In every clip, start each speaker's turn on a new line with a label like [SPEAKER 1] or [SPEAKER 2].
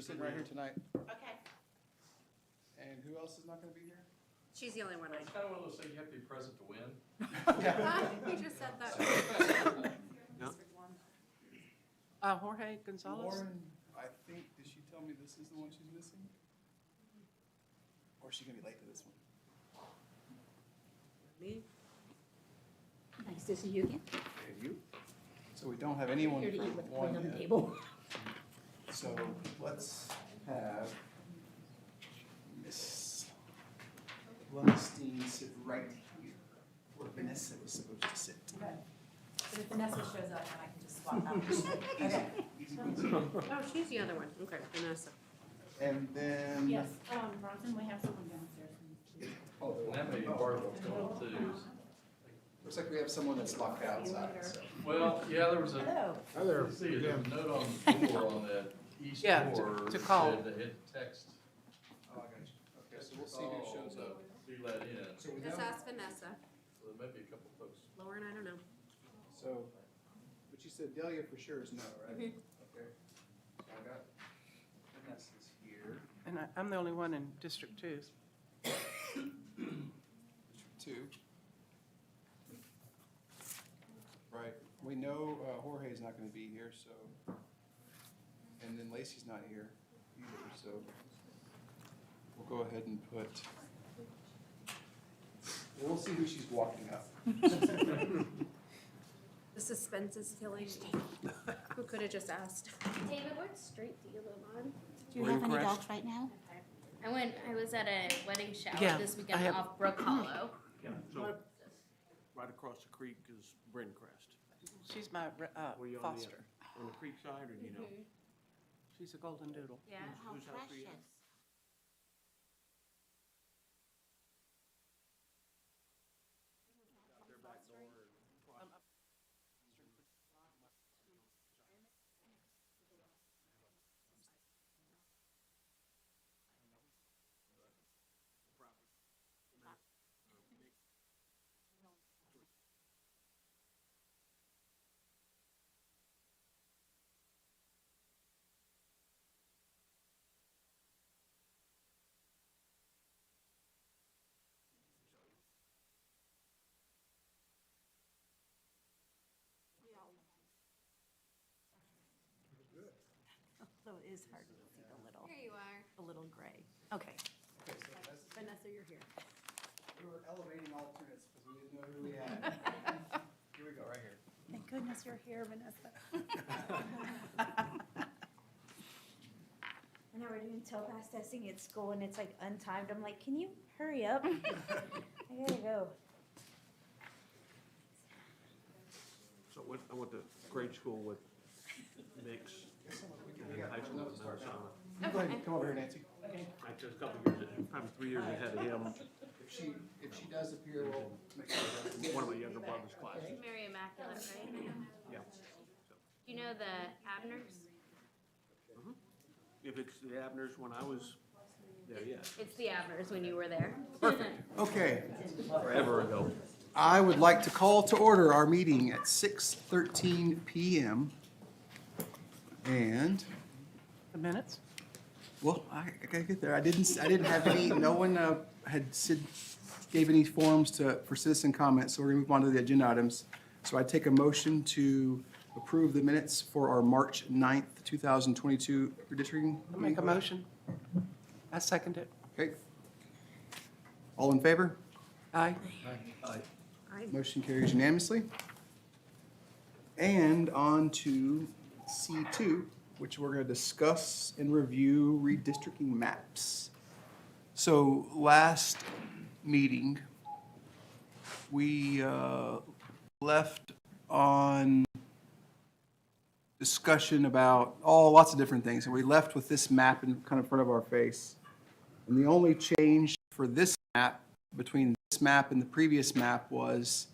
[SPEAKER 1] They're sitting right here tonight.
[SPEAKER 2] Okay.
[SPEAKER 1] And who else is not gonna be here?
[SPEAKER 3] She's the only one I
[SPEAKER 4] It's kind of one of those things, you have to be present to win.
[SPEAKER 3] You just said that.
[SPEAKER 2] Jorge Gonzalez?
[SPEAKER 1] Lauren, I think, did she tell me this is the one she's missing? Or is she gonna be late to this one?
[SPEAKER 3] Me?
[SPEAKER 5] Nice to see you again.
[SPEAKER 1] And you? So we don't have anyone
[SPEAKER 5] Here to
[SPEAKER 1] for
[SPEAKER 5] eat with the
[SPEAKER 1] one
[SPEAKER 5] plate on the
[SPEAKER 1] yet.
[SPEAKER 5] table.
[SPEAKER 1] So let's have Miss Lumstein sit right here, where Vanessa was supposed to sit.
[SPEAKER 6] Okay. But if Vanessa shows up, then I can just swap out. Okay.
[SPEAKER 3] Oh, she's the other one. Okay, Vanessa.
[SPEAKER 1] And then.
[SPEAKER 6] Yes, Bronson, we have someone downstairs.
[SPEAKER 1] Oh,
[SPEAKER 4] And that may be part of what's going on too.
[SPEAKER 1] looks like we have someone that's locked outside, so.
[SPEAKER 4] Well, yeah, there was a,
[SPEAKER 6] Hello.
[SPEAKER 7] Hi there.
[SPEAKER 4] let's see, there's a note on the door on that east
[SPEAKER 2] Yeah,
[SPEAKER 4] door.
[SPEAKER 2] to call.
[SPEAKER 4] Said to hit text.
[SPEAKER 1] Oh, I got you. Okay, so we'll see who shows up.
[SPEAKER 4] Be let in.
[SPEAKER 1] So we
[SPEAKER 3] Just
[SPEAKER 1] have,
[SPEAKER 3] ask Vanessa.
[SPEAKER 4] So there may be a couple folks.
[SPEAKER 3] Lauren, I don't know.
[SPEAKER 1] so, but you said Delia for sure is no, right? Okay. So I got Vanessa's here.
[SPEAKER 2] And I'm the only one in District 2.
[SPEAKER 1] District 2. Right, we know Jorge's not gonna be here, so, and then Lacey's not here either, so we'll go ahead and put, we'll see who she's walking up.
[SPEAKER 3] The suspense is killing me. Who could have just asked?
[SPEAKER 8] David, what street do you live on?
[SPEAKER 5] Do you
[SPEAKER 2] Were
[SPEAKER 5] have
[SPEAKER 2] you
[SPEAKER 5] any
[SPEAKER 2] correct?
[SPEAKER 5] dogs right now?
[SPEAKER 8] I was at a wedding shower
[SPEAKER 2] Yeah,
[SPEAKER 8] this
[SPEAKER 2] I
[SPEAKER 8] weekend
[SPEAKER 2] have-
[SPEAKER 8] off Brook Hollow.
[SPEAKER 7] Yeah, so right across the creek is Bryn Crest.
[SPEAKER 2] She's my
[SPEAKER 7] Were you on the,
[SPEAKER 2] foster.
[SPEAKER 7] on the creek side, or do you know?
[SPEAKER 2] She's a golden doodle.
[SPEAKER 8] Yeah.
[SPEAKER 5] How
[SPEAKER 7] Whose house are you at?
[SPEAKER 5] precious. So it is hard to see
[SPEAKER 3] Here you are.
[SPEAKER 5] the little gray. Okay,
[SPEAKER 1] Okay, so that's,
[SPEAKER 5] Vanessa, you're here.
[SPEAKER 1] we were elevating alternates because we didn't know who we had. Here we go, right here.
[SPEAKER 5] Thank goodness you're here, Vanessa. I know we're doing topaz testing at school and it's like untimed. I'm like, can you hurry up? I gotta go.
[SPEAKER 7] So I went to grade school with Mix, and then high school with Minnesota.
[SPEAKER 1] You go ahead and come over here, Nancy.
[SPEAKER 7] I took a couple years, probably 3 years ahead of him,
[SPEAKER 1] If she does appear, we'll make sure.
[SPEAKER 7] one of my younger brother's classes.
[SPEAKER 8] Mary Immaculate, right?
[SPEAKER 7] Yeah.
[SPEAKER 8] Do you know the Abners?
[SPEAKER 7] If it's the Abners when I was there, yes,
[SPEAKER 8] It's the Abners when you were there.
[SPEAKER 1] Okay,
[SPEAKER 7] forever ago.
[SPEAKER 1] I would like to call to order our meeting at 6:13 PM. And,
[SPEAKER 2] The minutes?
[SPEAKER 1] well, I gotta get there. I didn't have any, no one had said, gave any forms for citizen comments, so we're gonna move on to the agenda items. So I take a motion to approve the minutes for our March 9th, 2022 redistricting.
[SPEAKER 2] I'll make a motion. I second it.
[SPEAKER 1] Okay. All in favor?
[SPEAKER 2] Aye.
[SPEAKER 1] Motion carries unanimously. And on to C2, which we're going to discuss and review redistricting maps. So last meeting, we left on discussion about, lots of different things. And we left with this map in kind of front of our face. And the only change for this map between this map and the previous map was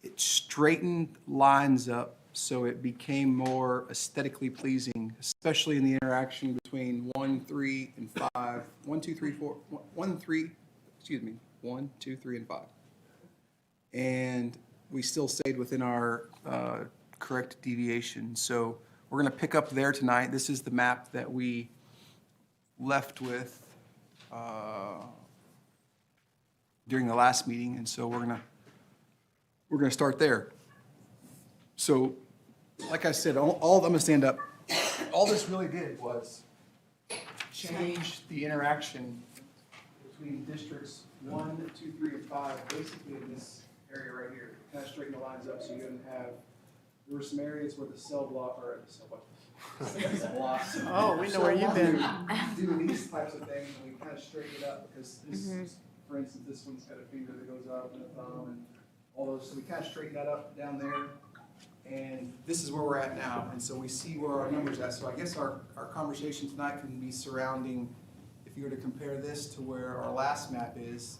[SPEAKER 1] it straightened lines up so it became more aesthetically pleasing, especially in the interaction between 1, 3, and 5. 1, 2, 3, 4, 1, 3, excuse me, 1, 2, 3, and 5. And we still stayed within our correct deviation. So we're going to pick up there tonight. This is the map that we left with during the last meeting, and so we're gonna start there. So, like I said, I'm gonna stand up. All this really did was change the interaction between districts 1, 2, 3, and 5, basically in this area right here. Kind of straighten the lines up so you don't have, there were some areas where the cell block, or the cell block. Blocks.
[SPEAKER 2] Oh, we know where you've been.
[SPEAKER 1] Do these types of things, and we kind of straighten it up, because this, for instance, this one's got a finger that goes up and a thumb, and all those, so we kind of straighten that up down there. And this is where we're at now, and so we see where our numbers are at. So I guess our conversation tonight can be surrounding, if you were to compare this to where our last map is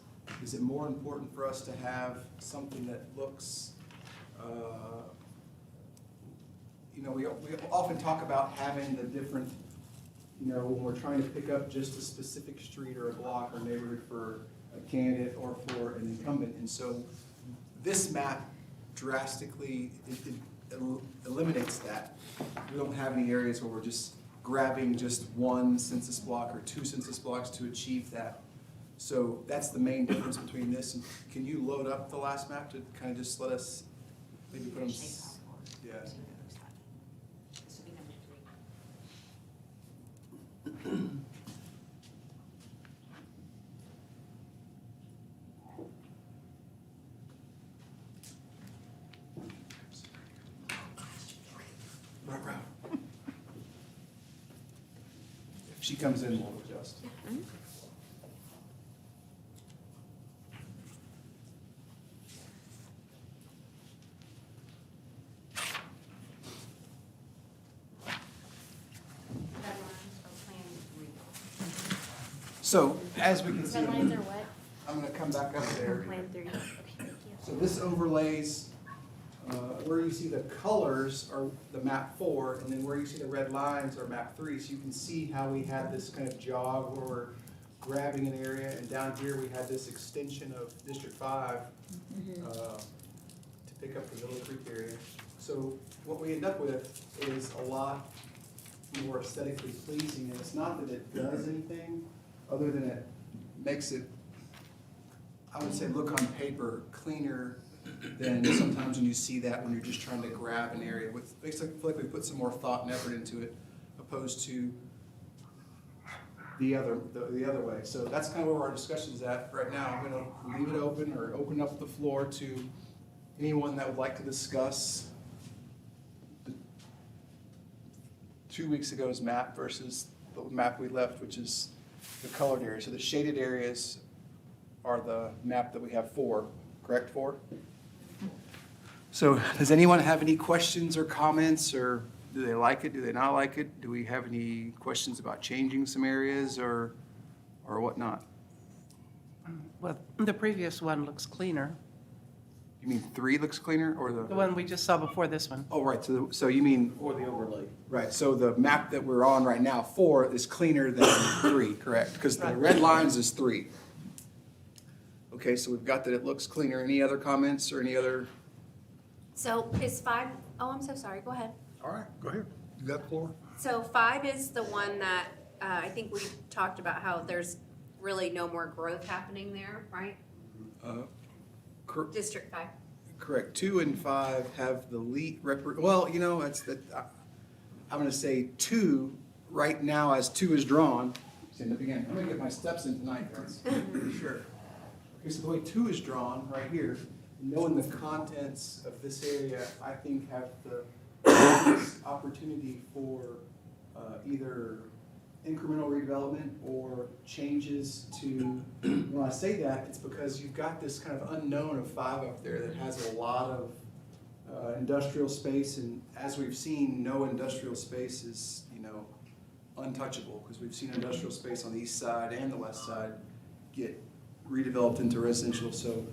[SPEAKER 1] it more important for us to have something that looks, we often talk about having the different, when we're trying to pick up just a specific street or a block or neighborhood for a candidate or for an incumbent. And so this map drastically eliminates that. We don't have any areas where we're just grabbing just one census block or two census blocks to achieve that. So that's the main difference between this. And can you load up the last map to kind of just let us maybe put them? Yeah.
[SPEAKER 6] This would be number 3.
[SPEAKER 1] Right. If she comes in, we'll adjust. So, as we can see,
[SPEAKER 5] Red lines are what?
[SPEAKER 1] I'm gonna come back up there.
[SPEAKER 5] Plan 3. Okay, thank you.
[SPEAKER 1] So this overlays, where you see the colors are the map 4, and then where you see the red lines are map 3. So you can see how we had this kind of jog where we're grabbing an area, and down here we had this extension of District 5 to pick up the Willow Creek area. So what we end up with is a lot more aesthetically pleasing, and it's not that it does anything other than it makes it, I would say, look on paper cleaner than sometimes when you see that when you're just trying to grab an area. Makes it feel like we put some more thought and effort into it, opposed to the other way. So that's kind of where our discussion's at right now. I'm going to leave it open, or open up the floor to anyone that would like to discuss the 2 weeks ago's map versus the map we left, which is the colored area. So the shaded areas are the map that we have 4, correct, 4? So does anyone have any questions or comments, or do they like it, do they not like it? Do we have any questions about changing some areas or whatnot?
[SPEAKER 2] Well, the previous one looks cleaner.
[SPEAKER 1] You mean 3 looks cleaner, or
[SPEAKER 2] The one we just saw before this one.
[SPEAKER 1] Oh, right, so you mean,
[SPEAKER 7] Or the overlay.
[SPEAKER 1] right, so the map that we're on right now, 4, is cleaner than 3, correct? Because the red lines is 3. Okay, so we've got that it looks cleaner. Any other comments or any other?
[SPEAKER 3] So is 5, oh, I'm so sorry, go ahead.
[SPEAKER 9] All right, go ahead. You got the floor.
[SPEAKER 3] So 5 is the one that, I think we talked about how there's really no more growth happening there, right? District 5.
[SPEAKER 1] Correct. 2 and 5 have the lead well, it's that, I'm gonna say 2, right now as 2 is drawn. In the beginning, I'm gonna get my steps in tonight, guys, for sure. Okay, so the way 2 is drawn right here, knowing the contents of this area, I think have the greatest opportunity for either incremental redevelopment or changes to, when I say that, it's because you've got this kind of unknown of 5 up there that has a lot of industrial space, and as we've seen, no industrial space is, untouchable, because we've seen industrial space on the east side and the west side get redeveloped into residential. So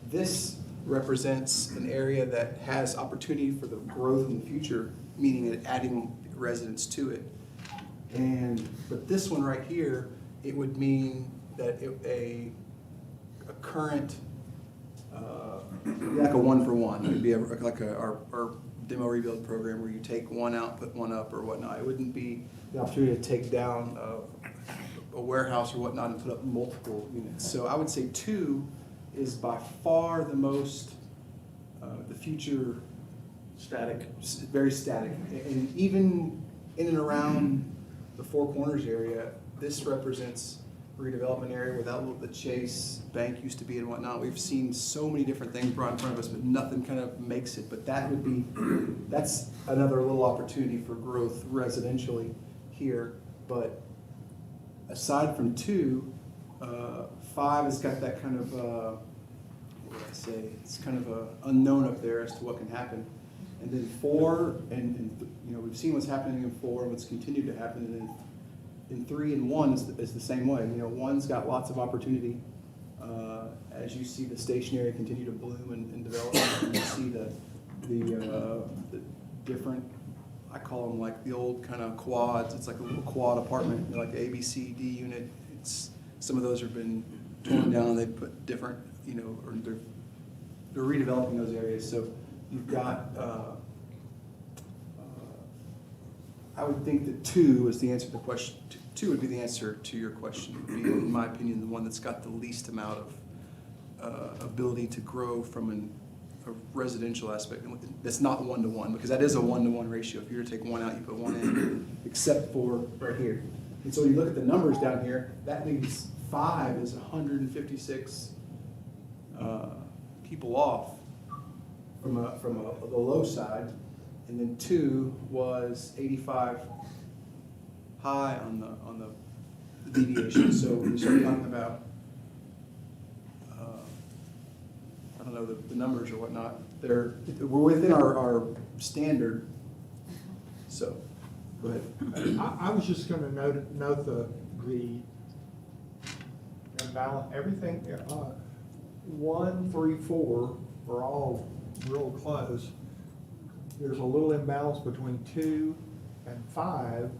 [SPEAKER 1] this represents an area that has opportunity for the growth in the future, meaning it adding residents to it. But this one right here, it would mean that a current, like a 1-for-1, it'd be like our demo rebuild program where you take one out, put one up or whatnot. It wouldn't be the opportunity to take down a warehouse or whatnot and put up multiple units. So I would say 2 is by far the most, the future,
[SPEAKER 7] Static.
[SPEAKER 1] very static. And even in and around the Four Corners area, this represents a redevelopment area where that the Chase Bank used to be and whatnot. We've seen so many different things brought in front of us, but nothing kind of makes it. But that would be, that's another little opportunity for growth residentially here. But aside from 2, 5 has got that kind of, what would I say, it's kind of a unknown up there as to what can happen. And then 4, and you know, we've seen what's happening in 4 and what's continued to happen. And then in 3 and 1 is the same way. You know, 1's got lots of opportunity. As you see the stationary continue to bloom and develop, and you see the different, I call them like the old kind of quads. It's like a little quad apartment, you know, like the A, B, C, D unit. It's, some of those have been torn down. They put different, you know, or they're redeveloping those areas. So you've got, I would think that 2 is the answer to the question. 2 would be the answer to your question. Would be, in my opinion, the one that's got the least amount of ability to grow from a residential aspect. That's not 1-to-1, because that is a 1-to-1 ratio. If you were to take 1 out, you put 1 in, except for right here. And so you look at the numbers down here, that means 5 is 156 people off from the low side, and then 2 was 85 high on the deviation. So when you start talking about, I don't know, the numbers or whatnot, we're within our standard. So, go ahead.
[SPEAKER 10] I was just gonna note the imbalance, everything, 1, 3, 4 are all real close. There's a little imbalance between 2 and 5.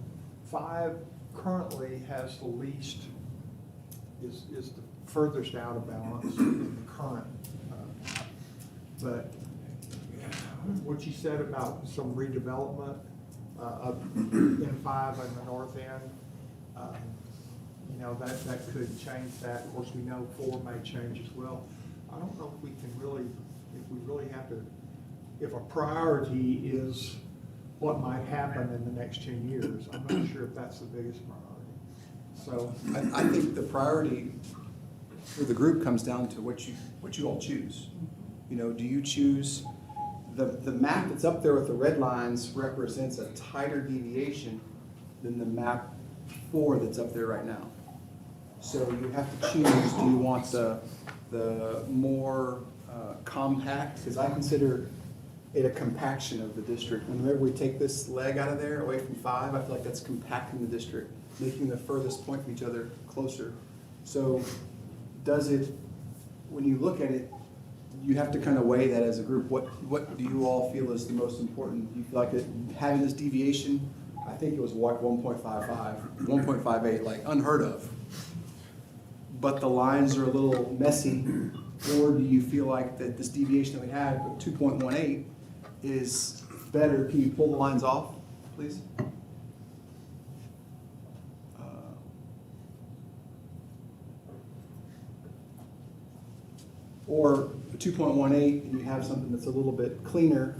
[SPEAKER 10] 5 currently has the least, is the furthest out of balance in the current. But what you said about some redevelopment in 5 on the north end, you know, that could change that. Of course, we know 4 may change as well. I don't know if we can really, if we really have to, if a priority is what might happen in the next 10 years. I'm not sure if that's the biggest priority. So
[SPEAKER 1] I think the priority for the group comes down to what you all choose. You know, do you choose, the map that's up there with the red lines represents a tighter deviation than the map 4 that's up there right now. So you have to choose, do you want the more compact, because I consider it a compaction of the district. Whenever we take this leg out of there, away from 5, I feel like that's compacting the district, making the furthest point from each other closer. So does it, when you look at it, you have to kind of weigh that as a group. What do you all feel is the most important? Do you feel like having this deviation, I think it was like 1.55, 1.58, like unheard of. But the lines are a little messy, or do you feel like that this deviation that we had, 2.18, is better? Can you pull the lines off, please? Or 2.18, and you have something that's a little bit cleaner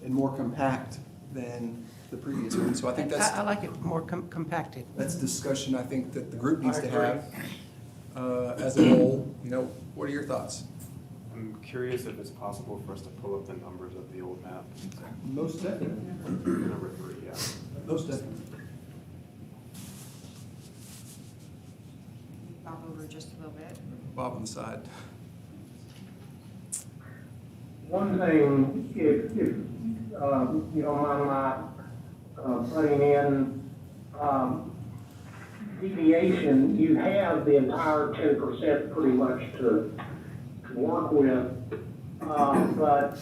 [SPEAKER 1] and more compact than the previous one. So I think that's...
[SPEAKER 2] I like it more compacted.
[SPEAKER 1] That's discussion I think that the group needs to have as a whole. You know, what are your thoughts?
[SPEAKER 11] I'm curious if it's possible for us to pull up the numbers of the old map.
[SPEAKER 1] Most definitely.
[SPEAKER 11] Number 3, yeah.
[SPEAKER 1] Most definitely.
[SPEAKER 6] Bob over just a little bit.
[SPEAKER 1] Bob on the side.
[SPEAKER 12] One thing, if you don't mind my putting in deviation, you have the entire 10% pretty much to work with, but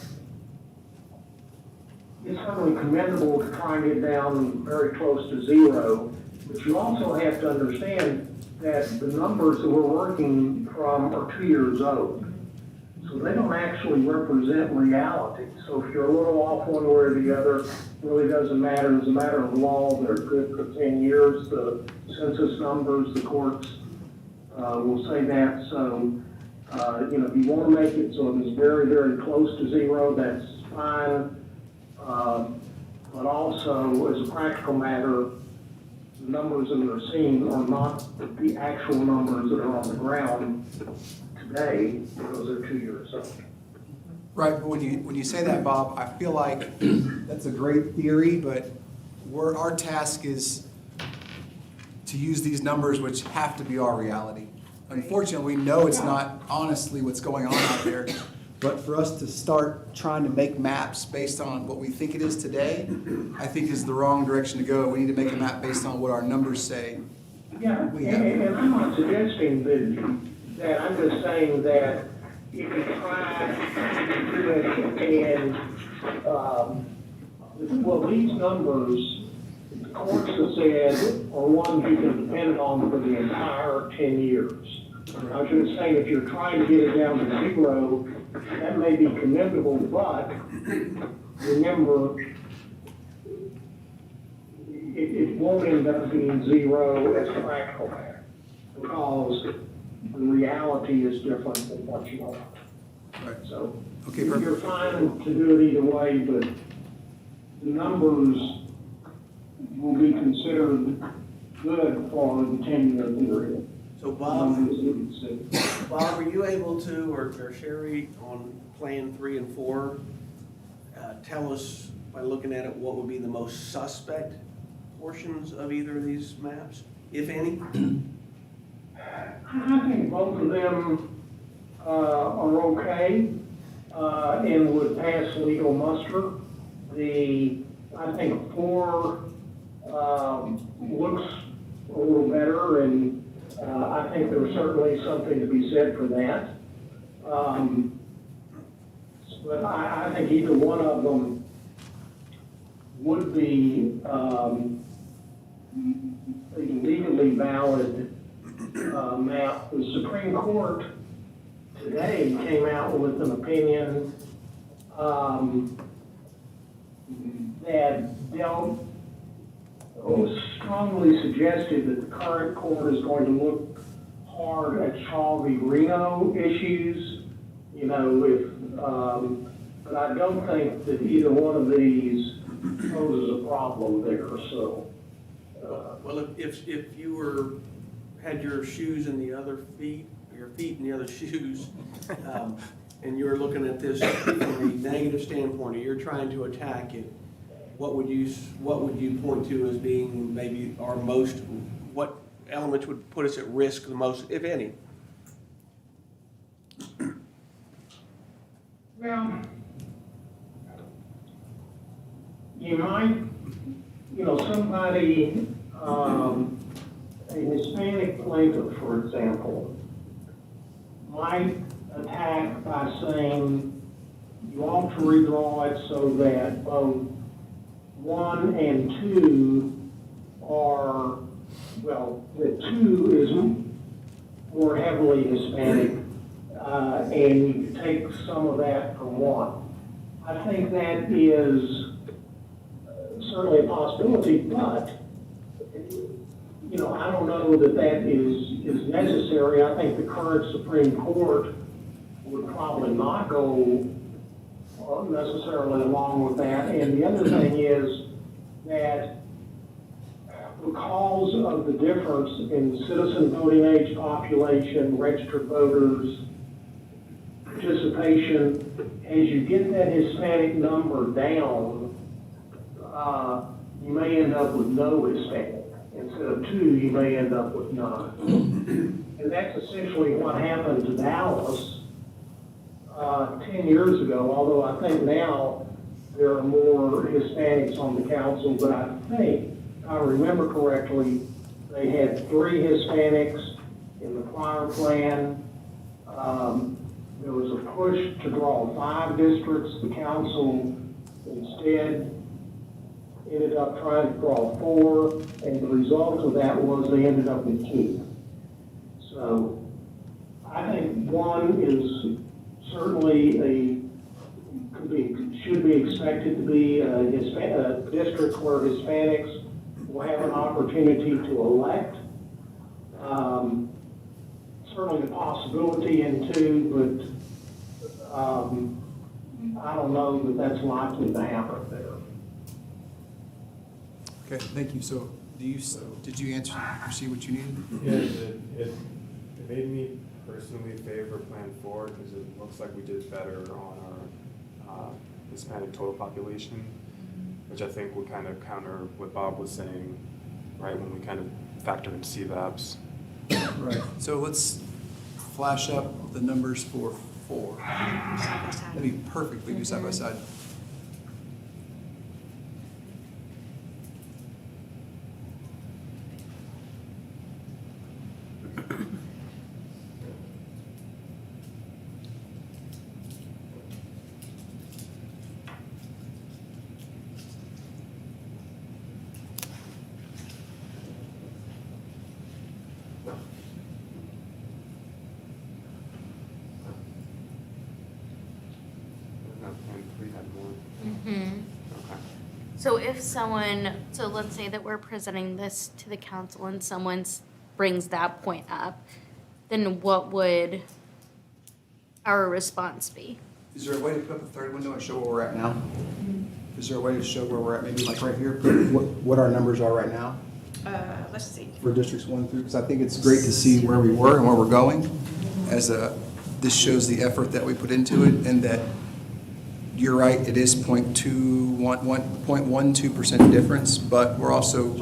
[SPEAKER 12] it's certainly commendable to try and get down very close to 0. But you also have to understand that the numbers that we're working from are 2 years old. So they don't actually represent reality. So if you're a little off one way or the other, really doesn't matter. As a matter of law, they're good for 10 years. The census numbers, the courts will say that. So, if you want to make it so it's very, very close to zero, that's fine. But also, as a practical matter, the numbers that we're seeing are not the actual numbers that are on the ground today, because they're 2 years old.
[SPEAKER 1] Right, but when you say that, Bob, I feel like that's a great theory, but our task is to use these numbers, which have to be our reality. Unfortunately, we know it's not honestly what's going on out there, but for us to start trying to make maps based on what we think it is today, I think is the wrong direction to go. We need to make a map based on what our numbers say.
[SPEAKER 12] Yeah, and I'm not suggesting that I'm just saying that if you try to do it and, well, these numbers, the courts have said, are ones you can depend on for the entire 10 years. I was just saying, if you're trying to get it down to zero, that may be commendable, but remember, it won't end up being zero as a practical matter, because the reality is different than what you want.
[SPEAKER 1] Right.
[SPEAKER 12] So,
[SPEAKER 1] Okay,
[SPEAKER 12] you're
[SPEAKER 1] perfect.
[SPEAKER 12] fine to do it either way, but the numbers will be considered good for the 10-year period.
[SPEAKER 7] So Bob,
[SPEAKER 12] Numbers will be considered.
[SPEAKER 7] Bob, are you able to, or Sherry, on Plan 3 and 4, tell us, by looking at it, what would be the most suspect portions of either of these maps, if any?
[SPEAKER 12] I think both of them are okay and would pass legal muster. I think 4 looks a little better, and I think there's certainly something to be said for that. But I think either one of them would be a legally valid map. The Supreme Court today came out with an opinion that dealt, strongly suggested that the current court is going to look hard at Shaw v. Reno issues, but I don't think that either one of these poses a problem there, so.
[SPEAKER 7] Well, if you had your shoes in the other feet, your feet in the other shoes, and you were looking at this from a negative standpoint, or you're trying to attack it, what would you point to as being maybe our most, what elements would put us at risk the most, if any?
[SPEAKER 12] Well, you might, somebody, a Hispanic plaintiff, for example, might attack by saying, you ought to redraw it so that both 1 and 2 are, the 2 is more heavily Hispanic, and you can take some of that from 1. I think that is certainly a possibility, but, I don't know that that is necessary. I think the current Supreme Court would probably not go necessarily along with that. And the other thing is that because of the difference in citizen voting age population, registered voters, participation, as you get that Hispanic number down, you may end up with no Hispanic. Instead of 2, you may end up with none. And that's essentially what happened to Dallas 10 years ago, although I think now there are more Hispanics on the council, but I think, if I remember correctly, they had 3 Hispanics in the prior plan. There was a push to draw 5 districts. The council instead ended up trying to draw 4, and the result of that was they ended up with 2. So I think 1 is certainly could be should be expected to be a district where Hispanics will have an opportunity to elect. Certainly a possibility in two, but I don't know that that's likely to happen there.
[SPEAKER 1] Okay, thank you. So did you answer, see what you needed?
[SPEAKER 11] Yeah, it made me personally favor Plan 4 because it looks like we did better on our Hispanic total population, which I think would kind of counter what Bob was saying, right, when we kind of factor in CVAPs.
[SPEAKER 1] Right. So let's flash up the numbers for 4. That'd be perfect, we do side by side.
[SPEAKER 11] No, Plan 3 had more.
[SPEAKER 8] Mm-hmm.
[SPEAKER 11] Okay.
[SPEAKER 8] So if someone, so let's say that we're presenting this to the council and someone brings that point up, then what would our response be?
[SPEAKER 1] Is there a way to put up a third window and show where we're at now? Is there a way to show where we're at, maybe like right here, what our numbers are right now
[SPEAKER 2] Let's see.
[SPEAKER 1] for districts 1 through? Because I think it's great to see where we were and where we're going. This shows the effort that we put into it, and that you're right, it is 0.12% difference, but we're also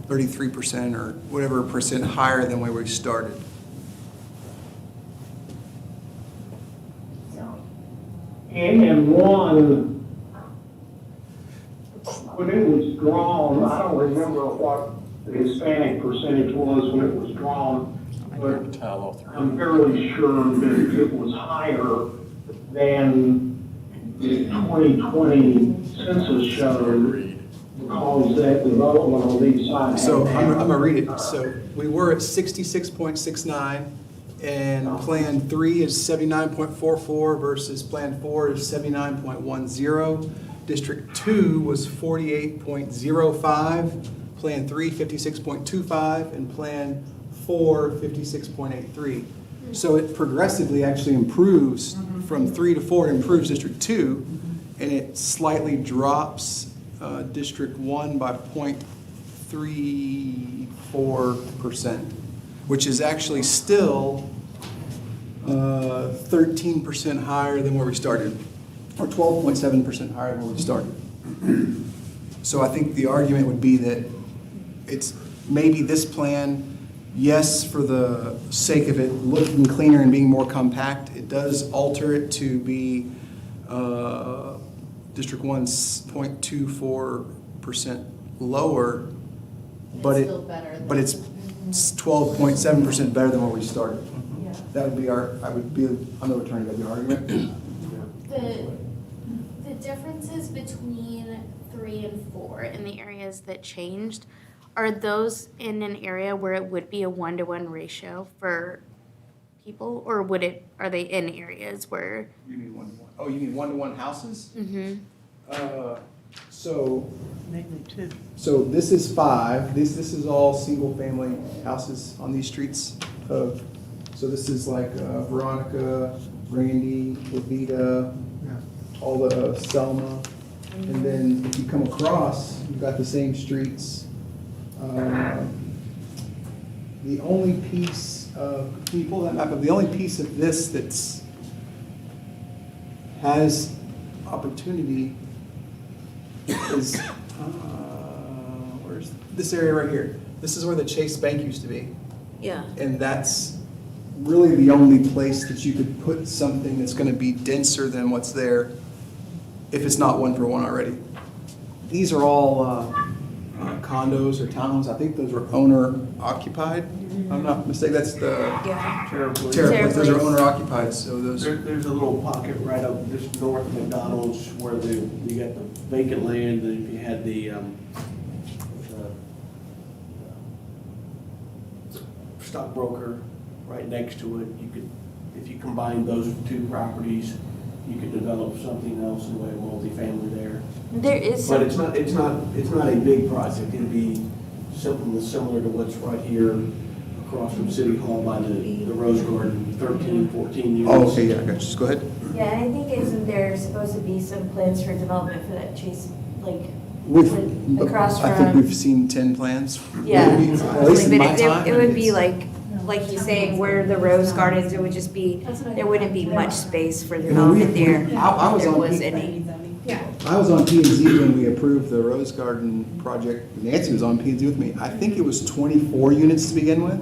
[SPEAKER 1] 33% or whatever percent higher than where we started.
[SPEAKER 12] And one, when it was drawn, I don't remember what the Hispanic percentage was when it was drawn, but I'm fairly sure that it was higher than the 2020 census showed, because that development on these sides.
[SPEAKER 1] So I'm gonna read it. So we were at 66.69, and Plan 3 is 79.44 versus Plan 4 is 79.10. District 2 was 48.05, Plan 3 56.25, and Plan 4 56.83. So it progressively actually improves from 3 to 4. It improves District 2, and it slightly drops District 1 by 0.34%, which is actually still 13% higher than where we started, or 12.7% higher than where we started. So I think the argument would be that it's maybe this plan, yes, for the sake of it looking cleaner and being more compact, it does alter it to be District 1's 0.24% lower, but it's 12.7% better than where we started. That would be I'm the attorney, that'd be our argument.
[SPEAKER 8] The differences between 3 and 4 in the areas that changed, are those in an area where it would be a 1-to-1 ratio for people, or are they in areas where?
[SPEAKER 1] You mean 1-to-1? Oh, you mean 1-to-1 houses?
[SPEAKER 8] Mm-hmm.
[SPEAKER 1] So
[SPEAKER 2] Maybe 2.
[SPEAKER 1] So this is 5. This is all single-family houses on these streets. So this is like Veronica, Randy, Levita, all the Selma. And then if you come across, you've got the same streets. The only piece can you pull that map up? The only piece of this has opportunity is where's this area right here? This is where the Chase Bank used to be.
[SPEAKER 2] Yeah.
[SPEAKER 1] And that's really the only place that you could put something that's going to be denser than what's there if it's not 1-for-1 already. These are all condos or townhomes. I think those are owner occupied. I'm not mistaken. That's the Terra Place. Those are owner occupied. So those.
[SPEAKER 7] There's a little pocket right up just north of McDonald's where you got the vacant land, and if you had the stockbroker right next to it, you could, if you combine those two properties, you could develop something else in the way of multifamily there.
[SPEAKER 8] There is
[SPEAKER 7] But
[SPEAKER 8] some,
[SPEAKER 7] it's not a big project, it'd be something that's similar to what's right here across from City Hall by the Rose Garden, 13, 14 units.
[SPEAKER 1] Oh, okay, yeah, I got you. Just go ahead.
[SPEAKER 5] Yeah, and I think isn't there supposed to be some plans for development for that Chase, like, across
[SPEAKER 1] I think
[SPEAKER 5] from?
[SPEAKER 1] we've seen 10 plans.
[SPEAKER 5] Yeah.
[SPEAKER 1] Maybe, at least in
[SPEAKER 5] But
[SPEAKER 1] my
[SPEAKER 5] it-
[SPEAKER 1] time.
[SPEAKER 5] It would be like he's saying, where the rose gardens, it would just be, there wouldn't be much space for development there.
[SPEAKER 1] I was
[SPEAKER 5] There
[SPEAKER 1] on
[SPEAKER 5] was
[SPEAKER 1] P-
[SPEAKER 5] any.
[SPEAKER 1] I was on P and Z when we approved the Rose Garden project. Nancy was on P and Z with me. I think it was 24 units to begin with.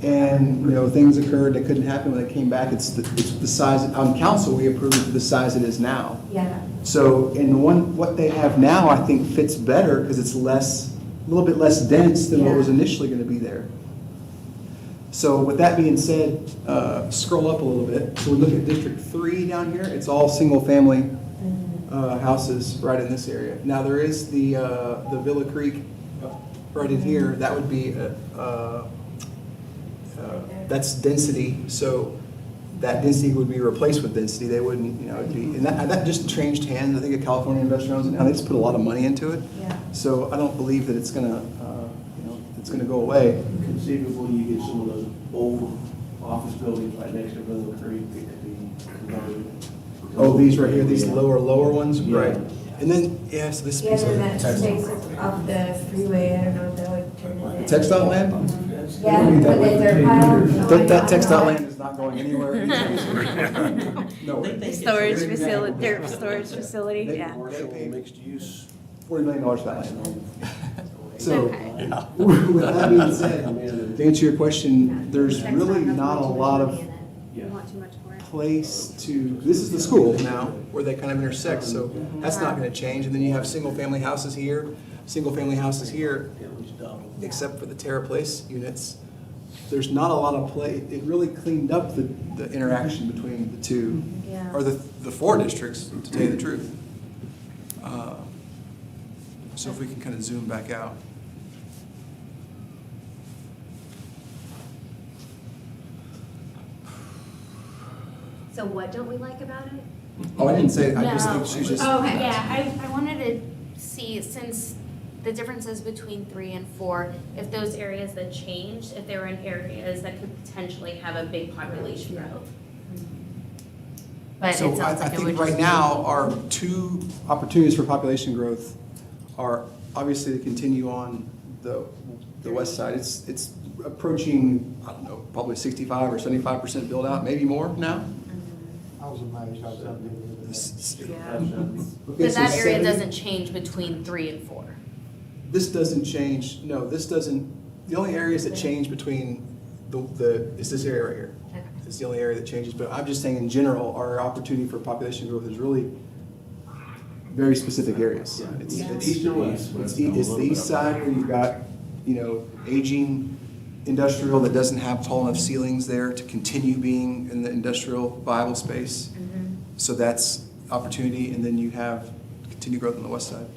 [SPEAKER 1] And, things occurred that couldn't happen when it came back. It's the size, on council, we approved it for the size it is now.
[SPEAKER 5] Yeah.
[SPEAKER 1] So, what they have now, I think fits better because it's a little bit less dense than what was initially gonna be there. So with that being said, scroll up a little bit. So we look at District 3 down here. It's all single-family houses right in this area. Now, there is the Villa Creek right in here. That would be, that's density. So that density would be replaced with density. They wouldn't, it'd be, and that just changed hands. I think a California investor owns it now. They just put a lot of money into it.
[SPEAKER 5] Yeah.
[SPEAKER 1] So I don't believe that it's gonna go away.
[SPEAKER 7] Conceivably, you get some of those old office buildings right next to Villa Creek that could be converted.
[SPEAKER 1] Oh, these right here, these lower ones,
[SPEAKER 7] Yeah.
[SPEAKER 1] right? And then, yes, this
[SPEAKER 5] Yeah,
[SPEAKER 1] piece of
[SPEAKER 5] then that
[SPEAKER 1] textile.
[SPEAKER 5] space off the freeway, I don't know if that would turn it into.
[SPEAKER 1] Textile land?
[SPEAKER 5] Yeah, but then they're piled.
[SPEAKER 1] That textile land is not going anywhere anytime soon. No.
[SPEAKER 5] Storage facility, dirt storage facility, yeah.
[SPEAKER 7] Commercial, mixed use.
[SPEAKER 1] $40 million for that land. So,
[SPEAKER 8] okay.
[SPEAKER 1] with that being said, to answer your question, there's really not a lot of place to, this is the school now, where they kind of intersect, so that's not gonna change. And then you have single-family houses here, except for the Terra Place units. There's not a lot of play, it really cleaned up the interaction between the two,
[SPEAKER 5] Yeah.
[SPEAKER 1] or the four districts, to tell you the truth. So if we can kind of zoom back out.
[SPEAKER 3] So what don't we like about it?
[SPEAKER 1] Oh, I didn't say, I just
[SPEAKER 8] No.
[SPEAKER 1] think she's just.
[SPEAKER 3] Oh, okay.
[SPEAKER 8] Yeah, I wanted to see, since the differences between 3 and 4, if those areas that changed, if they were in areas that could potentially have a big population growth. But it
[SPEAKER 1] So
[SPEAKER 8] sounds
[SPEAKER 1] I
[SPEAKER 8] like it would
[SPEAKER 1] think
[SPEAKER 8] just
[SPEAKER 1] right
[SPEAKER 8] be-
[SPEAKER 1] now, our two opportunities for population growth are obviously to continue on the west side. It's approaching, I don't know, probably 65 or 75% build out, maybe more now.
[SPEAKER 10] I was amazed how that did.
[SPEAKER 1] Okay,
[SPEAKER 8] But
[SPEAKER 1] so
[SPEAKER 8] that area
[SPEAKER 1] 70
[SPEAKER 8] doesn't change between 3 and 4.
[SPEAKER 1] This doesn't change, no, this doesn't, the only areas that change between is this area right here.
[SPEAKER 8] Okay.
[SPEAKER 1] It's the only area that changes, but I'm just saying in general, our opportunity for population growth is really very specific areas. It's
[SPEAKER 7] East and west.
[SPEAKER 1] It's the east side where you've got, aging industrial that doesn't have tall enough ceilings there to continue being in the industrial viable space. So that's opportunity, and then you have continued growth on the west side.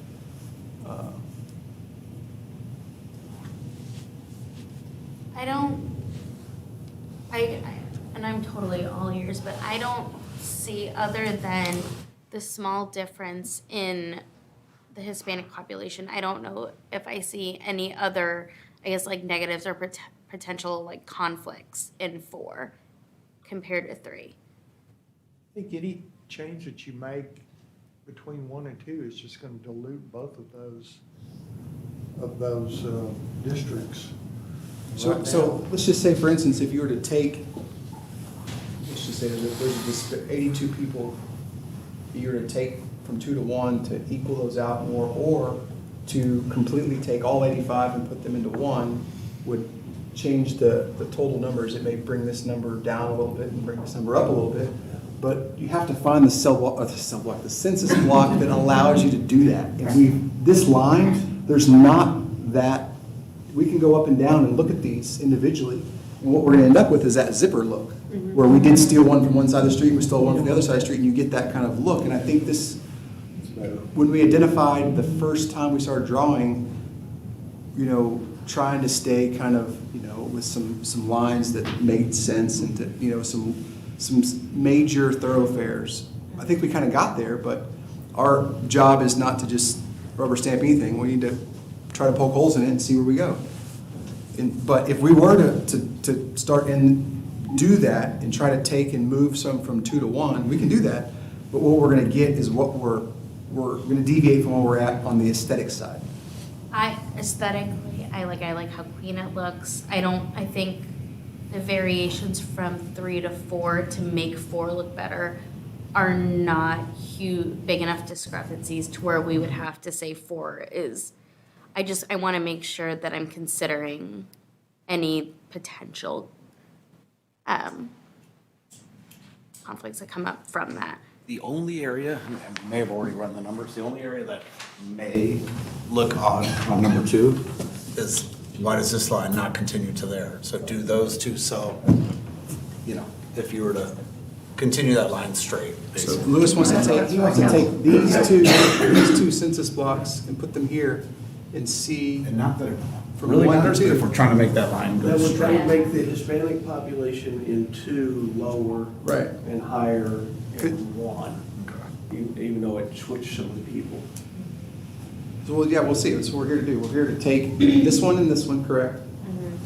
[SPEAKER 8] And I'm totally all ears, but I don't see, other than the small difference in the Hispanic population, I don't know if I see any other, negatives or potential conflicts in 4 compared to 3.
[SPEAKER 10] I think any change that you make between 1 and 2 is just gonna dilute both of those districts.
[SPEAKER 1] So let's just say, for instance, if you were to take, let's just say there's 82 people, if you were to take from 2 to 1 to equal those out more, or to completely take all 85 and put them into 1, would change the total numbers. It may bring this number down a little bit and bring this number up a little bit, but you have to find the census block that allows you to do that. And this line, there's not that. We can go up and down and look at these individually, and what we're gonna end up with is that zipper look, where we did steal one from one side of the street, we stole one from the other side of the street, and you get that kind of look. And I think this, when we identified the first time we started drawing, trying to stay kind of, with some lines that made sense, and to, some major thoroughfares I think we kind of got there, but our job is not to just rubber stamp anything. We need to try to poke holes in it and see where we go. But if we were to start and do that and try to take and move some from 2 to 1, we can do that. But what we're going to get is what we're going to deviate from where we're at on the aesthetic side.
[SPEAKER 8] Aesthetically, I like how clean it looks. I think the variations from 3 to 4 to make 4 look better are not big enough discrepancies to where we would have to say 4 is. I want to make sure that I'm considering any potential conflicts that come up from that.
[SPEAKER 13] The only area, I may have already run the numbers, the only area that may look odd on number 2 is why does this line not continue to there? So do those two, so, if you were to continue that line straight,
[SPEAKER 1] So
[SPEAKER 13] basically.
[SPEAKER 1] Lewis wants to take these two census blocks and put them here and see.
[SPEAKER 13] And not that it
[SPEAKER 1] From
[SPEAKER 13] really
[SPEAKER 1] 1 to
[SPEAKER 13] matters,
[SPEAKER 1] 2.
[SPEAKER 13] but if we're trying to make that line go
[SPEAKER 7] That would try
[SPEAKER 13] straight.
[SPEAKER 7] to make the Hispanic population in 2 lower.
[SPEAKER 1] Right.
[SPEAKER 7] And higher
[SPEAKER 1] Good.
[SPEAKER 7] in 1, even though it switched some of the people.
[SPEAKER 1] So, well, yeah, we'll see. That's what we're here to do. We're here to take this one and this one, correct?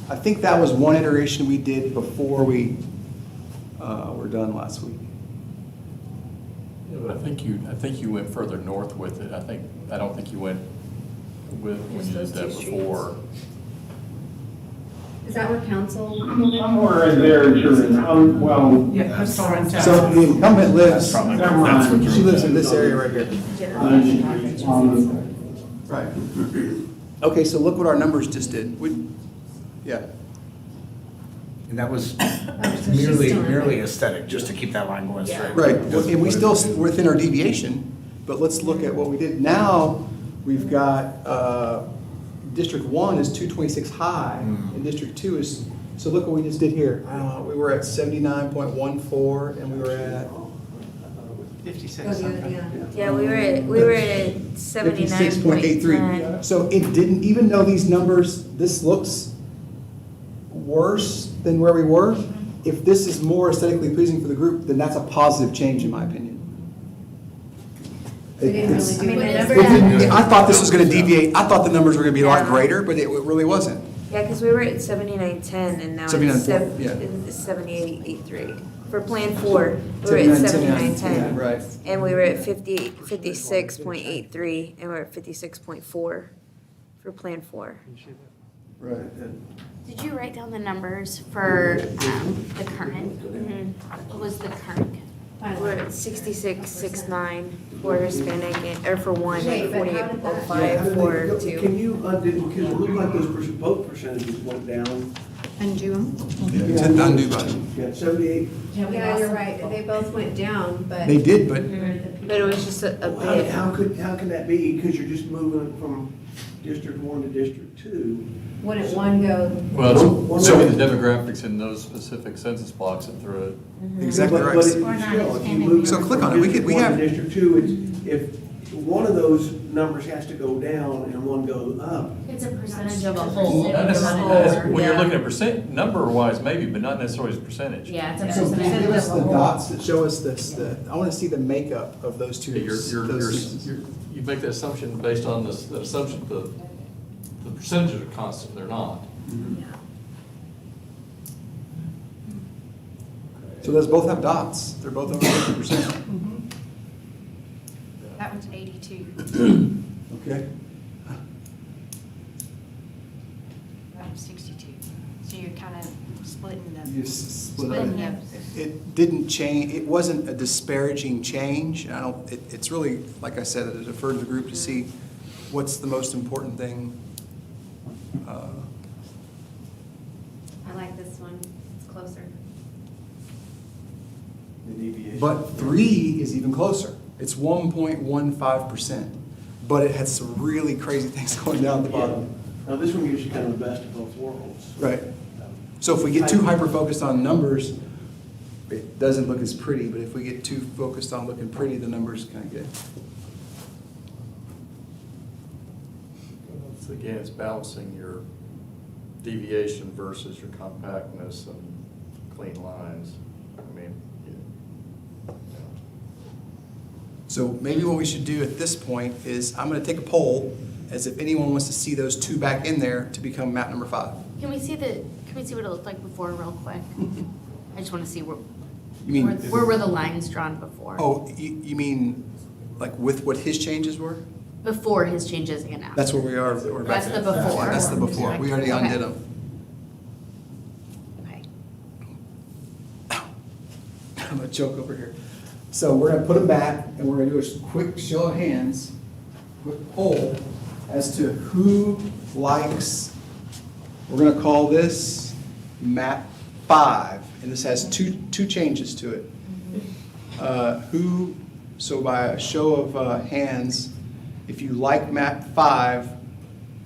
[SPEAKER 1] I think that was one iteration we did before we were done last week.
[SPEAKER 4] Yeah, but I think you went further north with it. I don't think you went with, when you did that before.
[SPEAKER 3] Is that where council?
[SPEAKER 12] Somewhere in there, well,
[SPEAKER 2] Yeah, historic town.
[SPEAKER 1] So the incumbent lives,
[SPEAKER 12] never mind.
[SPEAKER 1] she lives in this area right here.
[SPEAKER 12] On
[SPEAKER 1] Right. Okay, so look what our numbers just did. Yeah.
[SPEAKER 13] And that was
[SPEAKER 3] she's still in
[SPEAKER 13] merely
[SPEAKER 3] there.
[SPEAKER 13] aesthetic, just to keep that line going straight.
[SPEAKER 1] Right, and we still, we're within our deviation, but let's look at what we did. Now, we've got, District 1 is 226 high, and District 2 is, so look what we just did here. We were at 79.14, and we were at
[SPEAKER 2] 56 something.
[SPEAKER 5] Yeah, we were at 79.10.
[SPEAKER 1] 56.83. So it didn't, even though these numbers, this looks worse than where we were, if this is more aesthetically pleasing for the group, then that's a positive change, in my opinion.
[SPEAKER 3] They didn't
[SPEAKER 1] It's-
[SPEAKER 3] really do
[SPEAKER 5] I mean,
[SPEAKER 3] it.
[SPEAKER 5] the number-
[SPEAKER 1] I thought this was gonna deviate, I thought the numbers were gonna be a lot
[SPEAKER 5] Yeah.
[SPEAKER 1] greater, but it really wasn't.
[SPEAKER 5] Yeah, because we were at 79.10 and now it's
[SPEAKER 1] 79.4, yeah.
[SPEAKER 5] 78.83. For Plan 4, we were at 79.10.
[SPEAKER 1] Right.
[SPEAKER 5] And we were at 56.83 and we're at 56.4 for Plan 4.
[SPEAKER 1] Right.
[SPEAKER 8] Did you write down the numbers for the current? What was the current?
[SPEAKER 5] We're at 66.69 for Hispanic, or for 1,
[SPEAKER 3] Wait,
[SPEAKER 5] and
[SPEAKER 3] but how did that-
[SPEAKER 5] 48.05 for 2.
[SPEAKER 7] Can you undo, because it looked like those vote percentages went down.
[SPEAKER 2] Undo them?
[SPEAKER 1] Hit the undo button.
[SPEAKER 7] Yeah, 78.
[SPEAKER 3] Yeah, you're right. They both went down, but.
[SPEAKER 1] They did, but
[SPEAKER 5] But it was just a
[SPEAKER 7] How,
[SPEAKER 5] bit.
[SPEAKER 7] how can that be? Because you're just moving from District 1 to District 2.
[SPEAKER 3] Wouldn't one go?
[SPEAKER 4] Well, it's showing the demographics in those specific census blocks and through it.
[SPEAKER 1] exactly
[SPEAKER 7] But
[SPEAKER 1] right.
[SPEAKER 7] if you still, if you move
[SPEAKER 1] So
[SPEAKER 7] from
[SPEAKER 1] click on it.
[SPEAKER 7] District
[SPEAKER 1] We
[SPEAKER 7] 1
[SPEAKER 1] have-
[SPEAKER 7] to District 2, if one of those numbers has to go down and one goes up.
[SPEAKER 6] It's a percentage of a whole.
[SPEAKER 4] Not necessarily, when you're looking at percent, number-wise maybe, but not necessarily as a percentage.
[SPEAKER 6] Yeah, it's a
[SPEAKER 1] So
[SPEAKER 6] percentage
[SPEAKER 1] give us
[SPEAKER 6] of
[SPEAKER 1] the
[SPEAKER 6] a whole.
[SPEAKER 1] dots that show us this, I wanna see the makeup of those two.
[SPEAKER 4] You're,
[SPEAKER 1] those-
[SPEAKER 4] you make that assumption based on this, that assumption, the percentages are constant, they're not.
[SPEAKER 1] So those both have dots. They're both over 50%.
[SPEAKER 6] That one's 82.
[SPEAKER 1] Okay.
[SPEAKER 6] That one's 62. So you're kind of splitting them.
[SPEAKER 1] You split
[SPEAKER 6] Splitting
[SPEAKER 1] it.
[SPEAKER 6] them.
[SPEAKER 1] It didn't change, it wasn't a disparaging change. It's really, like I said, I defer to the group to see what's the most important thing.
[SPEAKER 3] I like this one. It's closer.
[SPEAKER 7] The deviation.
[SPEAKER 1] But 3 is even closer. It's 1.15%, but it had some really crazy things going down at the bottom.
[SPEAKER 7] Now, this one gives you kind of the best of both worlds.
[SPEAKER 1] Right. So if we get too hyper-focused on numbers, it doesn't look as pretty, but if we get too focused on looking pretty, the numbers kind of get.
[SPEAKER 4] So again, it's balancing your deviation versus your compactness and clean lines. I mean,
[SPEAKER 1] So maybe what we should do at this point is, I'm gonna take a poll, as if anyone wants to see those two back in there to become map number 5.
[SPEAKER 8] Can we see what it looked like before real quick? I just want to see
[SPEAKER 1] You mean,
[SPEAKER 8] where were the lines drawn before?
[SPEAKER 1] oh, you mean, like with what his changes were?
[SPEAKER 8] Before his changes and after.
[SPEAKER 1] That's where we are. We're back
[SPEAKER 8] That's
[SPEAKER 1] there.
[SPEAKER 8] the before.
[SPEAKER 1] That's the before. We already
[SPEAKER 8] Okay.
[SPEAKER 1] undid them.
[SPEAKER 8] Okay.
[SPEAKER 1] I'm gonna choke over here. So we're gonna put them back, and we're gonna do a quick show of hands, quick poll, as to who likes, we're gonna call this map 5, and this has two changes to it. So by a show of hands, if you like map 5,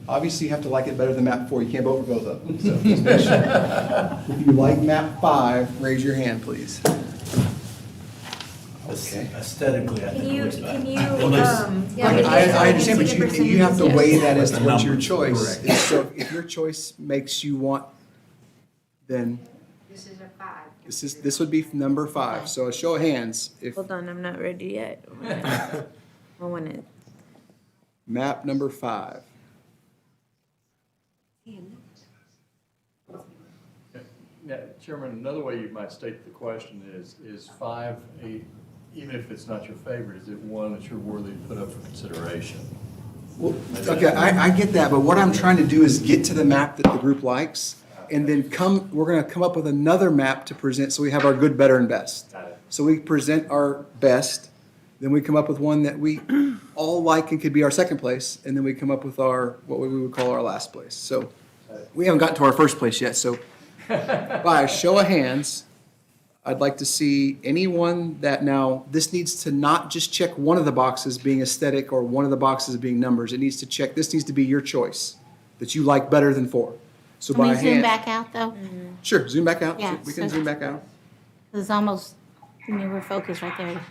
[SPEAKER 1] obviously you have to like it better than map 4. You can't vote for both of them. So just make sure. If you like map 5, raise your hand, please. Okay.
[SPEAKER 13] Aesthetically, I think it looks better.
[SPEAKER 1] I understand, but you have to weigh that as to
[SPEAKER 13] The
[SPEAKER 1] what's your
[SPEAKER 13] numbers,
[SPEAKER 1] choice.
[SPEAKER 13] correct.
[SPEAKER 1] So if your choice makes you want, then
[SPEAKER 6] This is a 5.
[SPEAKER 1] this would be number 5. So a show of hands, if
[SPEAKER 5] Hold on, I'm not ready yet. I want to.
[SPEAKER 1] map number 5.
[SPEAKER 4] Yeah, Chairman, another way you might state the question is 5 even if it's not your favorite, is it one that you're worthy to put up for consideration?
[SPEAKER 1] Well, okay, I get that, but what I'm trying to do is get to the map that the group likes, and then we're gonna come up with another map to present, so we have our good, better, and best.
[SPEAKER 4] Got it.
[SPEAKER 1] So we present our best, then we come up with one that we all like and could be our second place, and then we come up with what we would call our last place. So we haven't gotten to our first place yet, so by a show of hands, I'd like to see anyone that, now, this needs to not just check one of the boxes being aesthetic or one of the boxes being numbers. It needs to check, this needs to be your choice, that you like better than 4. So
[SPEAKER 14] Can
[SPEAKER 1] by
[SPEAKER 14] we
[SPEAKER 1] a
[SPEAKER 14] zoom
[SPEAKER 1] hand.
[SPEAKER 14] back out, though?
[SPEAKER 1] Sure, zoom back out.
[SPEAKER 14] Yeah,
[SPEAKER 1] We can
[SPEAKER 14] so-
[SPEAKER 1] zoom back out.
[SPEAKER 14] It's almost, we're focused right there.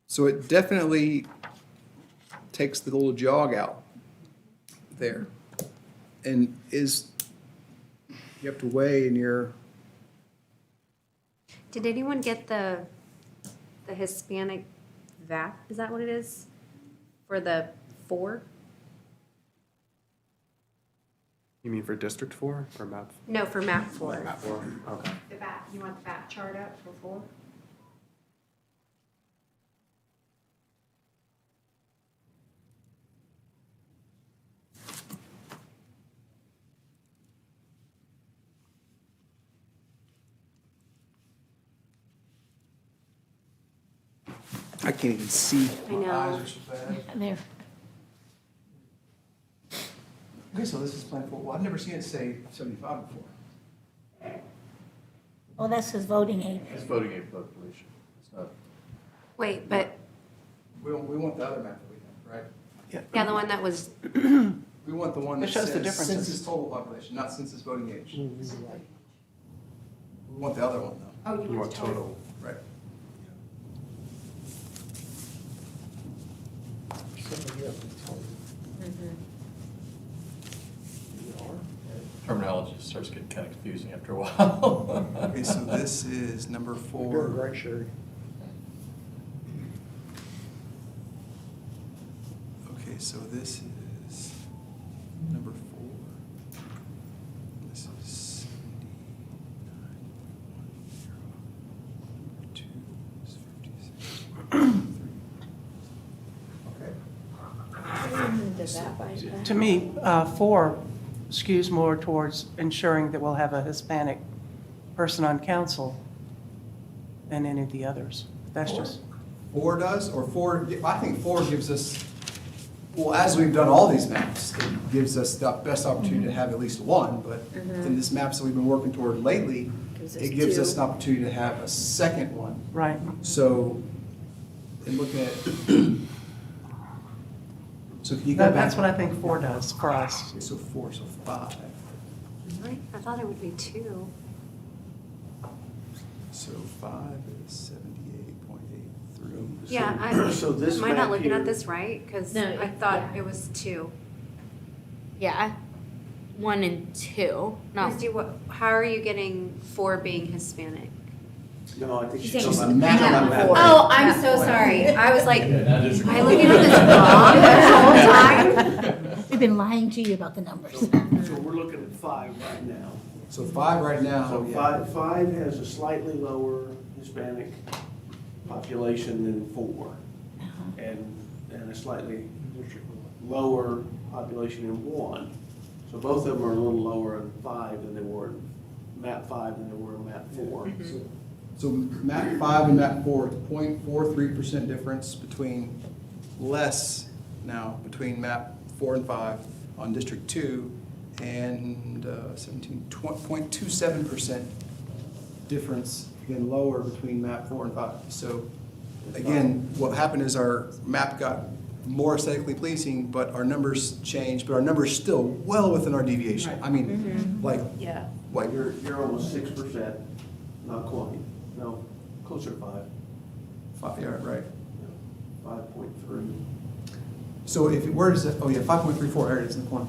[SPEAKER 1] So it definitely takes the little jog out there. And you have to weigh in your,
[SPEAKER 3] Did anyone get the Hispanic VAP, is that what it is? For the 4?
[SPEAKER 11] You mean for District 4 or map?
[SPEAKER 3] No, for map 4.
[SPEAKER 11] Map 4, okay.
[SPEAKER 6] The VAT, you want the VAT chart up for 4?
[SPEAKER 1] I can't even see.
[SPEAKER 3] I know.
[SPEAKER 1] My eyes are so bad.
[SPEAKER 14] There.
[SPEAKER 1] Okay, so this is plan 4. Well, I've never seen it say 75 before.
[SPEAKER 14] Oh, that's his voting age.
[SPEAKER 4] It's voting age population. It's not.
[SPEAKER 3] Wait, but,
[SPEAKER 1] We want the other map that we have, right?
[SPEAKER 3] yeah, the one that was,
[SPEAKER 1] We want the one that
[SPEAKER 2] It shows the
[SPEAKER 1] says
[SPEAKER 2] differences.
[SPEAKER 1] census total population, not census voting age. We want the other one, though.
[SPEAKER 6] Oh,
[SPEAKER 11] You want total.
[SPEAKER 1] Right.
[SPEAKER 4] Terminology starts getting kind of confusing after a while.
[SPEAKER 1] Okay, so this is number
[SPEAKER 10] You're doing
[SPEAKER 1] 4.
[SPEAKER 10] great, Sherry.
[SPEAKER 1] Okay, so this is number 4. This is 79.10. 2 is 56. Okay.
[SPEAKER 2] To me, 4 skews more towards ensuring that we'll have a Hispanic person on council than any of the others. That's just,
[SPEAKER 1] 4 does, or 4, I think 4 gives us, well, as we've done all these maps, it gives us the best opportunity to have at least one, but in this maps that we've been working toward lately,
[SPEAKER 5] Gives us
[SPEAKER 1] it gives us
[SPEAKER 5] 2.
[SPEAKER 1] an opportunity to have a second one.
[SPEAKER 2] right.
[SPEAKER 1] So, in looking at, so can you go back?
[SPEAKER 2] That's what I think 4 does for us.
[SPEAKER 1] Okay, so 4, so 5.
[SPEAKER 3] right, I thought it would be 2.
[SPEAKER 1] So 5 is 78.83.
[SPEAKER 3] Yeah,
[SPEAKER 7] So this
[SPEAKER 3] am I not
[SPEAKER 7] map
[SPEAKER 3] looking
[SPEAKER 7] here-
[SPEAKER 3] at this right? Because
[SPEAKER 8] No,
[SPEAKER 3] I thought
[SPEAKER 8] yeah.
[SPEAKER 3] it was 2.
[SPEAKER 8] Yeah, 1 and 2, not,
[SPEAKER 3] Christy, how are you getting 4 being Hispanic?
[SPEAKER 7] No, I think
[SPEAKER 5] She's
[SPEAKER 7] she's
[SPEAKER 5] saying
[SPEAKER 7] talking about
[SPEAKER 5] map
[SPEAKER 7] map.
[SPEAKER 5] four.
[SPEAKER 3] Oh, I'm so sorry. I was like,
[SPEAKER 4] Yeah, now just-
[SPEAKER 3] am I looking at this wrong the whole time?
[SPEAKER 14] We've been lying to you about the numbers.
[SPEAKER 7] So we're looking at 5 right now.
[SPEAKER 1] So 5 right now,
[SPEAKER 7] So
[SPEAKER 1] yeah.
[SPEAKER 7] five has a slightly lower Hispanic population than 4, and a slightly lower population in 1. So both of them are a little lower in 5 than they were in map 5 than they were in map 4.
[SPEAKER 1] So map 5 and map 4, 0.43% difference between, less now, between map 4 and 5 on District 2, and 0.27% difference, again, lower between map 4 and 5. So again, what happened is our map got more aesthetically pleasing, but our numbers changed, but our numbers still well within our deviation. I mean, like,
[SPEAKER 3] Yeah.
[SPEAKER 1] like,
[SPEAKER 7] You're almost 6%, not quite, no, closer to 5,
[SPEAKER 1] yeah, right.
[SPEAKER 7] 5.3.
[SPEAKER 1] So if, where is it, oh yeah, 5.34 areas in the corner.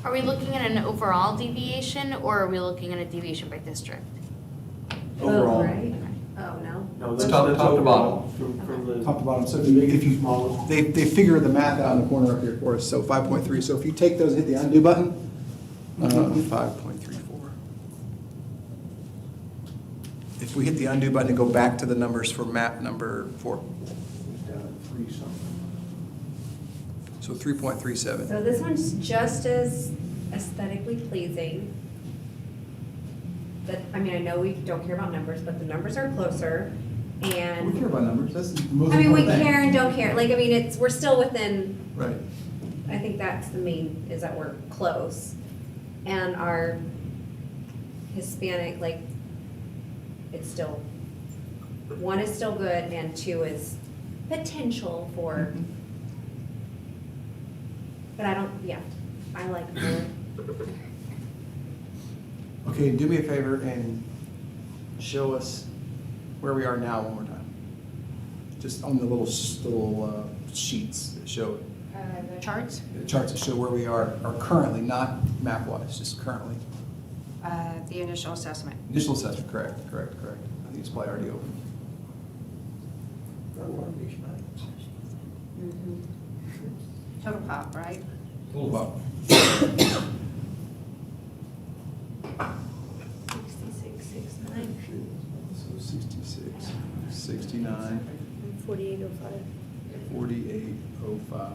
[SPEAKER 8] are we looking at an overall deviation, or are we looking at a deviation by district?
[SPEAKER 7] Overall.
[SPEAKER 3] Right? Oh, no?
[SPEAKER 7] No,
[SPEAKER 4] It's
[SPEAKER 7] that's
[SPEAKER 4] top to
[SPEAKER 7] overall,
[SPEAKER 4] bottom.
[SPEAKER 7] from the.
[SPEAKER 1] Top to bottom, so
[SPEAKER 7] the
[SPEAKER 1] if you,
[SPEAKER 7] smallest.
[SPEAKER 1] they figure the math out in the corner up here for us, so 5.3, so if you take those and hit the undo button, 5.34. If we hit the undo button and go back to the numbers for map number 4,
[SPEAKER 7] Down at 3 something.
[SPEAKER 1] so 3.37.
[SPEAKER 3] So this one's just as aesthetically pleasing. That, I mean, I know we don't care about numbers, but the numbers are closer,
[SPEAKER 1] We
[SPEAKER 3] and,
[SPEAKER 1] care about numbers, that's the most
[SPEAKER 3] I mean, we
[SPEAKER 1] important thing.
[SPEAKER 3] care and don't care, like, I mean, we're still within,
[SPEAKER 1] Right.
[SPEAKER 3] I think that's the main, is that we're close. And our Hispanic, like, it's still, 1 is still good, and 2 is potential for, but I don't, yeah, I like more.
[SPEAKER 1] Okay, do me a favor and show us where we are now one more time. Just on the little sheets that show,
[SPEAKER 6] The charts,
[SPEAKER 1] the charts that show where we are currently, not map-wise, just currently.
[SPEAKER 6] the initial assessment.
[SPEAKER 1] Initial assessment, correct. I think it's probably already open.
[SPEAKER 6] Total pop, right?
[SPEAKER 1] Total about
[SPEAKER 3] 66, 69.
[SPEAKER 1] So 66, 69,
[SPEAKER 3] 4805.
[SPEAKER 1] 4805.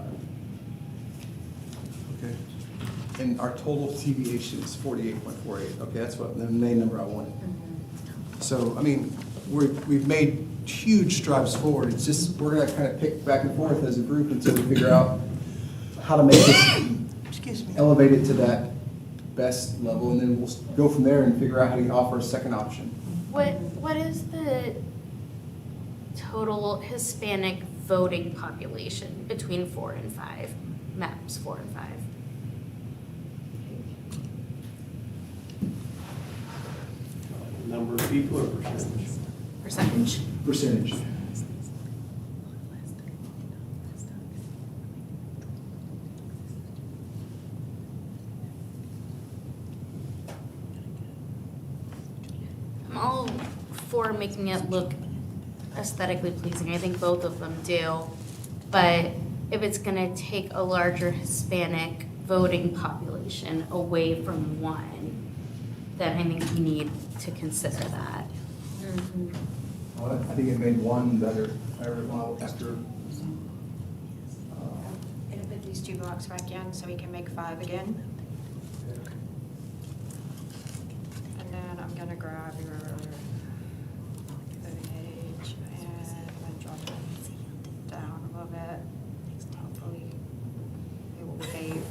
[SPEAKER 1] Okay. And our total deviation is 48.48. Okay, that's what the main number I wanted. So, I mean, we've made huge strides forward. It's just, we're gonna kind of pick back and forth as a group until we figure out how to make this, elevate it to that best level, and then we'll go from there and figure out how to offer a second option.
[SPEAKER 8] What is the total Hispanic voting population between 4 and 5, maps 4 and 5?
[SPEAKER 7] Number of people or percentage?
[SPEAKER 8] Percentage?
[SPEAKER 1] Percentage.
[SPEAKER 8] I'm all for making it look aesthetically pleasing. I think both of them do. But if it's gonna take a larger Hispanic voting population away from 1, then I think we need to consider that.
[SPEAKER 1] Well, I think it made 1 better, after.
[SPEAKER 6] Gonna put these 2 blocks back in so we can make 5 again. And then I'm gonna grab your page and I'm gonna drop it down a little bit. Hopefully it will fade.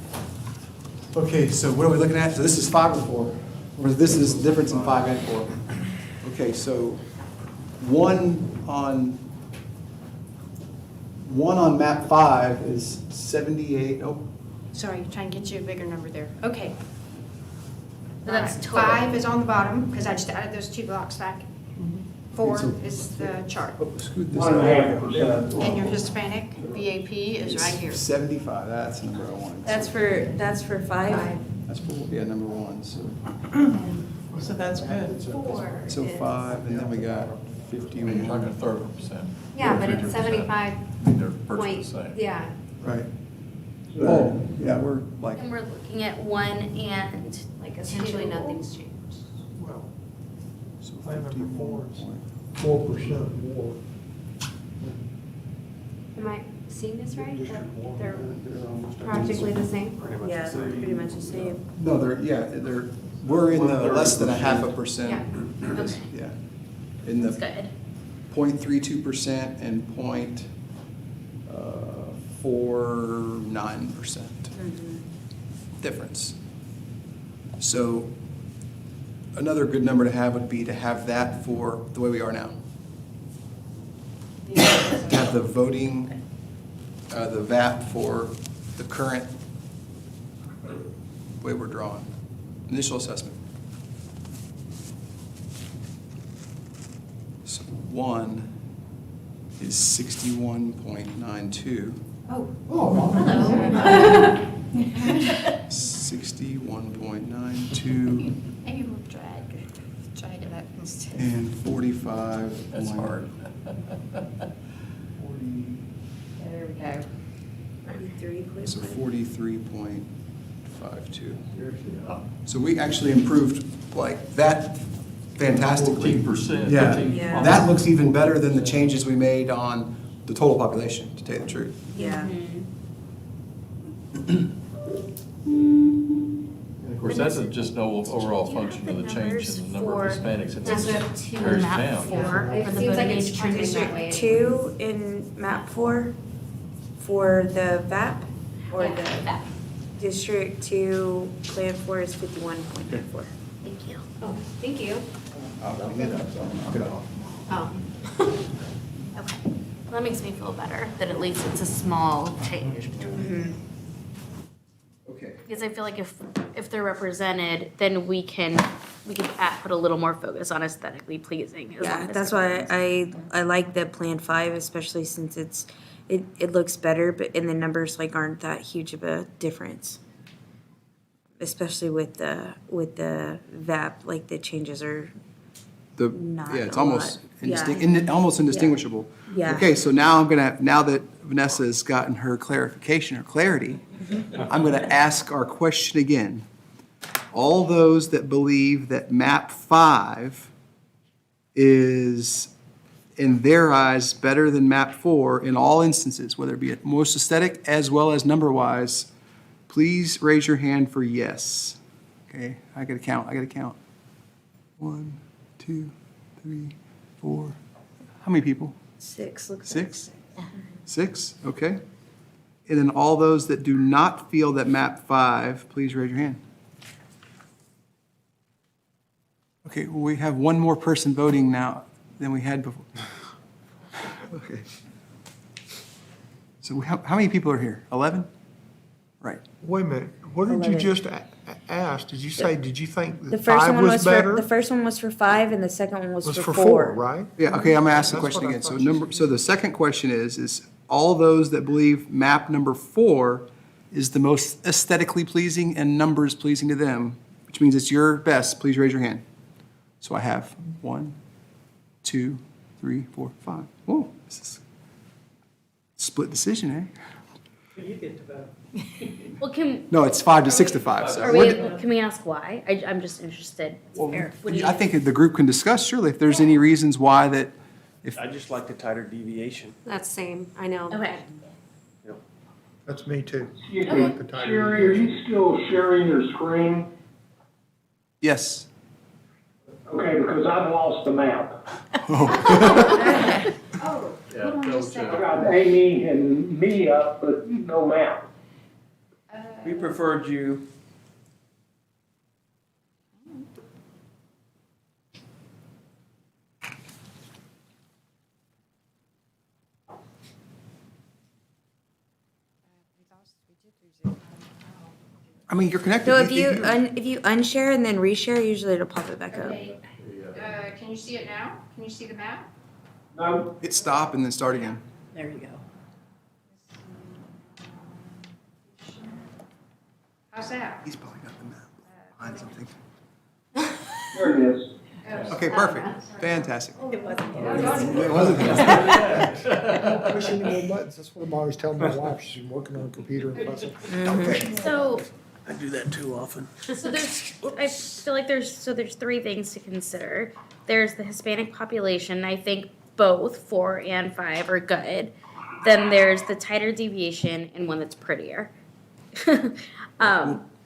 [SPEAKER 1] Okay, so what are we looking at? So this is 5 and 4, or this is the difference in 5 and 4. Okay, so one on map 5 is 78, oh,
[SPEAKER 6] Sorry, trying to get you a bigger number there. Okay.
[SPEAKER 8] So that's
[SPEAKER 6] Alright,
[SPEAKER 8] total.
[SPEAKER 6] 5 is on the bottom, because I just added those 2 blocks back. 4 is the chart.
[SPEAKER 1] Scoot this
[SPEAKER 12] 1.5%.
[SPEAKER 6] And your Hispanic VAP is right here.
[SPEAKER 1] 75, that's the number I wanted.
[SPEAKER 5] That's for 5?
[SPEAKER 1] That's for, yeah, number one, so.
[SPEAKER 2] So that's good.
[SPEAKER 1] So 5, and then we got 51.
[SPEAKER 4] Like a third of a percent.
[SPEAKER 3] Yeah, but it's
[SPEAKER 4] 32%.
[SPEAKER 3] 75
[SPEAKER 4] I mean, they're virtually
[SPEAKER 3] point,
[SPEAKER 4] the same.
[SPEAKER 3] yeah.
[SPEAKER 1] Right. Oh, yeah, we're like,
[SPEAKER 8] And we're looking at 1 and
[SPEAKER 3] Like essentially nothing's changed.
[SPEAKER 10] Well,
[SPEAKER 1] so
[SPEAKER 10] plan number 4 is
[SPEAKER 1] 51.
[SPEAKER 10] 4% more.
[SPEAKER 3] Am I seeing this right? That they're
[SPEAKER 11] They're almost
[SPEAKER 3] practically the same?
[SPEAKER 11] pretty much the
[SPEAKER 5] Yeah,
[SPEAKER 11] same.
[SPEAKER 5] pretty much the same.
[SPEAKER 1] No, we're in the less than a 0.5%.
[SPEAKER 8] Okay.
[SPEAKER 1] Yeah. In
[SPEAKER 8] That's
[SPEAKER 1] the
[SPEAKER 8] good.
[SPEAKER 1] 0.32% and 0.49% difference. So another good number to have would be to have that for the way we are now. To have the voting, the VAP for the current way we're drawing. Initial assessment. So 1 is 61.92.
[SPEAKER 3] Oh.
[SPEAKER 10] Oh,
[SPEAKER 3] Hello.
[SPEAKER 1] 61.92
[SPEAKER 6] Maybe we'll drag it up instead.
[SPEAKER 1] and 45.
[SPEAKER 4] That's hard.
[SPEAKER 1] 40,
[SPEAKER 6] There we go.
[SPEAKER 5] 43.
[SPEAKER 1] so 43.52. So we actually improved like that fantastically.
[SPEAKER 4] 14%.
[SPEAKER 1] Yeah.
[SPEAKER 4] 15.
[SPEAKER 5] Yeah.
[SPEAKER 1] That looks even better than the changes we made on the total population, to tell you the truth.
[SPEAKER 5] Yeah.
[SPEAKER 4] And of course, that's just no overall function of the change in the number of Hispanics. It's
[SPEAKER 8] District 2
[SPEAKER 4] pares
[SPEAKER 8] and map
[SPEAKER 4] down.
[SPEAKER 8] 4
[SPEAKER 3] Yeah.
[SPEAKER 8] for
[SPEAKER 3] It
[SPEAKER 8] the
[SPEAKER 3] seems like
[SPEAKER 8] voting
[SPEAKER 3] it's
[SPEAKER 8] age
[SPEAKER 3] trending
[SPEAKER 8] transition.
[SPEAKER 3] that way.
[SPEAKER 5] District 2 in map 4 for the VAP, or
[SPEAKER 8] Yeah,
[SPEAKER 5] the
[SPEAKER 8] that.
[SPEAKER 5] District 2 plan 4 is 51.94.
[SPEAKER 8] Thank you.
[SPEAKER 3] Oh, thank you.
[SPEAKER 1] I'll clean it up, so I'll knock it off.
[SPEAKER 3] Oh.
[SPEAKER 8] Okay. Well, that makes me feel better, that at least it's a small change between.
[SPEAKER 1] Okay.
[SPEAKER 8] Because I feel like if they're represented, then we can put a little more focus on aesthetically pleasing. as long
[SPEAKER 5] Yeah,
[SPEAKER 8] as
[SPEAKER 5] that's
[SPEAKER 8] they're
[SPEAKER 5] why I like the plan 5, especially since it looks better, but and the numbers like aren't that huge of a difference. Especially with the VAP, like the changes are not
[SPEAKER 1] Yeah, it's
[SPEAKER 5] a
[SPEAKER 1] almost
[SPEAKER 5] lot. Yeah.
[SPEAKER 1] almost indistinguishable.
[SPEAKER 5] Yeah.
[SPEAKER 1] Okay, so now now that Vanessa's gotten her clarification or clarity, I'm gonna ask our question again. All those that believe that map 5 is, in their eyes, better than map 4 in all instances, whether it be most aesthetic as well as number-wise, please raise your hand for yes. Okay, I gotta count. 1, 2, 3, 4. How many people?
[SPEAKER 5] 6 looks
[SPEAKER 1] 6? 6, okay. And then all those that do not feel that map 5, please raise your hand. Okay, well, we have one more person voting now than we had before. Okay. So how many people are here? 11? Right.
[SPEAKER 10] wait a minute, what did you
[SPEAKER 5] 11.
[SPEAKER 10] just ask? Did you think
[SPEAKER 5] The
[SPEAKER 10] that
[SPEAKER 5] first
[SPEAKER 10] 5
[SPEAKER 5] one
[SPEAKER 10] was
[SPEAKER 5] was
[SPEAKER 10] better?
[SPEAKER 5] the first one was for 5 and the second one was
[SPEAKER 10] Was
[SPEAKER 5] for
[SPEAKER 10] for
[SPEAKER 5] 4.
[SPEAKER 10] 4, right?
[SPEAKER 1] Yeah, okay, I'm gonna ask the
[SPEAKER 10] That's
[SPEAKER 1] question
[SPEAKER 10] what I
[SPEAKER 1] again. So
[SPEAKER 10] thought you
[SPEAKER 1] so the second question is all those that believe map number 4 is the most aesthetically pleasing and numbers pleasing to them, which means it's your best, please raise your hand. So I have 1, 2, 3, 4, 5. Whoa, this is split decision, eh?
[SPEAKER 8] Well,
[SPEAKER 1] No, it's 5 to 6 to 5, so.
[SPEAKER 8] can we ask why? I'm just interested.
[SPEAKER 1] Well,
[SPEAKER 8] Eric, what do you
[SPEAKER 1] I think the group can discuss surely if there's any reasons why that,
[SPEAKER 15] I just like the tighter deviation.
[SPEAKER 3] That's same, I know.
[SPEAKER 8] Okay.
[SPEAKER 10] That's me too.
[SPEAKER 12] Excuse
[SPEAKER 10] I
[SPEAKER 12] me,
[SPEAKER 10] like the tighter
[SPEAKER 12] Sherry, are you still sharing your screen?
[SPEAKER 1] yes.
[SPEAKER 12] Okay, because I've lost the map.
[SPEAKER 3] Oh,
[SPEAKER 4] Yeah,
[SPEAKER 3] hold on
[SPEAKER 4] double
[SPEAKER 3] just a
[SPEAKER 4] check.
[SPEAKER 12] I
[SPEAKER 3] second.
[SPEAKER 12] got Amy and me up, but no map.
[SPEAKER 15] We preferred you.
[SPEAKER 1] I mean, you're connected.
[SPEAKER 5] So if you unshare and then reshare, usually it'll pop it back up.
[SPEAKER 6] Can Can you see it now? Can you see the map?
[SPEAKER 12] No,
[SPEAKER 1] Hit stop and then start again.
[SPEAKER 2] There you go.
[SPEAKER 6] How's that?
[SPEAKER 1] He's probably got the map behind something.
[SPEAKER 12] there it is.
[SPEAKER 1] Okay, perfect. Fantastic.
[SPEAKER 2] It wasn't.
[SPEAKER 1] It wasn't.
[SPEAKER 9] Pushing the little buttons, that's what I'm always telling my wife, she's been working on a computer and fussing. Okay.
[SPEAKER 8] So,
[SPEAKER 7] I do that too often.
[SPEAKER 8] so I feel like there's three things to consider. There's the Hispanic population. I think both 4 and 5 are good. Then there's the tighter deviation and one that's prettier.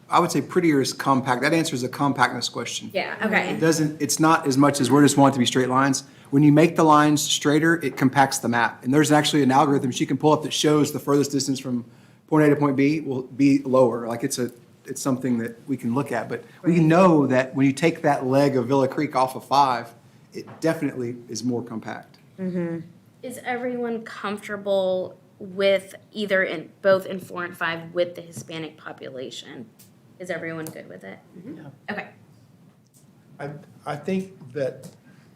[SPEAKER 1] I would say prettier is compact. That answers a compactness question.
[SPEAKER 8] Yeah, okay.
[SPEAKER 1] It doesn't, it's not as much as we're just want it to be straight lines. When you make the lines straighter, it compacts the map. And there's actually an algorithm she can pull up that shows the furthest distance from point A to point B will be lower. Like it's something that we can look at. But we know that when you take that leg of Villa Creek off of 5, it definitely is more compact.
[SPEAKER 8] Is everyone comfortable with both in 4 and 5 with the Hispanic population? Is everyone good with it? Okay.
[SPEAKER 10] I think that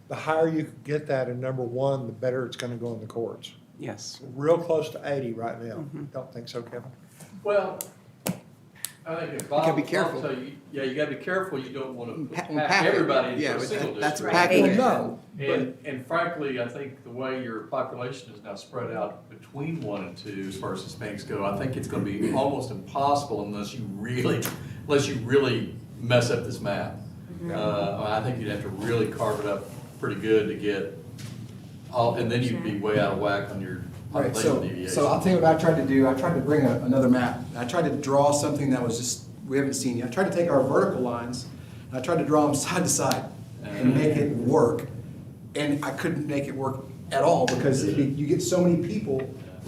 [SPEAKER 10] the higher you can get that in number 1, the better it's gonna go in the courts.
[SPEAKER 2] Yes.
[SPEAKER 10] Real close to 80 right now. Don't think so, Kevin?
[SPEAKER 4] Well, I think if
[SPEAKER 1] gotta be
[SPEAKER 4] Bob
[SPEAKER 1] careful.
[SPEAKER 4] tell you, yeah, you gotta be careful, you don't wanna
[SPEAKER 1] Pack
[SPEAKER 4] pack everybody
[SPEAKER 1] it. Yeah,
[SPEAKER 4] into a
[SPEAKER 1] but
[SPEAKER 4] single
[SPEAKER 1] that's
[SPEAKER 4] district.
[SPEAKER 1] packing
[SPEAKER 10] Well,
[SPEAKER 1] it.
[SPEAKER 10] no,
[SPEAKER 4] And frankly, I think the way your population is now spread out between 1 and 2, as far as Hispanics go, I think it's gonna be almost impossible unless you really mess up this map. I think you'd have to really carve it up pretty good to get all, and then you'd be way out of whack on your
[SPEAKER 1] Right,
[SPEAKER 4] population deviation.
[SPEAKER 1] so I'll tell you what I tried to do. I tried to bring another map. I tried to draw something that was just, we haven't seen yet. I tried to take our vertical lines, and I tried to draw them side to side and make it work. And I couldn't make it work at all because you get so many people,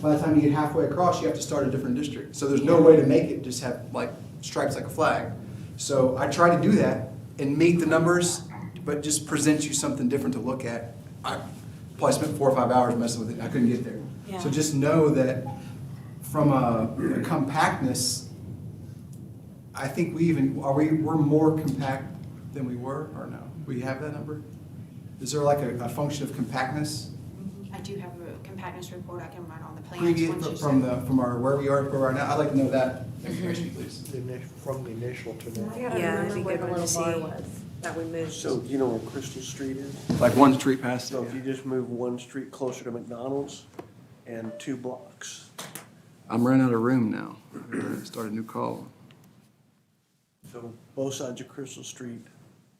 [SPEAKER 1] by the time you get halfway across, you have to start a different district. So there's no way to make it just have like stripes like a flag. So I tried to do that and meet the numbers, but just present you something different to look at. I probably spent 4 or 5 hours messing with it. I couldn't get there. So just know that from a compactness, I think we're more compact than we were, or no? We have that number? Is there like a function of compactness?
[SPEAKER 6] I do have a compactness report I can run on the plans.
[SPEAKER 1] Previous,
[SPEAKER 6] once you
[SPEAKER 1] from
[SPEAKER 6] send-
[SPEAKER 1] from our, where we are right now? I'd like to know that information, please.
[SPEAKER 10] from the initial to now.
[SPEAKER 5] Yeah, it'd be good one to see.
[SPEAKER 3] That we moved.
[SPEAKER 7] So you know where Crystal Street is?
[SPEAKER 1] Like one street past it,
[SPEAKER 7] So if
[SPEAKER 1] yeah.
[SPEAKER 7] you just move 1 street closer to McDonald's and 2 blocks.
[SPEAKER 1] I'm running out of room now. I'm gonna start a new call.
[SPEAKER 7] So both sides of Crystal Street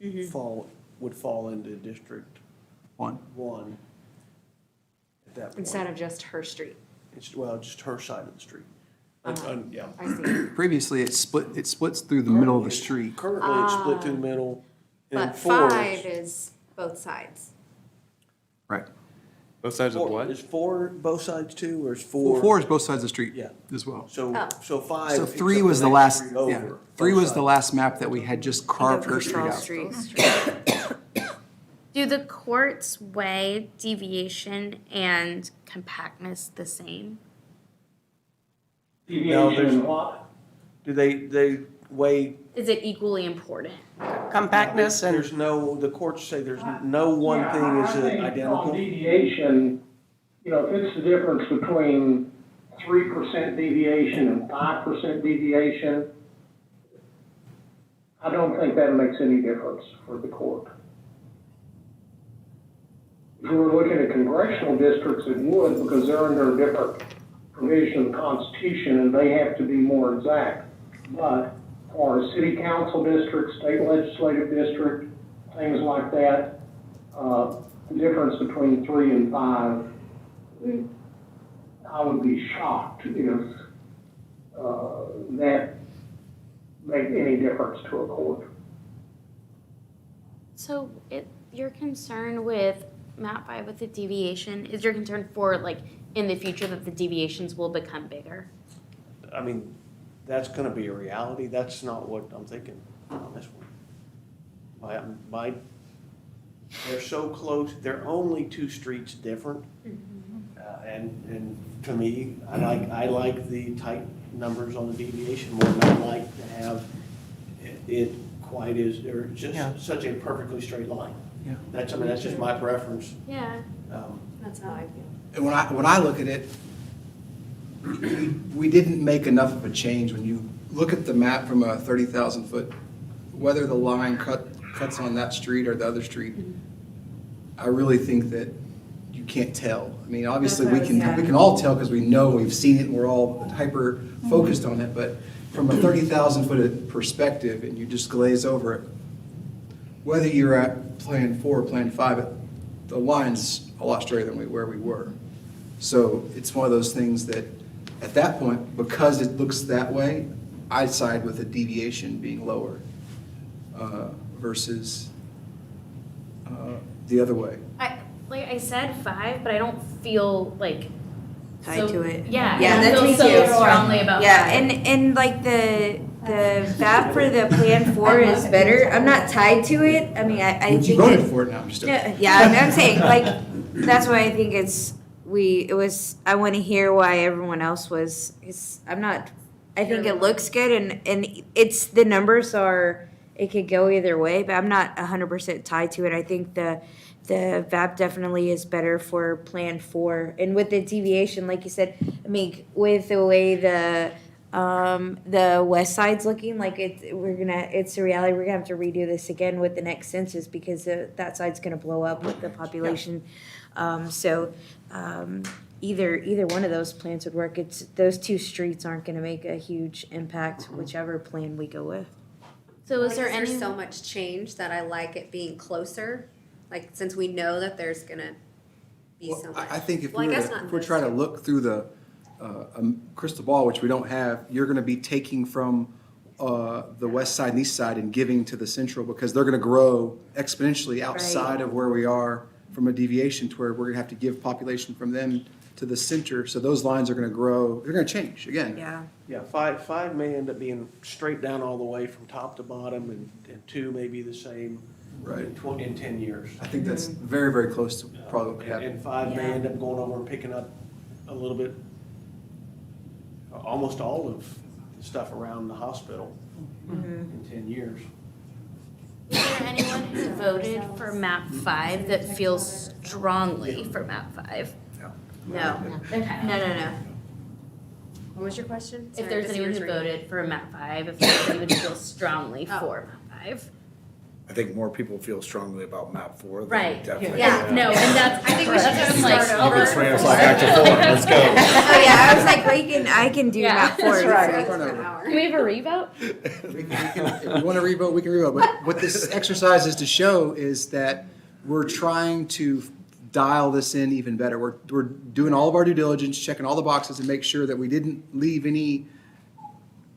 [SPEAKER 7] would fall into District
[SPEAKER 1] 1.
[SPEAKER 7] 1 at that point.
[SPEAKER 3] Instead of just her street.
[SPEAKER 7] It's, well, just her side of the street. Yeah.
[SPEAKER 3] I see.
[SPEAKER 1] Previously, it splits through the middle of the street.
[SPEAKER 7] Currently, it's split through the middle. and
[SPEAKER 3] But
[SPEAKER 7] 4
[SPEAKER 3] 5 is both sides.
[SPEAKER 1] Right.
[SPEAKER 11] Both sides of
[SPEAKER 7] four-
[SPEAKER 11] what?
[SPEAKER 7] Is 4 both sides too, or is 4?
[SPEAKER 1] 4 is both sides of the street
[SPEAKER 7] Yeah.
[SPEAKER 1] as well.
[SPEAKER 7] So,
[SPEAKER 3] Oh.
[SPEAKER 7] so 5.
[SPEAKER 1] So
[SPEAKER 7] except
[SPEAKER 1] 3 was
[SPEAKER 7] the
[SPEAKER 1] the
[SPEAKER 7] next
[SPEAKER 1] last,
[SPEAKER 7] street
[SPEAKER 1] yeah,
[SPEAKER 7] over,
[SPEAKER 1] 3
[SPEAKER 7] both
[SPEAKER 1] was the
[SPEAKER 7] sides.
[SPEAKER 1] last map that we had just carved her street out.
[SPEAKER 8] Do the courts weigh deviation and compactness the same?
[SPEAKER 12] Deviation what?
[SPEAKER 7] Do they weigh?
[SPEAKER 8] Is it equally important?
[SPEAKER 2] Compactness and,
[SPEAKER 7] There's no, the courts say there's no one
[SPEAKER 12] Yeah,
[SPEAKER 7] thing is
[SPEAKER 12] I think
[SPEAKER 7] identical.
[SPEAKER 12] on deviation, if it's the difference between 3% deviation and 5% deviation, I don't think that makes any difference for the court. If we were looking at congressional districts, it would, because they're under a different provision of the Constitution, and they have to be more exact. But for a city council district, state legislative district, things like that, the difference between 3 and 5, I would be shocked if that made any difference to a court.
[SPEAKER 8] So your concern with map 5 with the deviation, is your concern for like in the future that the deviations will become bigger?
[SPEAKER 7] I mean, that's gonna be a reality. That's not what I'm thinking on this one. They're so close, they're only 2 streets different. And to me, I like the tight numbers on the deviation more than I like to have it quite as, or
[SPEAKER 2] Yeah.
[SPEAKER 7] just such a perfectly straight line. That's, I mean, that's just my preference.
[SPEAKER 8] Yeah.
[SPEAKER 3] That's how I feel.
[SPEAKER 1] And when I look at it, we didn't make enough of a change. When you look at the map from a 30,000 foot, whether the line cuts on that street or the other street, I really think that you can't tell. I mean, obviously,
[SPEAKER 3] That's
[SPEAKER 1] we
[SPEAKER 3] what I was
[SPEAKER 1] we can all tell because we know, we've seen it, and we're all hyper focused on it, but from a 30,000 foot perspective, and you just glaze over it, whether you're at Plan 4 or Plan 5, the line's a lot straighter than where we were. So it's one of those things that, at that point, because it looks that way, I side with a deviation being lower versus the other way.
[SPEAKER 8] Like I said 5, but I don't feel like
[SPEAKER 5] Tied to it.
[SPEAKER 8] Yeah,
[SPEAKER 5] Yeah,
[SPEAKER 8] I
[SPEAKER 5] that's
[SPEAKER 8] feel
[SPEAKER 5] me
[SPEAKER 8] so
[SPEAKER 5] too.
[SPEAKER 8] strongly about
[SPEAKER 5] Yeah,
[SPEAKER 8] 5.
[SPEAKER 5] and like the VAP for the Plan 4 is better. I'm not tied to it. I mean, I
[SPEAKER 1] But you
[SPEAKER 5] think
[SPEAKER 1] voted
[SPEAKER 5] it-
[SPEAKER 1] for it now, I'm just joking.
[SPEAKER 5] Yeah, I'm saying, like, that's why I think I want to hear why everyone else was, I think it looks good and it's, the numbers are, it could go either way, but I'm not 100% tied to it. I think the VAP definitely is better for Plan 4. And with the deviation, like you said, I mean, with the way the west side's looking, like it's a reality. We're gonna have to redo this again with the next census because that side's gonna blow up with the population. Either one of those plans would work. It's, those two streets aren't gonna make a huge impact, whichever plan we go with.
[SPEAKER 8] So is there
[SPEAKER 3] There's
[SPEAKER 8] any?
[SPEAKER 3] so much change that I like it being closer, like, since we know that there's gonna be so
[SPEAKER 1] Well,
[SPEAKER 3] much.
[SPEAKER 1] I think if
[SPEAKER 3] Well, I
[SPEAKER 1] we were
[SPEAKER 3] guess
[SPEAKER 1] to,
[SPEAKER 3] not
[SPEAKER 1] if we're
[SPEAKER 3] this
[SPEAKER 1] trying to
[SPEAKER 3] year.
[SPEAKER 1] look through the crystal ball, which we don't have, you're gonna be taking from the west side and east side and giving to the central because they're gonna grow exponentially outside of where we are from a deviation to where we're gonna have to give population from them to the center. So those lines are gonna grow, they're gonna change again.
[SPEAKER 5] Yeah.
[SPEAKER 7] Yeah, 5 may end up being straight down all the way from top to bottom, and 2 may be the same
[SPEAKER 1] Right.
[SPEAKER 7] in 10 years.
[SPEAKER 1] I think that's very, very close to probably what could happen.
[SPEAKER 7] And 5 may end up going over and picking up a little bit, almost all of the stuff around the hospital in 10 years.
[SPEAKER 8] Is there anyone who voted for map 5 that feels strongly for map 5?
[SPEAKER 3] No,
[SPEAKER 8] Okay.
[SPEAKER 3] no. What was your question?
[SPEAKER 8] If
[SPEAKER 3] Sorry,
[SPEAKER 8] there's
[SPEAKER 3] this
[SPEAKER 8] anyone
[SPEAKER 3] year's
[SPEAKER 8] who
[SPEAKER 3] reading.
[SPEAKER 8] voted for map 5, if there's anyone who feels strongly
[SPEAKER 3] Oh.
[SPEAKER 8] for map 5.
[SPEAKER 13] I think more people feel strongly about map 4 than
[SPEAKER 8] Right.
[SPEAKER 13] definitely.
[SPEAKER 3] Yeah.
[SPEAKER 8] No, and that's,
[SPEAKER 3] I think we should
[SPEAKER 8] that's
[SPEAKER 3] just
[SPEAKER 8] what I'm
[SPEAKER 3] start
[SPEAKER 8] like,
[SPEAKER 3] over.
[SPEAKER 13] It's Randall's like, back to 4, let's go.
[SPEAKER 5] Oh yeah, I was like, I can do
[SPEAKER 8] Yeah,
[SPEAKER 5] map 4.
[SPEAKER 8] that's
[SPEAKER 1] right.
[SPEAKER 3] For an hour.
[SPEAKER 8] Can we have a revote?
[SPEAKER 1] If we want to revote, we can revote. But what this exercise is to show is that we're trying to dial this in even better. We're doing all of our due diligence, checking all the boxes and make sure that we didn't leave any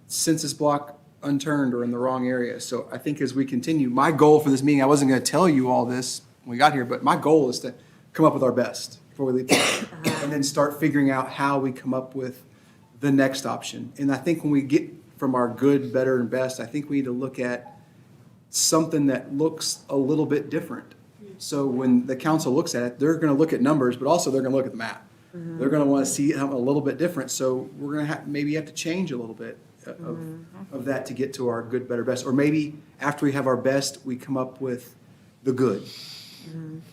[SPEAKER 1] census block unturned or in the wrong area. So I think as we continue, my goal for this meeting, I wasn't going to tell you all this when we got here, but my goal is to come up with our best before we leave. And then start figuring out how we come up with the next option. And I think when we get from our good, better, and best, I think we need to look at something that looks a little bit different. So when the council looks at it, they're going to look at numbers, but also they're going to look at the map. They're going to want to see something a little bit different. So we're going to maybe have to change a little bit of that to get to our good, better, best. Or maybe after we have our best, we come up with the good.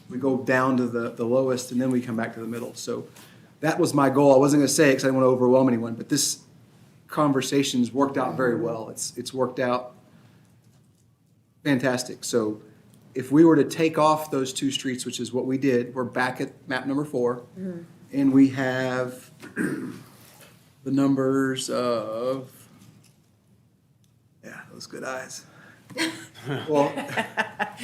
[SPEAKER 1] We go down to the lowest and then we come back to the middle. So that was my goal. I wasn't going to say it because I didn't want to overwhelm anyone, but this conversation's worked out very well. It's worked out fantastic. So if we were to take off those 2 streets, which is what we did, we're back at map number 4. And we have the numbers of, yeah, those good eyes. Well,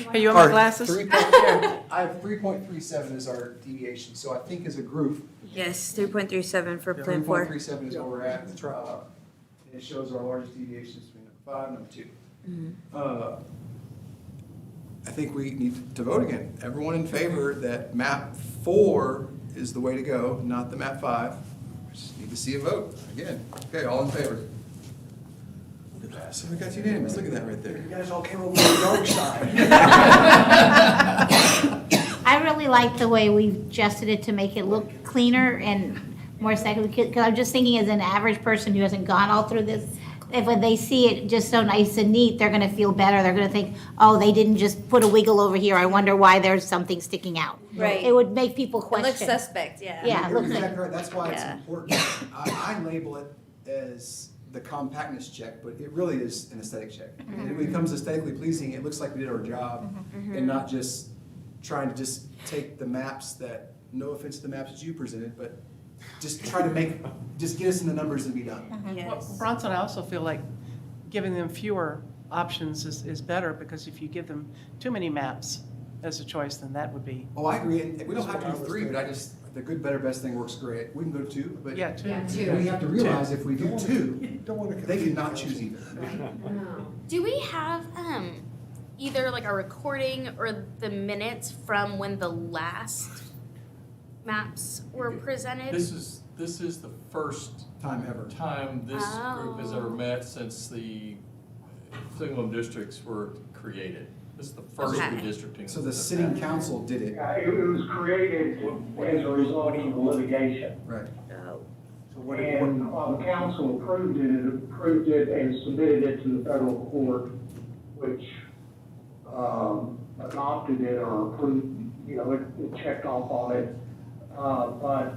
[SPEAKER 2] Are you on my
[SPEAKER 1] our
[SPEAKER 2] glasses?
[SPEAKER 1] I have 3.37 as our deviation, so I think as a group,
[SPEAKER 5] Yes, 3.37 for Plan 4.
[SPEAKER 1] 3.37 is where we're at. And it shows our largest deviations between number 5 and number 2. I think we need to vote again. Everyone in favor that map 4 is the way to go, not the map 5. We just need to see a vote again. Okay, all in favor? Look at that. So we got unanimous. Look at that right there.
[SPEAKER 7] You guys all came over to the dark side.
[SPEAKER 14] I really like the way we've adjusted it to make it look cleaner and more aesthetic, because I'm just thinking as an average person who hasn't gone all through this, if when they see it just so nice and neat, they're gonna feel better. They're gonna think, oh, they didn't just put a wiggle over here. I wonder why there's something sticking out.
[SPEAKER 3] Right.
[SPEAKER 14] It would make people
[SPEAKER 3] It looks
[SPEAKER 14] question.
[SPEAKER 3] suspect, yeah.
[SPEAKER 14] Yeah, it
[SPEAKER 1] You're
[SPEAKER 14] looks like.
[SPEAKER 1] exactly right, that's why it's
[SPEAKER 3] Yeah.
[SPEAKER 1] important. I label it as the compactness check, but it really is an aesthetic check. And it becomes aesthetically pleasing, it looks like we did our job, and not just trying to just take the maps that, no offense to the maps that you presented, but just try to just get us in the numbers and be done.
[SPEAKER 2] Well,
[SPEAKER 3] Yes.
[SPEAKER 2] Bronson, I also feel like giving them fewer options is better, because if you give them too many maps as a choice, then that would be,
[SPEAKER 1] Oh, I agree, and we don't have to do 3, but the good, better, best thing works great. We can go to 2, but
[SPEAKER 2] yeah, too.
[SPEAKER 3] Yeah,
[SPEAKER 1] we
[SPEAKER 3] two.
[SPEAKER 1] have to realize if we do 2,
[SPEAKER 9] Don't wanna
[SPEAKER 1] they
[SPEAKER 9] confuse
[SPEAKER 1] cannot
[SPEAKER 9] us.
[SPEAKER 1] choose either.
[SPEAKER 3] No.
[SPEAKER 8] Do we have either like a recording or the minutes from when the last maps were presented?
[SPEAKER 4] This is the first
[SPEAKER 1] Time ever.
[SPEAKER 4] time this group has ever met since the single districts were created. This is the first
[SPEAKER 8] Okay.
[SPEAKER 4] redistricting.
[SPEAKER 1] So the
[SPEAKER 4] that's
[SPEAKER 1] sitting
[SPEAKER 4] happened.
[SPEAKER 1] council did it.
[SPEAKER 12] It was created as a result of litigation.
[SPEAKER 1] Right.
[SPEAKER 8] Oh.
[SPEAKER 7] So what,
[SPEAKER 12] And while the council approved it and submitted it to the federal court, which adopted it or approved, it checked off on it. But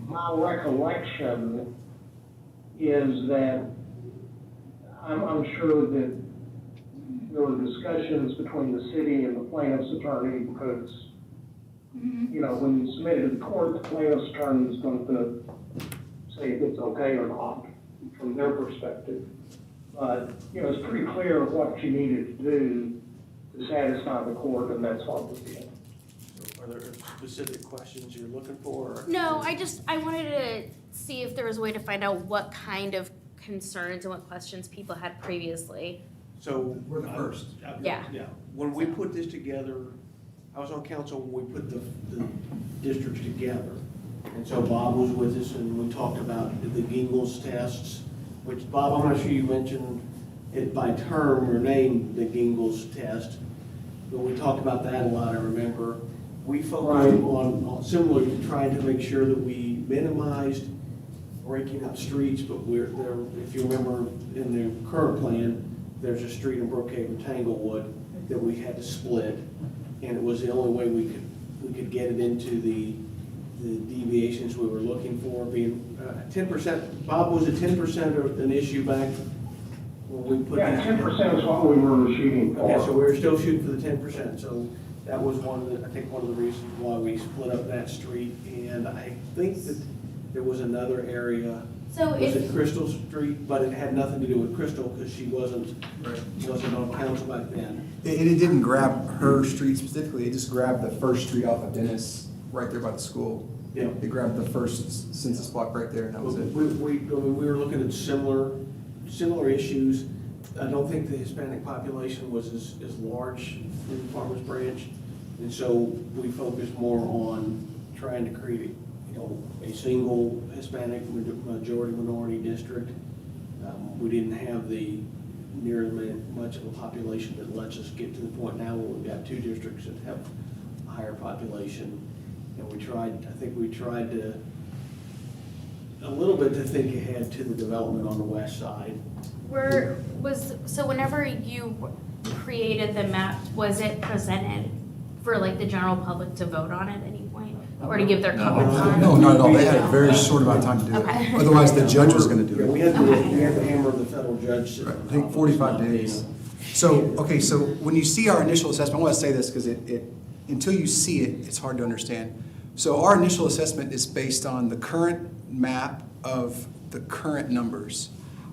[SPEAKER 12] my recollection is that I'm sure that there were discussions between the city and the plaintiff's attorney because, when you submit it to the court, the plaintiff's attorney is going to say if it's okay or not from their perspective. But, it's pretty clear what you needed to do to satisfy the court, and that's what we did.
[SPEAKER 7] are there specific questions you're looking for? or-
[SPEAKER 8] No, I wanted to see if there was a way to find out what kind of concerns and what questions people had previously.
[SPEAKER 7] So.
[SPEAKER 1] We're the first.
[SPEAKER 8] Yeah.
[SPEAKER 7] Yeah, when we put this together, I was on council when we put the districts together. And so Bob was with us and we talked about the Gingles tests, which Bob, I'm not sure you mentioned it by term or name, the Gingles test. But we talked about that a lot, I remember. We focused on similar to trying to make sure that we minimized breaking up streets, but if you remember in the current plan, there's a street in Brookhaven, Tanglewood, that we had to split. And it was the only way we could get it into the deviations we were looking for, being 10%. Bob, was it 10% an issue back when we put?
[SPEAKER 12] Yeah, 10% is what we were shooting for.
[SPEAKER 7] Okay, so we were still shooting for the 10%, so that was one of the reasons why we split up that street. And I think that there was another area,
[SPEAKER 8] So
[SPEAKER 7] was
[SPEAKER 8] if,
[SPEAKER 7] it Crystal Street, but it had nothing to do with Crystal because she wasn't on council back then.
[SPEAKER 1] It didn't grab her street specifically, it just grabbed the first street off of Dennis, right there by the school.
[SPEAKER 7] Yeah.
[SPEAKER 1] It grabbed the first census block right there, and that was it.
[SPEAKER 7] We were looking at similar issues. I don't think the Hispanic population was as large in Farmers Branch. And so we focused more on trying to create, a single Hispanic majority minority district. We didn't have nearly much of a population that lets us get to the point now where we've got 2 districts that have a higher population. And I think we tried to, a little bit to think ahead to the development on the west side.
[SPEAKER 8] so whenever you created the map, was it presented for like the general public to vote on at any point? Or to give their comments on it?
[SPEAKER 1] No, not at all, they had a very short amount of time to do
[SPEAKER 8] Okay.
[SPEAKER 1] it, otherwise the judge was gonna do
[SPEAKER 7] Yeah,
[SPEAKER 1] it.
[SPEAKER 7] we had the hammer of the federal judge.
[SPEAKER 1] Right, I think 45 days. So when you see our initial assessment, I want to say this because until you see it, it's hard to understand. So our initial assessment is based on the current map of the current numbers.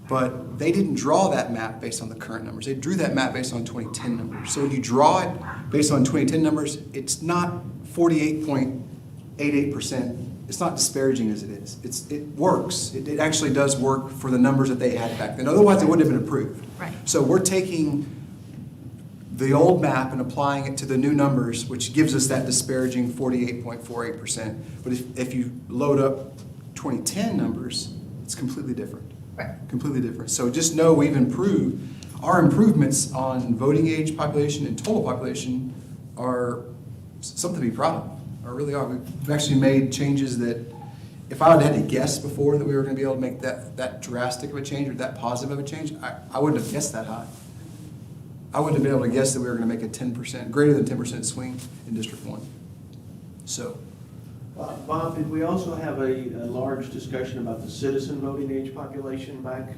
[SPEAKER 1] But they didn't draw that map based on the current numbers. They drew that map based on 2010 numbers. So when you draw it based on 2010 numbers, it's not 48.88%. It's not disparaging as it is. It works. It actually does work for the numbers that they had back then. Otherwise, it wouldn't have been approved.
[SPEAKER 8] Right.
[SPEAKER 1] So we're taking the old map and applying it to the new numbers, which gives us that disparaging 48.48%. But if you load up 2010 numbers, it's completely different.
[SPEAKER 8] Right.
[SPEAKER 1] Completely different. So just know we've improved. Our improvements on voting age population and total population are something to be proud of. Or really are. We've actually made changes that if I had to guess before that we were gonna be able to make that drastic of a change or that positive of a change, I wouldn't have guessed that high. I wouldn't have been able to guess that we were gonna make a 10%, greater than 10% swing in District 1. So,
[SPEAKER 7] Bob, did we also have a large discussion about the citizen voting age population back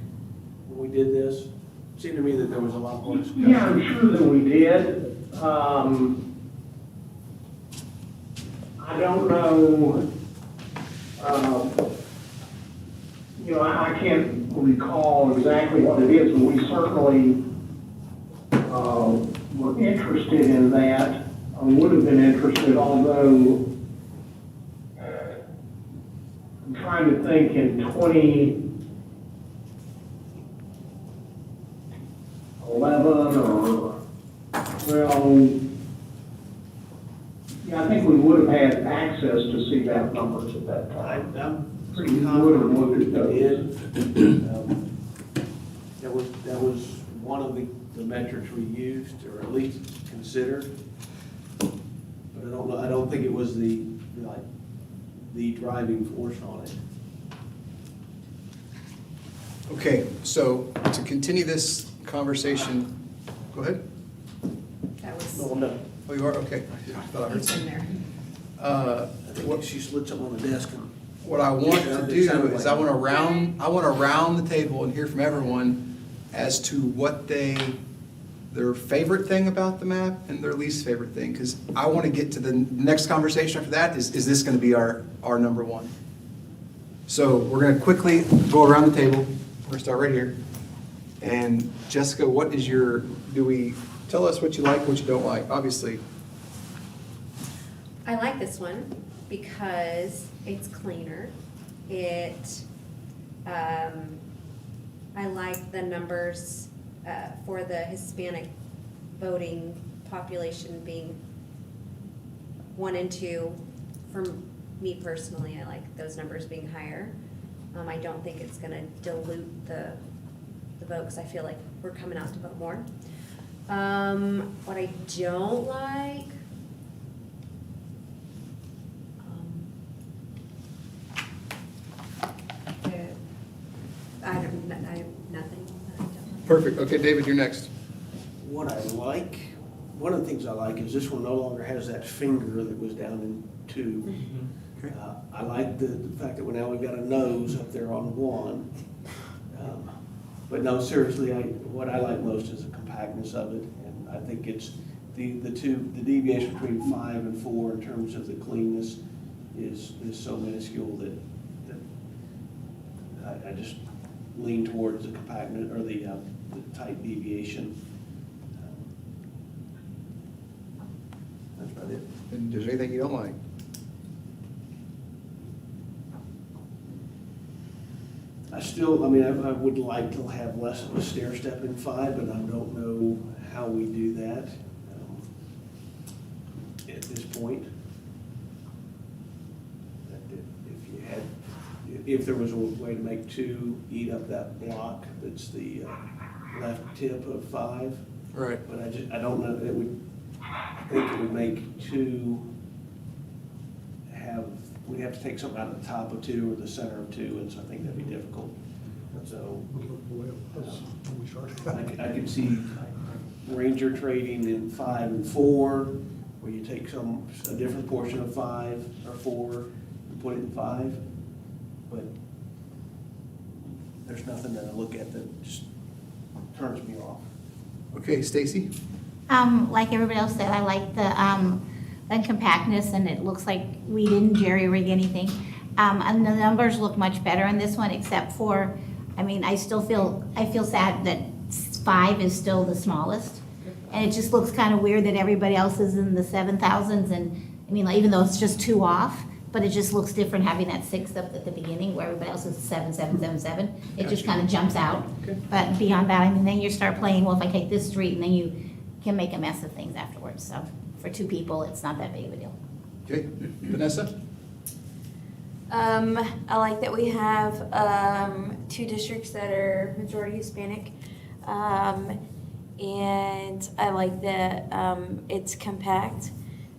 [SPEAKER 7] when we did this? It seemed to me that there was a lot more discussion.
[SPEAKER 12] Yeah, I'm sure that we did. I don't know, I can't recall exactly what it is, but we certainly were interested in that, or would have been interested, although I'm trying to think in 2011 or, well, yeah, I think we would have had access to CVAP numbers at that time.
[SPEAKER 7] I'm pretty confident what we did. That was one of the metrics we used, or at least considered. But I don't think it was the driving force on it.
[SPEAKER 1] okay, so to continue this conversation, go ahead.
[SPEAKER 3] That was,
[SPEAKER 7] No, no.
[SPEAKER 1] Oh, you are, okay. I thought I heard
[SPEAKER 3] it's in
[SPEAKER 1] something.
[SPEAKER 3] there.
[SPEAKER 7] I think she slid something on the desk.
[SPEAKER 1] What I want to do is I want to round the table and hear from everyone as to what their favorite thing about the map and their least favorite thing, because I want to get to the next conversation after that, is this going to be our number one? So we're going to quickly go around the table. We're going to start right here. And Jessica, tell us what you like, what you don't like, obviously.
[SPEAKER 3] I like this one because it's cleaner. I like the numbers for the Hispanic voting population being 1 and 2. For me personally, I like those numbers being higher. I don't think it's gonna dilute the vote, because I feel like we're coming out to vote more. What I don't like, I have nothing that I don't like.
[SPEAKER 1] Perfect. Okay, David, you're next.
[SPEAKER 7] What I like, one of the things I like is this one no longer has that finger that was down in 2.
[SPEAKER 1] Okay.
[SPEAKER 7] I like the fact that now we've got a nose up there on 1. But no, seriously, what I like most is the compactness of it, and I think it's the deviation between 5 and 4 in terms of the cleanness is so minuscule that I just lean towards the compactness or the tight deviation. That's about it.
[SPEAKER 1] And is there anything you don't like?
[SPEAKER 7] I would like to have less of a stair step in 5, but I don't know how we do that at this point. If there was a way to make 2 eat up that block that's the left tip of 5.
[SPEAKER 1] Right.
[SPEAKER 7] But I don't know, I think it would make 2 we'd have to take something out of the top of 2 or the center of 2, and so I think that'd be difficult. So I could see Ranger trading in 5 and 4, where you take a different portion of 5 or 4 and put it in 5. But there's nothing that I look at that just turns me off.
[SPEAKER 1] Okay, Stacy?
[SPEAKER 14] Like everybody else said, I like the compactness, and it looks like we didn't jerry-rig anything. And the numbers look much better in this one, except for, I feel sad that 5 is still the smallest. And it just looks kind of weird that everybody else is in the 7,000s, and, even though it's just 2 off, but it just looks different having that 6 up at the beginning where everybody else is 7, 7, 7, 7. It just kind of jumps out.
[SPEAKER 1] Okay.
[SPEAKER 14] But beyond that, then you start playing, well, if I take this street, and then you can make a mess of things afterwards. So for 2 people, it's not that big of a deal.
[SPEAKER 1] Okay, Vanessa?
[SPEAKER 8] I like that we have 2 districts that are majority Hispanic. And I like that it's compact.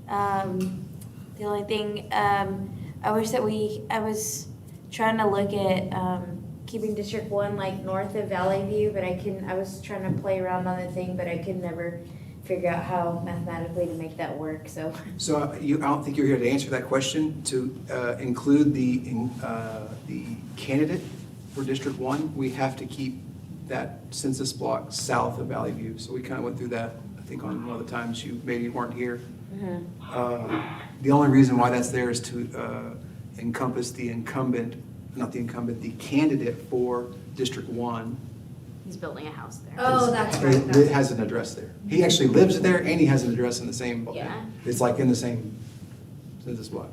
[SPEAKER 8] The only thing, I wish that I was trying to look at, keeping District 1 like north of Valley View, but I was trying to play around on the thing, but I could never figure out how mathematically to make that work, so.
[SPEAKER 1] So I don't think you're here to answer that question, to include the candidate for District 1. We have to keep that census block south of Valley View. So we kind of went through that, I think, on one of the times you maybe weren't here. The only reason why that's there is to encompass the incumbent, not the incumbent, the candidate for District 1.
[SPEAKER 8] He's building a house there.
[SPEAKER 3] Oh, that's right.
[SPEAKER 1] It has an address there. He actually lives there and he has an address in the same,
[SPEAKER 8] Yeah.
[SPEAKER 1] it's like in the same census block.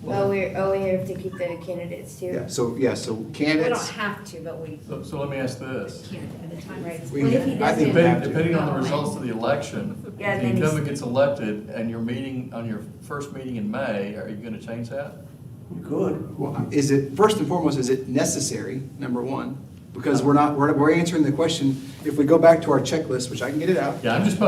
[SPEAKER 8] Oh, we have to keep the candidates too?
[SPEAKER 1] So
[SPEAKER 3] We don't
[SPEAKER 1] candidates,
[SPEAKER 3] have to, but we
[SPEAKER 4] So let me ask this.
[SPEAKER 3] can't at the time, right?
[SPEAKER 1] We-
[SPEAKER 3] What if he
[SPEAKER 1] I think
[SPEAKER 3] doesn't?
[SPEAKER 1] we have to.
[SPEAKER 4] Depending on the results of the election, if
[SPEAKER 8] Yeah,
[SPEAKER 4] the
[SPEAKER 8] then he's-
[SPEAKER 4] incumbent gets elected and you're meeting on your first meeting in May, are you gonna change that?
[SPEAKER 7] You could.
[SPEAKER 1] well, is it, first and foremost, is it necessary, number one? Because we're answering the question, if we go back to our checklist, which I can get it out.
[SPEAKER 4] Yeah, I don't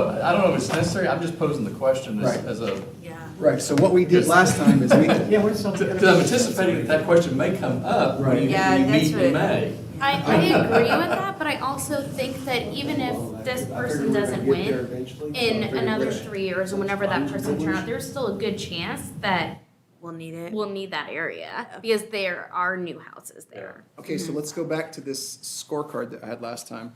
[SPEAKER 4] know if it's necessary, I'm just posing the question
[SPEAKER 1] Right.
[SPEAKER 4] as a,
[SPEAKER 8] Yeah.
[SPEAKER 1] Right, so what we did last time is we,
[SPEAKER 2] Yeah, we're still.
[SPEAKER 4] because I'm anticipating that question may come up when you
[SPEAKER 8] Yeah,
[SPEAKER 4] when you
[SPEAKER 8] that's
[SPEAKER 4] meet in
[SPEAKER 8] what-
[SPEAKER 4] May.
[SPEAKER 8] I agree with that, but I also think that even if this person doesn't win in another 3 years, or whenever that person turns out, there's still a good chance that
[SPEAKER 5] We'll need it.
[SPEAKER 8] we'll need that area, because there are new houses there.
[SPEAKER 1] okay, so let's go back to this scorecard that I had last time.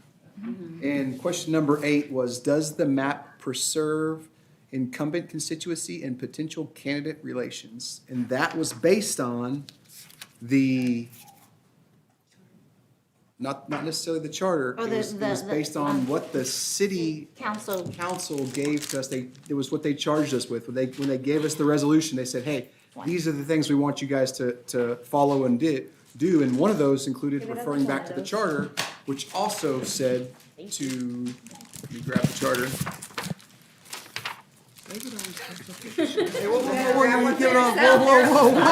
[SPEAKER 1] And question number 8 was, does the map preserve incumbent constituency and potential candidate relations? And that was based on the, not necessarily the charter,
[SPEAKER 14] Oh,
[SPEAKER 1] it was based on what the city
[SPEAKER 14] Council,
[SPEAKER 1] council gave to us. It was what they charged us with. When they gave us the resolution, they said, hey, these are the things we want you guys to follow and do. And one of those included referring back to the charter, which also said to, let me grab the charter. Hey, whoa, whoa, whoa, whoa, you give it on, whoa, whoa, whoa, whoa.
[SPEAKER 3] I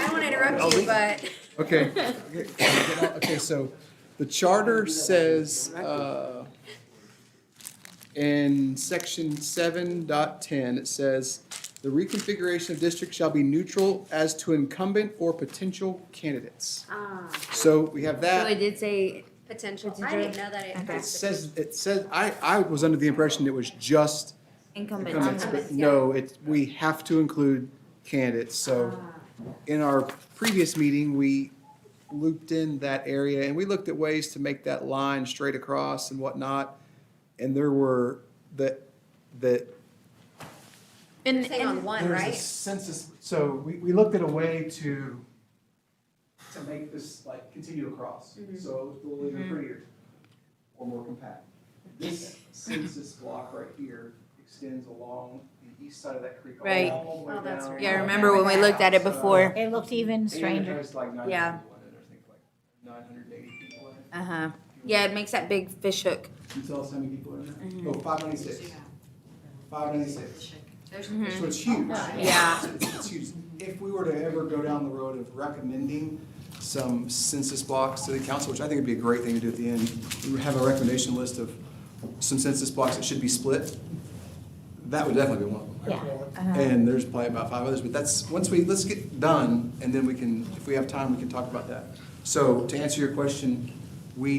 [SPEAKER 3] don't want to interrupt you, but
[SPEAKER 1] Okay, so the charter says, in section 7.10, it says, the reconfiguration of districts shall be neutral as to incumbent or potential candidates. So we have
[SPEAKER 8] So
[SPEAKER 1] that.
[SPEAKER 8] it did say,
[SPEAKER 3] potential. I didn't know that it
[SPEAKER 1] It
[SPEAKER 3] has to be.
[SPEAKER 1] says, I was under the impression it was just
[SPEAKER 8] incumbent.
[SPEAKER 1] incumbents, but no, we have to include candidates. So in our previous meeting, we looped in that area and we looked at ways to make that line straight across and whatnot. And there were
[SPEAKER 3] You're saying on one,
[SPEAKER 1] there's a
[SPEAKER 3] right?
[SPEAKER 1] census, so we looked at a way to make this like continue across. So it was a little even prettier or more compact. This census block right here extends along the east side of that creek.
[SPEAKER 5] Right.
[SPEAKER 1] all the way
[SPEAKER 3] Oh, that's
[SPEAKER 1] down.
[SPEAKER 3] right.
[SPEAKER 5] Yeah, I remember when we looked at it before.
[SPEAKER 14] it looked even
[SPEAKER 1] And
[SPEAKER 14] stranger.
[SPEAKER 1] it has like 900
[SPEAKER 5] Yeah.
[SPEAKER 1] people in it, I think like 980 people in it.
[SPEAKER 5] Uh-huh. Yeah, it makes that big fish hook.
[SPEAKER 1] Can you tell us how many people are in there? Oh, 596. 596. So it's huge.
[SPEAKER 5] Yeah.
[SPEAKER 1] It's huge. If we were to ever go down the road of recommending some census blocks to the council, which I think would be a great thing to do at the end, we would have a recommendation list of some census blocks that should be split. That would definitely be one of them.
[SPEAKER 14] Yeah.
[SPEAKER 1] And there's probably about 5 others, but that's, let's get done, and then we can, if we have time, we can talk about that. So to answer your question, we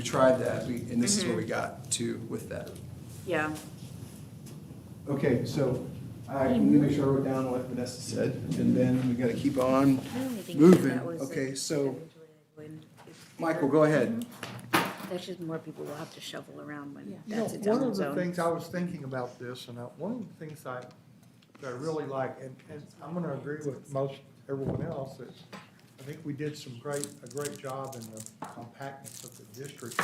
[SPEAKER 1] tried that, and this is where we got to with that.
[SPEAKER 5] Yeah.
[SPEAKER 1] Okay, so I let me make sure I wrote down what Vanessa said, and then we gotta keep on moving. Okay, so, Michael, go ahead.
[SPEAKER 5] That's just more people will have to shovel around when
[SPEAKER 9] You know,
[SPEAKER 5] that's its
[SPEAKER 9] one
[SPEAKER 5] own
[SPEAKER 9] of the
[SPEAKER 5] zone.
[SPEAKER 9] things I was thinking about this, and one of the things that I really like, and I'm gonna agree with everyone else, that I think we did a great job in the compactness of the district,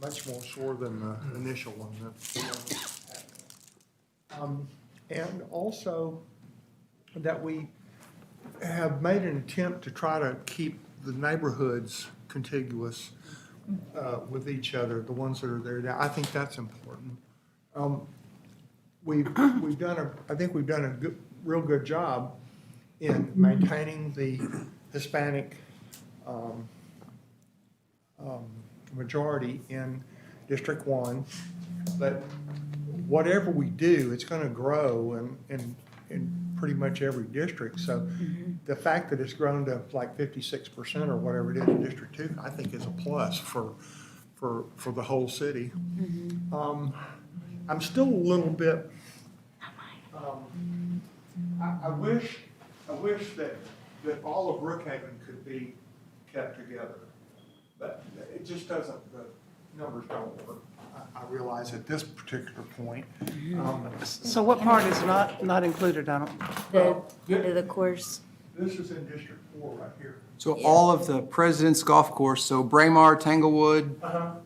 [SPEAKER 9] much more so than the initial one. And also that we have made an attempt to try to keep the neighborhoods contiguous with each other, the ones that are there now. I think that's important. I think we've done a real good job in maintaining the Hispanic majority in District 1, but whatever we do, it's gonna grow and
[SPEAKER 10] pretty much every district. So the fact that it's grown to like 56% or whatever it is in District 2, I think is a plus for the whole city. I'm still a little bit, I wish that all of Brookhaven could be kept together, but it just doesn't, the numbers don't work. I realize at this particular point.
[SPEAKER 2] So what part is not included? I don't,
[SPEAKER 5] The end of the course.
[SPEAKER 10] This is in District 4 right here.
[SPEAKER 1] So all of the President's Golf Course, so Braemar, Tanglewood,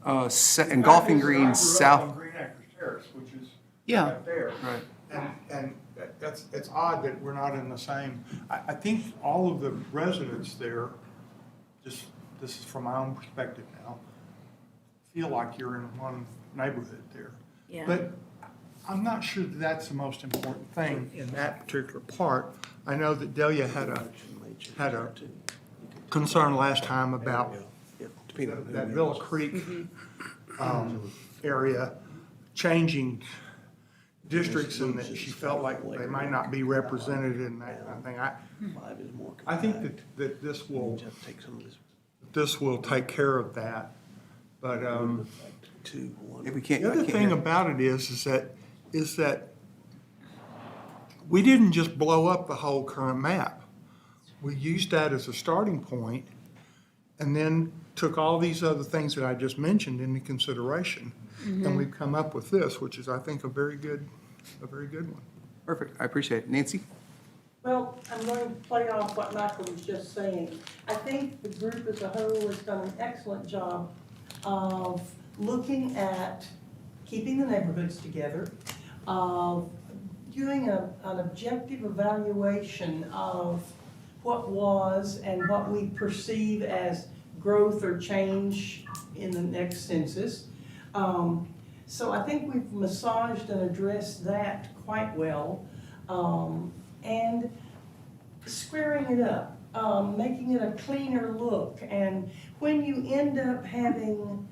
[SPEAKER 1] and Golfing Green South.
[SPEAKER 10] Green Acres Terrace, which is
[SPEAKER 2] Yeah.
[SPEAKER 10] right there.
[SPEAKER 1] Right.
[SPEAKER 10] And it's odd that we're not in the same, I think all of the residents there, just, this is from my own perspective now, feel like you're in one neighborhood there.
[SPEAKER 5] Yeah.
[SPEAKER 10] But I'm not sure that that's the most important thing in that particular part. I know that Delia had a concern last time about that Villa Creek area changing districts, and that she felt like they might not be represented in that kind of thing. I think that this will take care of that. But
[SPEAKER 1] If we can't,
[SPEAKER 10] the other
[SPEAKER 1] I can't
[SPEAKER 10] thing
[SPEAKER 1] hear.
[SPEAKER 10] about it is that we didn't just blow up the whole current map. We used that as a starting point and then took all these other things that I just mentioned into consideration. And we've come up with this, which is, I think, a very good one.
[SPEAKER 1] Perfect, I appreciate it. Nancy?
[SPEAKER 2] well, I'm going to play off what Michael was just saying. I think the group as a whole has done an excellent job of looking at keeping the neighborhoods together, of doing an objective evaluation of what was and what we perceive as growth or change in the next census. So I think we've massaged and addressed that quite well. And squaring it up, making it a cleaner look. And when you end up having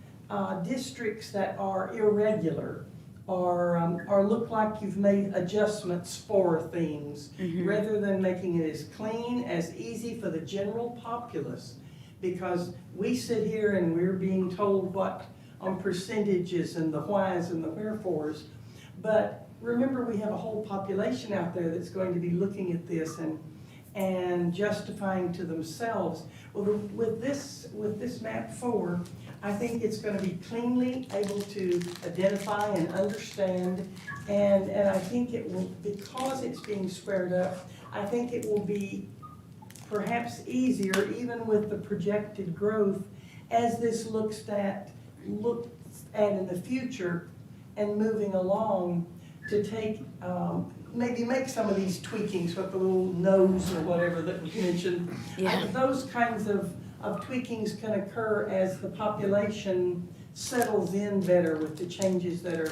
[SPEAKER 2] districts that are irregular or look like you've made adjustments for things, rather than making it as clean, as easy for the general populace, because we sit here and we're being told what on percentages and the whys and the wherefores, but remember we have a whole population out there that's going to be looking at this and justifying to themselves. Well, with this map 4, I think it's going to be cleanly able to identify and understand, and I think it will, because it's being squared up, I think it will be perhaps easier, even with the projected growth, as this looks at in the future and moving along, to take, maybe make some of these tweakings with the little nose or whatever that was mentioned.
[SPEAKER 5] Yeah.
[SPEAKER 2] Those kinds of tweakings can occur as the population settles in better with the changes that are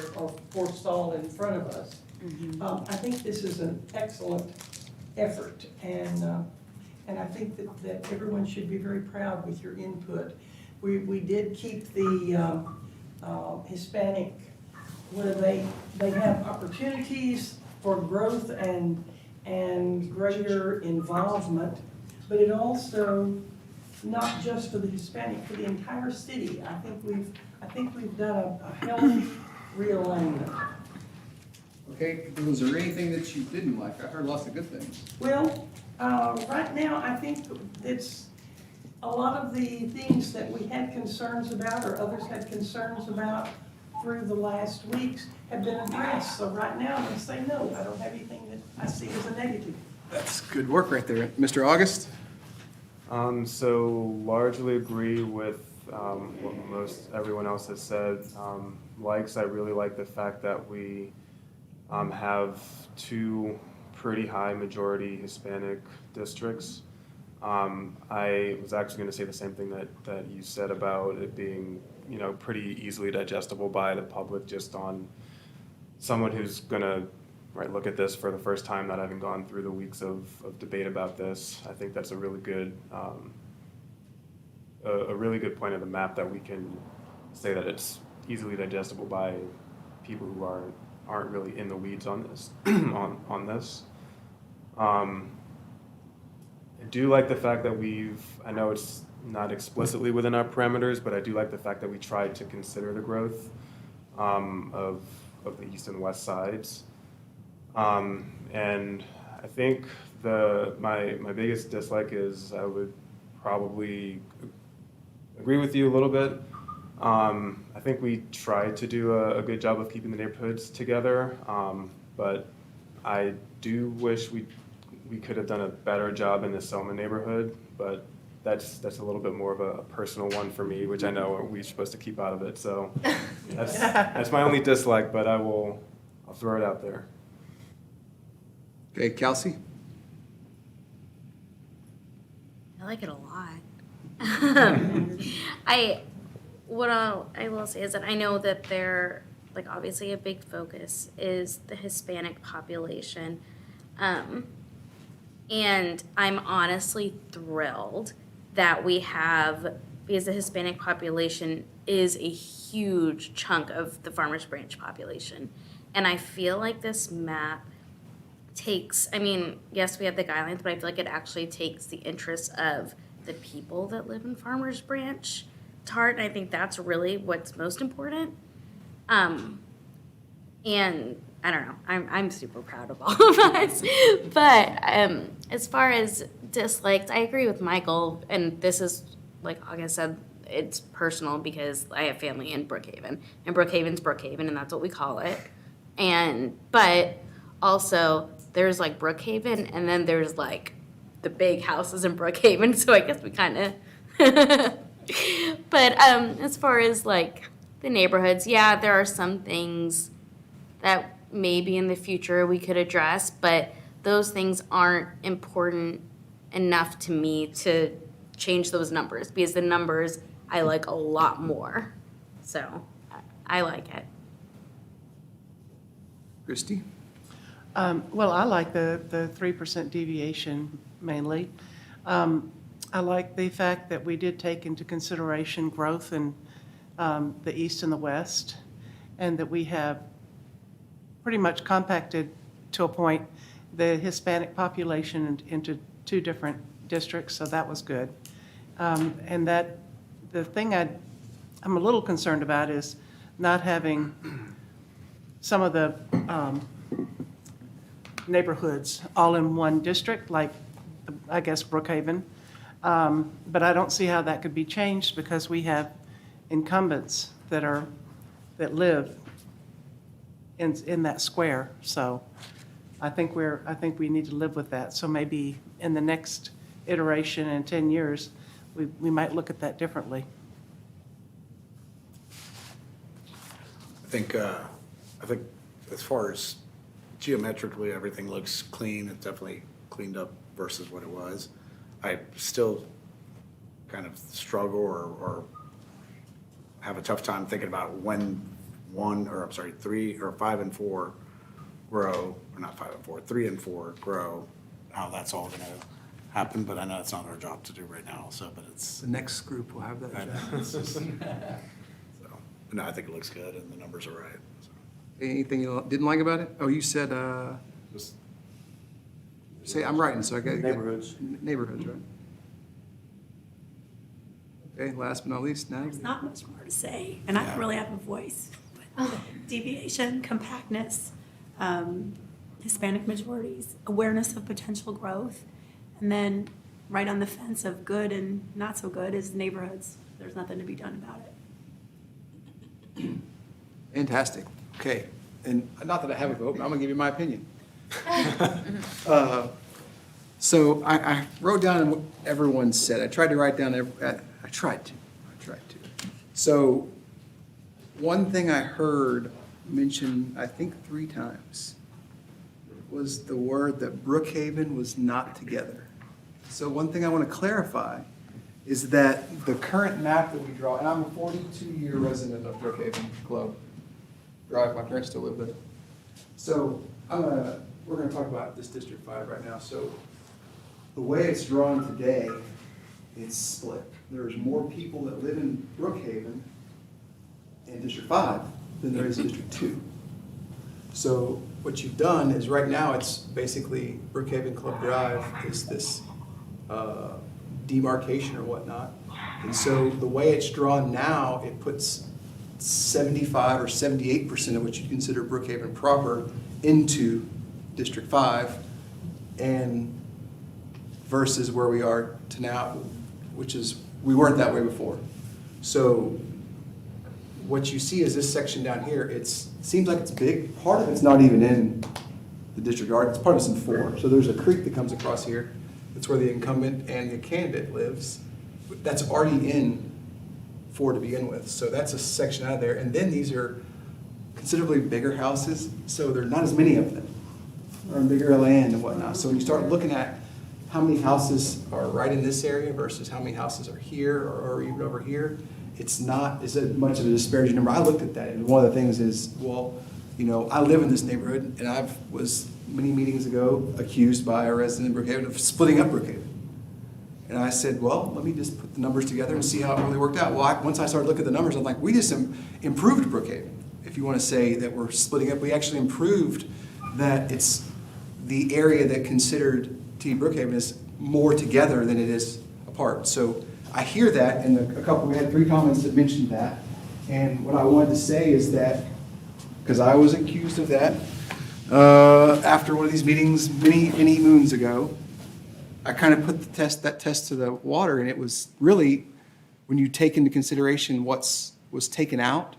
[SPEAKER 2] foresaw in front of us. I think this is an excellent effort, and I think that everyone should be very proud with your input. We did keep the Hispanic, where they have opportunities for growth and greater involvement, but it also, not just for the Hispanic, for the entire city. I think we've done a healthy realignment.
[SPEAKER 1] Okay, was there anything that you didn't like? I heard lots of good things.
[SPEAKER 2] Well, right now, I think it's a lot of the things that we had concerns about or others had concerns about through the last weeks have been addressed. So right now, I'm going to say no. I don't have anything that I see as a negative.
[SPEAKER 1] That's good work right there. Mr. August?
[SPEAKER 11] So largely agree with what most everyone else has said. I really like the fact that we have 2 pretty high majority Hispanic districts. I was actually going to say the same thing that you said about it being, pretty easily digestible by the public, just on someone who's going to look at this for the first time, not having gone through the weeks of debate about this. I think that's a really good point of the map, that we can say that it's easily digestible by people who aren't really in the weeds on this on this. I do like the fact that I know it's not explicitly within our parameters, but I do like the fact that we tried to consider the growth of the east and west sides. And I think my biggest dislike is I would probably agree with you a little bit. I think we tried to do a good job of keeping the neighborhoods together, but I do wish we could have done a better job in the Selma neighborhood, but that's a little bit more of a personal one for me, which I know we're supposed to keep out of it, so that's my only dislike, but I'll throw it out there.
[SPEAKER 1] Okay, Kelsey?
[SPEAKER 8] I like it a lot. I will say is that I know that they're like obviously a big focus is the Hispanic population. And I'm honestly thrilled that we have, because the Hispanic population is a huge chunk of the Farmers Branch population. And I feel like this map takes, I mean, yes, we have the guidelines, but I feel like it actually takes the interests of the people that live in Farmers Branch to heart. And I think that's really what's most important. And I don't know, I'm super proud of all of us. But as far as dislikes, I agree with Michael, and this is, like I said, it's personal because I have family in Brookhaven, and Brookhaven's Brookhaven, and that's what we call it. But also, there's like Brookhaven, and then there's like the big houses in Brookhaven, so I guess we kind of. But as far as like the neighborhoods, yeah, there are some things that maybe in the future we could address, but those things aren't important enough to me to change those numbers, because the numbers I like a lot more. So I like it.
[SPEAKER 1] Christie?
[SPEAKER 16] Well, I like the 3% deviation mainly. I like the fact that we did take into consideration growth in the east and the west, and that we have pretty much compacted to a point the Hispanic population into 2 different districts, so that was good. And that the thing I'm a little concerned about is not having some of the neighborhoods all in one district, like I guess Brookhaven. But I don't see how that could be changed because we have incumbents that live in that square. So I think we need to live with that. So maybe in the next iteration in 10 years, we might look at that differently.
[SPEAKER 13] I think as far as geometrically, everything looks clean. It's definitely cleaned up versus what it was. I still kind of struggle or have a tough time thinking about when 3 or 5 and 4 grow, or not 5 and 4, 3 and 4 grow, how that's all gonna happen, but I know it's not our job to do right now, so, but it's.
[SPEAKER 1] The next group will have that
[SPEAKER 13] I
[SPEAKER 1] job.
[SPEAKER 13] know, it's just- so, but no, I think it looks good and the numbers are right. So.
[SPEAKER 1] Anything you didn't like about it? Oh, you said,
[SPEAKER 13] Just
[SPEAKER 1] say, I'm writing, so I got.
[SPEAKER 15] Neighborhoods.
[SPEAKER 1] Neighborhoods, right? Okay, last but not least,
[SPEAKER 17] There's
[SPEAKER 1] Natalie.
[SPEAKER 17] not much more to say, and I don't really have a voice. But deviation, compactness, Hispanic majorities, awareness of potential growth, and then right on the fence of good and not so good is neighborhoods. There's nothing to be done about it.
[SPEAKER 1] Fantastic. Okay, and not that I have a vote, but I'm gonna give you my opinion. So I wrote down what everyone said. I tried to write down, I tried to. So one thing I heard mentioned, I think 3 times, was the word that Brookhaven was not together. So one thing I want to clarify is that the current map that we draw, and I'm a 42-year resident of Brookhaven Club. My parents still live there. So we're gonna talk about this District 5 right now. So the way it's drawn today, it's split. There's more people that live in Brookhaven in District 5 than there is in District 2. So what you've done is right now, it's basically Brookhaven Club Drive is this demarcation or whatnot. And so the way it's drawn now, it puts 75 or 78% of what you consider Brookhaven proper into District 5, and versus where we are to now, which is, we weren't that way before. So what you see is this section down here, seems like it's big. Part of it's not even in the district yard, it's part of it's in 4. So there's a creek that comes across here. That's where the incumbent and the candidate lives. That's already in 4 to begin with. So that's a section out of there. And then these are considerably bigger houses, so there are not as many of them, or bigger land and whatnot. So when you start looking at how many houses are right in this area versus how many houses are here or even over here, it's not as much of a disparaging number. I looked at that, and one of the things is, well, you know, I live in this neighborhood, and I was many meetings ago accused by a resident in Brookhaven of splitting up Brookhaven. And I said, well, let me just put the numbers together and see how it really worked out. Well, once I started looking at the numbers, I'm like, we just improved Brookhaven. If you want to say that we're splitting up, we actually improved that it's the area that considered T. Brookhaven is more together than it is apart. So I hear that, and we had 3 comments that mentioned that. And what I wanted to say is that, because I was accused of that after one of these meetings many moons ago, I kind of put that test to the water, and it was really, when you take into consideration was taken out,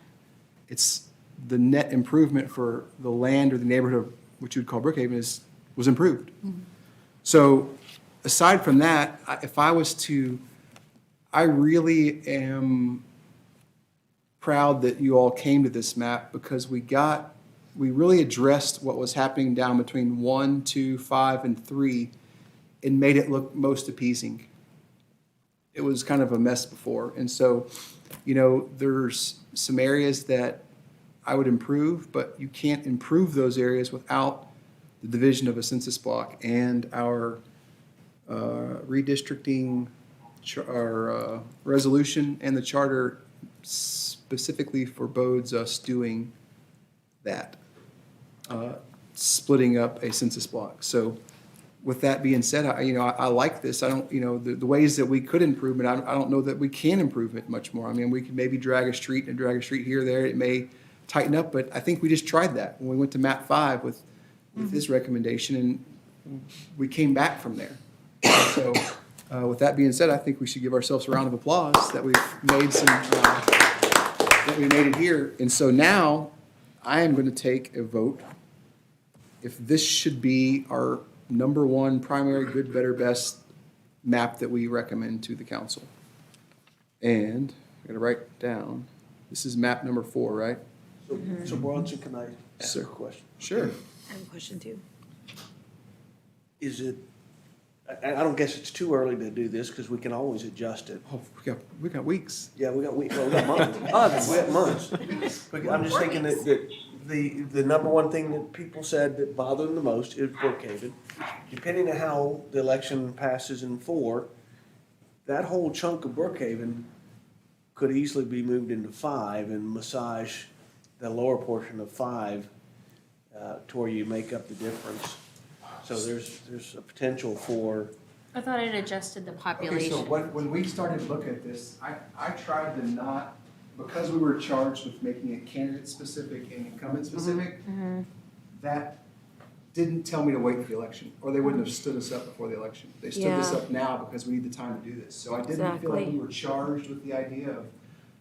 [SPEAKER 1] it's the net improvement for the land or the neighborhood of what you would call Brookhaven was improved. Mm-hmm. So aside from that, I really am proud that you all came to this map, because we really addressed what was happening down between 1, 2, 5, and 3 and made it look most appeasing. It was kind of a mess before. And so, you know, there's some areas that I would improve, but you can't improve those areas without the division of a census block and our redistricting, our resolution, and the charter specifically forbodes us doing that, splitting up a census block. So with that being said, I like this. I don't, the ways that we could improve it, I don't know that we can improve it much more. I mean, we could maybe drag a street here or there. It may tighten up, but I think we just tried that when we went to map 5 with his recommendation, and we came back from there. So with that being said, I think we should give ourselves a round of applause that we've made that we made it here. And so now I am going to take a vote if this should be our number 1 primary good, better, best map that we recommend to the council. And I'm going to write it down. This is map number 4, right?
[SPEAKER 7] So Bronson, can I ask a question?
[SPEAKER 1] Sure.
[SPEAKER 5] I have a question too.
[SPEAKER 7] Is it, I don't guess it's too early to do this, because we can always adjust it.
[SPEAKER 1] Oh, we got weeks.
[SPEAKER 7] Yeah, we got months. We have months. But I'm just thinking that the number 1 thing that people said that bothered them the most is Brookhaven. Depending on how the election passes in 4, that whole chunk of Brookhaven could easily be moved into 5 and massage the lower portion of 5 to where you make up the difference. So there's a potential for.
[SPEAKER 8] I thought it adjusted the
[SPEAKER 1] Okay,
[SPEAKER 8] population.
[SPEAKER 1] so when we started looking at this, I tried to not, because we were charged with making it candidate-specific and incumbent-specific, that didn't tell me to wait for the election, or they wouldn't have stood us up before the election. They stood us
[SPEAKER 5] Yeah.
[SPEAKER 1] up now because we need the time to do this. So I didn't feel like we
[SPEAKER 5] Exactly.
[SPEAKER 1] were charged with the idea of,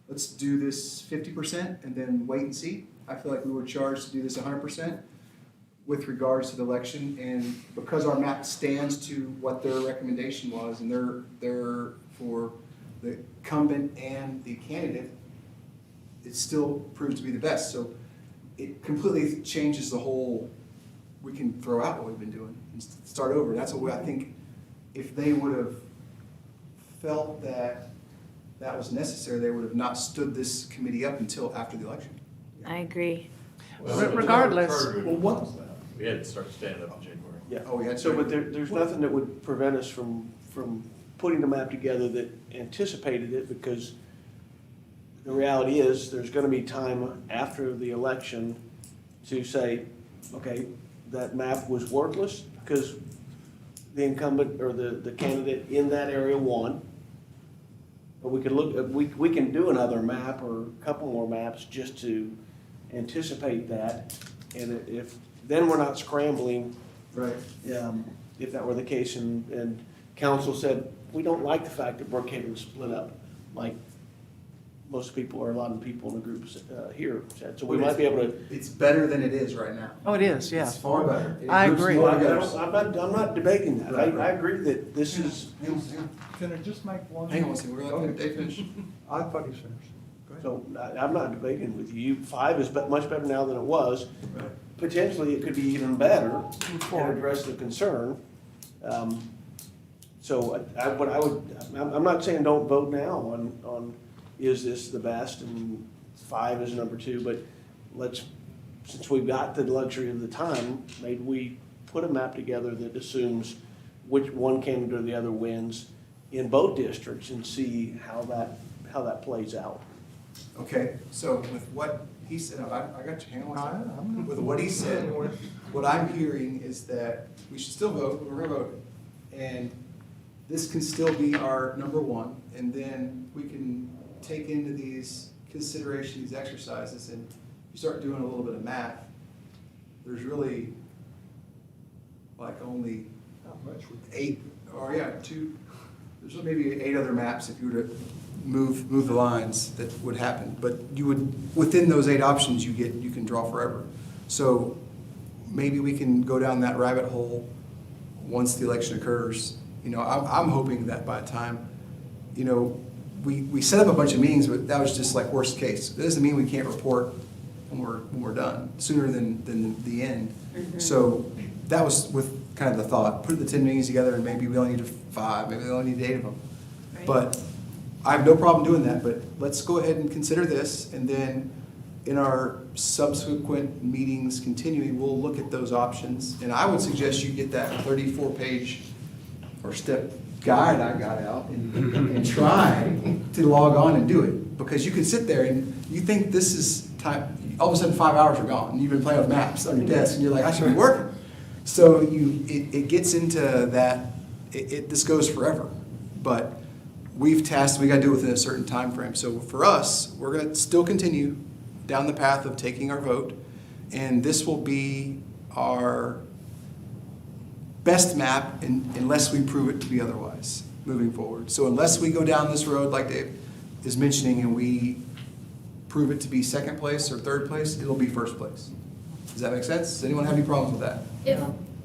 [SPEAKER 1] let's do this 50% and then wait and see. I feel like we were charged to do this 100% with regards to the election, and because our map stands to what their recommendation was, and they're for the incumbent and the candidate, it still proves to be the best. So it completely changes the whole, we can throw out what we've been doing and start over. That's what I think, if they would have felt that that was necessary, they would have not stood this committee up until after the election.
[SPEAKER 5] I agree.
[SPEAKER 16] Regardless.
[SPEAKER 4] We had to start standing up in January.
[SPEAKER 7] Yeah.
[SPEAKER 1] Oh, yeah.
[SPEAKER 7] So, but there's nothing that would prevent us from putting the map together that anticipated it, because the reality is, there's gonna be time after the election to say, okay, that map was worthless because the incumbent or the candidate in that area won. But we could look, we can do another map or a couple more maps just to anticipate that. And if, then we're not scrambling.
[SPEAKER 1] Right.
[SPEAKER 7] If that were the case and council said, we don't like the fact that Brookhaven was split up, like most people or a lot of people in the groups here said. So we might be able to.
[SPEAKER 1] It's better than it is right now.
[SPEAKER 16] Oh, it is, yeah.
[SPEAKER 1] It's far better. It
[SPEAKER 16] I
[SPEAKER 1] groups
[SPEAKER 16] agree.
[SPEAKER 1] more
[SPEAKER 7] Well,
[SPEAKER 1] together.
[SPEAKER 7] I'm not debating that.
[SPEAKER 1] Right,
[SPEAKER 7] I
[SPEAKER 1] right.
[SPEAKER 7] agree that this is,
[SPEAKER 10] Can I just make one?
[SPEAKER 1] Hang on a second, we're gonna let Dave finish.
[SPEAKER 10] I thought he finished.
[SPEAKER 7] so I'm not debating with you. 5 is much better now than it was.
[SPEAKER 1] Right.
[SPEAKER 7] Potentially, it could be even better and address the concern. So I'm not saying don't vote now on is this the best and 5 is number 2, but since we've got the luxury of the time, maybe we put a map together that assumes which one candidate or the other wins in both districts and see how that plays out.
[SPEAKER 1] Okay, so with what he said, I got you, hang on one second. With what he said,
[SPEAKER 10] Anyway.
[SPEAKER 1] what I'm hearing is that we should still vote, we're gonna vote. And this can still be our number 1, and then we can take into these consideration, these exercises, and you start doing a little bit of math, there's really like only
[SPEAKER 10] Not much.
[SPEAKER 1] 8, or yeah, 2, there's maybe 8 other maps if you were to move the lines that would happen. But you would, within those 8 options you can draw forever. So maybe we can go down that rabbit hole once the election occurs. You know, I'm hoping that by the time, you know, we set up a bunch of meetings, but that was just like worst case. It doesn't mean we can't report when we're done, sooner than the end. So that was with kind of the thought, put the 10 meetings together and maybe we only need 5, maybe we only need 8 of them.
[SPEAKER 5] Right.
[SPEAKER 1] But I have no problem doing that, but let's go ahead and consider this, and then in our subsequent meetings continuing, we'll look at those options. And I would suggest you get that 34-page or step guide I got out and try to log on and do it. Because you can sit there and you think this is time, all of a sudden 5 hours are gone, and you've been playing with maps on your desk, and you're like, I should be working. So it gets into that, this goes forever. But we've tasked, we gotta do it within a certain time frame. So for us, we're gonna still continue down the path of taking our vote, and this will be our best map unless we prove it to be otherwise moving forward. So unless we go down this road like Dave is mentioning and we prove it to be second place or third place, it'll be first place. Does that make sense? Does anyone have any problems with that?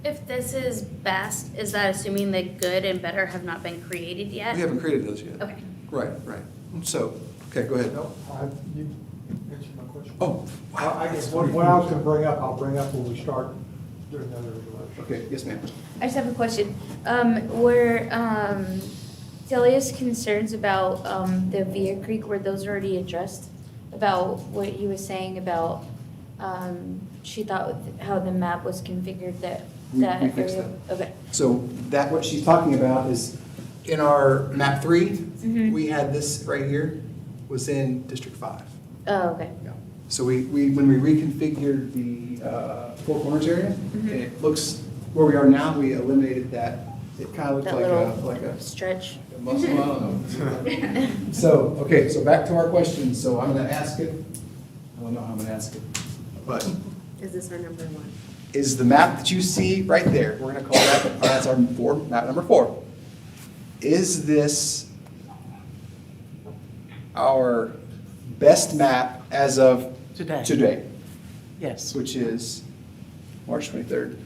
[SPEAKER 8] If this is best, is that assuming that good and better have not been created yet?
[SPEAKER 1] We haven't created those yet.
[SPEAKER 8] Okay.
[SPEAKER 1] Right. So, okay, go ahead.
[SPEAKER 10] No, you answered my question.
[SPEAKER 1] Oh,
[SPEAKER 10] I guess what I was gonna bring up, I'll bring up when we start doing another resolution.
[SPEAKER 1] okay, yes, ma'am.
[SPEAKER 3] I just have a question. Were Delia's concerns about the Via Creek, were those already addressed? About what he was saying about, she thought how the map was configured that
[SPEAKER 1] We fixed
[SPEAKER 3] area? Okay.
[SPEAKER 1] So that, what she's talking about is, in our map 3, we had this right here, was in District 5.
[SPEAKER 3] Oh, okay.
[SPEAKER 1] Yeah. So when we reconfigured the Four Corners area, it looks, where we are now, we eliminated that. It kind of looked
[SPEAKER 3] That
[SPEAKER 1] like
[SPEAKER 3] little
[SPEAKER 1] a
[SPEAKER 3] stretch.
[SPEAKER 1] muscle, I don't know. So, okay, so back to our question. So I'm gonna ask it, I don't know how I'm gonna ask it, but
[SPEAKER 3] Is this our number 1?
[SPEAKER 1] is the map that you see right there, we're gonna call that, that's our map number 4. Is this our best map as of today?
[SPEAKER 16] Yes.
[SPEAKER 1] Which is March 23rd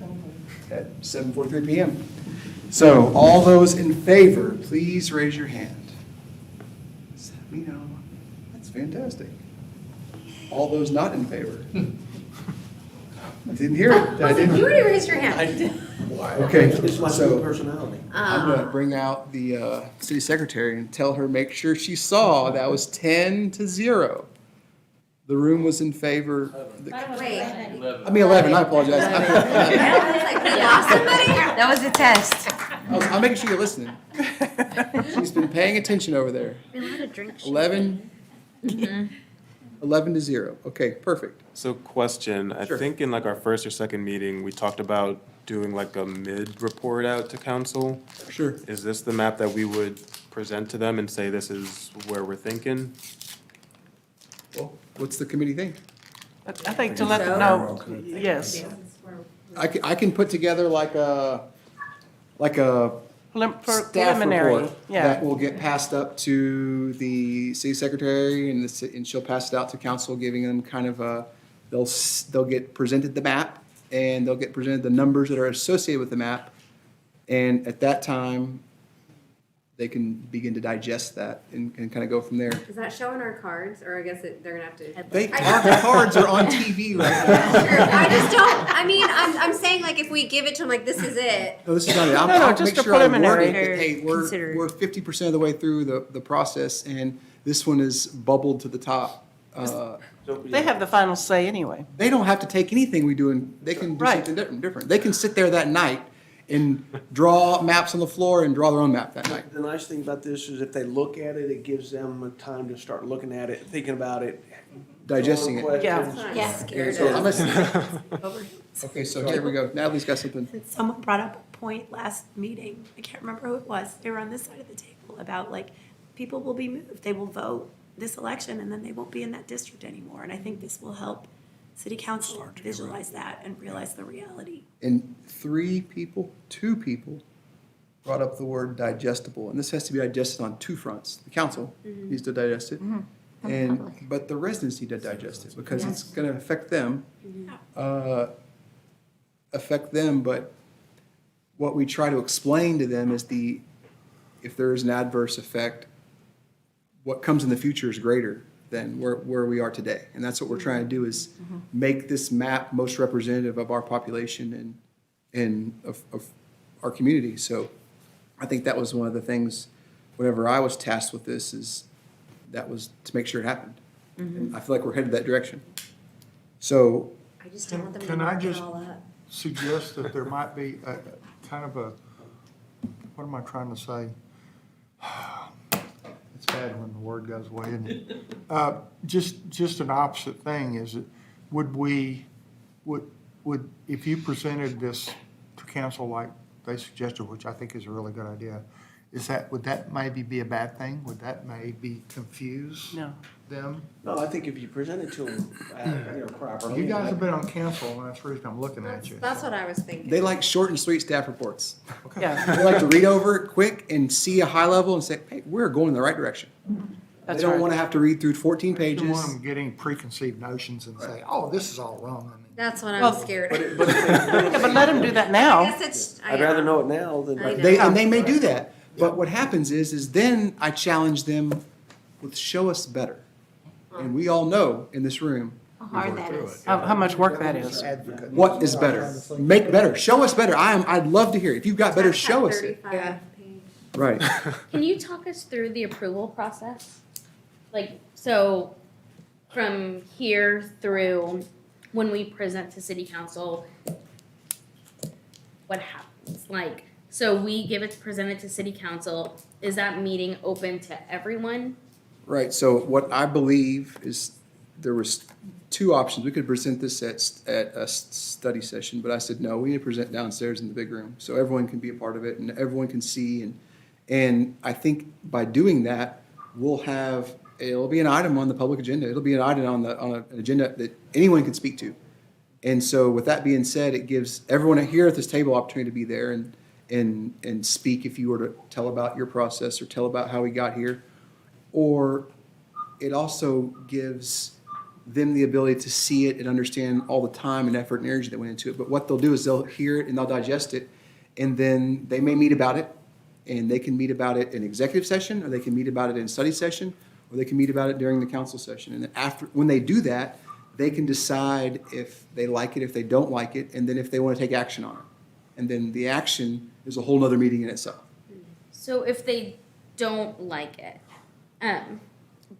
[SPEAKER 1] at 7:43 p.m. So all those in favor, please raise your hand. Just let me know. That's fantastic. All those not in favor? I didn't hear it. I didn't.
[SPEAKER 3] You already raised your hand.
[SPEAKER 1] Okay,
[SPEAKER 7] It's my
[SPEAKER 1] so
[SPEAKER 7] personality.
[SPEAKER 1] I'm gonna bring out the city secretary and tell her, make sure she saw that was 10-0. The room was in favor.
[SPEAKER 3] Wait.
[SPEAKER 1] I mean 11, I apologize.
[SPEAKER 5] That was a test.
[SPEAKER 1] I'm making sure you're listening. She's been paying attention over there. 11. 11-0. Okay, perfect.
[SPEAKER 11] So question, I
[SPEAKER 1] Sure.
[SPEAKER 11] think in like our first or second meeting, we talked about doing like a mid-report out to council.
[SPEAKER 1] Sure.
[SPEAKER 11] Is this the map that we would present to them and say this is where we're thinking?
[SPEAKER 1] Well, what's the committee think?
[SPEAKER 16] I think to let them know, yes.
[SPEAKER 1] I can put together like a staff
[SPEAKER 16] Preliminary,
[SPEAKER 1] report
[SPEAKER 16] yeah.
[SPEAKER 1] that will get passed up to the city secretary and and she'll pass it out to council, giving them kind of they'll get presented the map and they'll get presented the numbers that are associated with the map. And at that time, they can begin to digest that and kind of go from there.
[SPEAKER 3] Is that showing our cards, or I guess they're gonna have to?
[SPEAKER 1] Our cards are on TV right now.
[SPEAKER 3] Sure, I just don't, I mean, I'm saying like if we give it to them, like this is it.
[SPEAKER 1] No, this is not it.
[SPEAKER 16] No,
[SPEAKER 1] I'll
[SPEAKER 16] just
[SPEAKER 1] make
[SPEAKER 16] a
[SPEAKER 1] sure I word
[SPEAKER 16] preliminary.
[SPEAKER 1] it that, hey,
[SPEAKER 5] Consider.
[SPEAKER 1] we're 50% of the way through the process, and this one is bubbled to the top.
[SPEAKER 16] They have the final say anyway.
[SPEAKER 1] They don't have to take anything we do, and they can do
[SPEAKER 16] Right.
[SPEAKER 1] something different. They can sit there that night and draw maps on the floor and draw their own map that night.
[SPEAKER 7] The nice thing about this is if they look at it, it gives them time to start looking at it, thinking about it.
[SPEAKER 1] Digesting it.
[SPEAKER 16] Yeah.
[SPEAKER 3] That's what I'm
[SPEAKER 14] Yeah.
[SPEAKER 3] scared
[SPEAKER 1] So
[SPEAKER 3] of.
[SPEAKER 1] unless, okay, so here we go. Natalie's got something.
[SPEAKER 17] Someone brought up a point last meeting, I can't remember who it was, they were on this side of the table, about like, people will be moved, they will vote this election, and then they won't be in that district anymore, and I think this will help city council visualize that and realize the reality.
[SPEAKER 1] And two people brought up the word digestible, and this has to be digested on two fronts. The council needs to digest it, but the residents need to digest it, because it's gonna affect them. But what we try to explain to them is if there is an adverse effect, what comes in the future is greater than where we are today. And that's what we're trying to do, is make this map most representative of our population and of our community. So I think that was one of the things, whenever I was tasked with this, that was to make sure it happened. And I feel like we're headed that direction. So
[SPEAKER 3] I just don't want them to
[SPEAKER 10] Can I
[SPEAKER 3] mark it
[SPEAKER 10] just
[SPEAKER 3] all up.
[SPEAKER 10] suggest that there might be a kind of a, what am I trying to say? It's bad when the word goes away, isn't it? Just an opposite thing is that would if you presented this to council like they suggested, which I think is a really good idea, would that maybe be a bad thing? Would that maybe confuse them?
[SPEAKER 7] No, I think if you present it to them, properly.
[SPEAKER 10] You guys have been on council, and that's the reason I'm looking at you.
[SPEAKER 3] That's what I was thinking.
[SPEAKER 1] they like short and sweet staff reports.
[SPEAKER 16] Yeah,
[SPEAKER 1] They like to read over it quick and see a high level and say, hey, we're going in the right direction. They
[SPEAKER 16] that's
[SPEAKER 1] don't
[SPEAKER 16] right.
[SPEAKER 1] want to have to read through 14
[SPEAKER 10] You don't want
[SPEAKER 1] pages.
[SPEAKER 10] them getting preconceived notions and say, oh, this is all wrong. I mean,
[SPEAKER 3] That's what I'm
[SPEAKER 16] Well,
[SPEAKER 3] scared
[SPEAKER 7] But
[SPEAKER 3] of.
[SPEAKER 7] it- but if they-
[SPEAKER 16] Yeah, but let them do that
[SPEAKER 3] I
[SPEAKER 16] now.
[SPEAKER 3] guess it's.
[SPEAKER 7] I'd rather know it now than.
[SPEAKER 3] I know.
[SPEAKER 1] They may do that, but what happens is then I challenge them with show us better. And we all know in this room,
[SPEAKER 14] How hard that is.
[SPEAKER 16] How much work that is.
[SPEAKER 10] advocate.
[SPEAKER 1] what is better? Make better, show us better. I'd love to hear it. If you've got better,
[SPEAKER 3] That's that
[SPEAKER 1] show us it.
[SPEAKER 3] 35 page.
[SPEAKER 1] Right.
[SPEAKER 8] Can you talk us through the approval process? Like, so from here through when we present to city council, what happens? Like, so we give it, present it to city council, is that meeting open to everyone?
[SPEAKER 1] Right, so what I believe is there was two options. We could present this at a study session, but I said, no, we need to present downstairs in the big room so everyone can be a part of it and everyone can see. And I think by doing that, it'll be an item on the public agenda. It'll be an item on an agenda that anyone can speak to. And so with that being said, it gives everyone here at this table opportunity to be there and speak if you were to tell about your process or tell about how we got here. Or it also gives them the ability to see it and understand all the time and effort and energy that went into it. But what they'll do is they'll hear it and they'll digest it, and then they may meet about it, and they can meet about it in executive session, or they can meet about it in study session, or they can meet about it during the council session. And then when they do that, they can decide if they like it, if they don't like it, and then if they want to take action on it. And then the action is a whole nother meeting in itself.
[SPEAKER 8] So if they don't like it,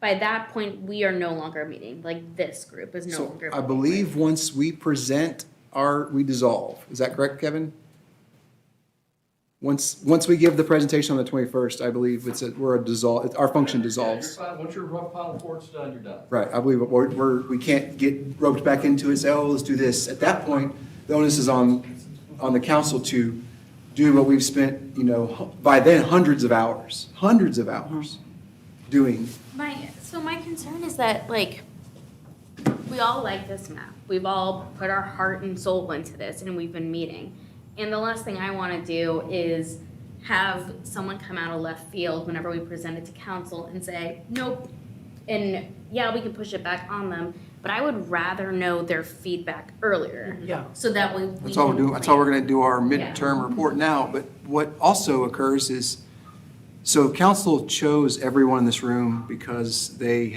[SPEAKER 8] by that point, we are no longer meeting, like this group is no
[SPEAKER 1] So
[SPEAKER 8] longer.
[SPEAKER 1] I
[SPEAKER 8] meeting,
[SPEAKER 1] believe
[SPEAKER 8] right?
[SPEAKER 1] once we present we dissolve. Is that correct, Kevin? Once we give the presentation on the 21st, I believe our function dissolves.
[SPEAKER 4] Yeah, you're fine. Once your final report's done, you're done.
[SPEAKER 1] Right, I believe we can't get roped back into it, say, oh, let's do this. At that point, the onus is on the council to do what we've spent, by then, hundreds of hours doing.
[SPEAKER 8] So my concern is that, like, we all like this map. We've all put our heart and soul into this, and we've been meeting. And the last thing I want to do is have someone come out of left field whenever we present it to council and say, nope. And yeah, we can push it back on them, but I would rather know their feedback earlier.
[SPEAKER 16] Yeah.
[SPEAKER 8] So that way we
[SPEAKER 1] That's all we're doing. That's all we're gonna do our midterm
[SPEAKER 8] Yeah.
[SPEAKER 1] report now. But what also occurs is, so council chose everyone in this room because they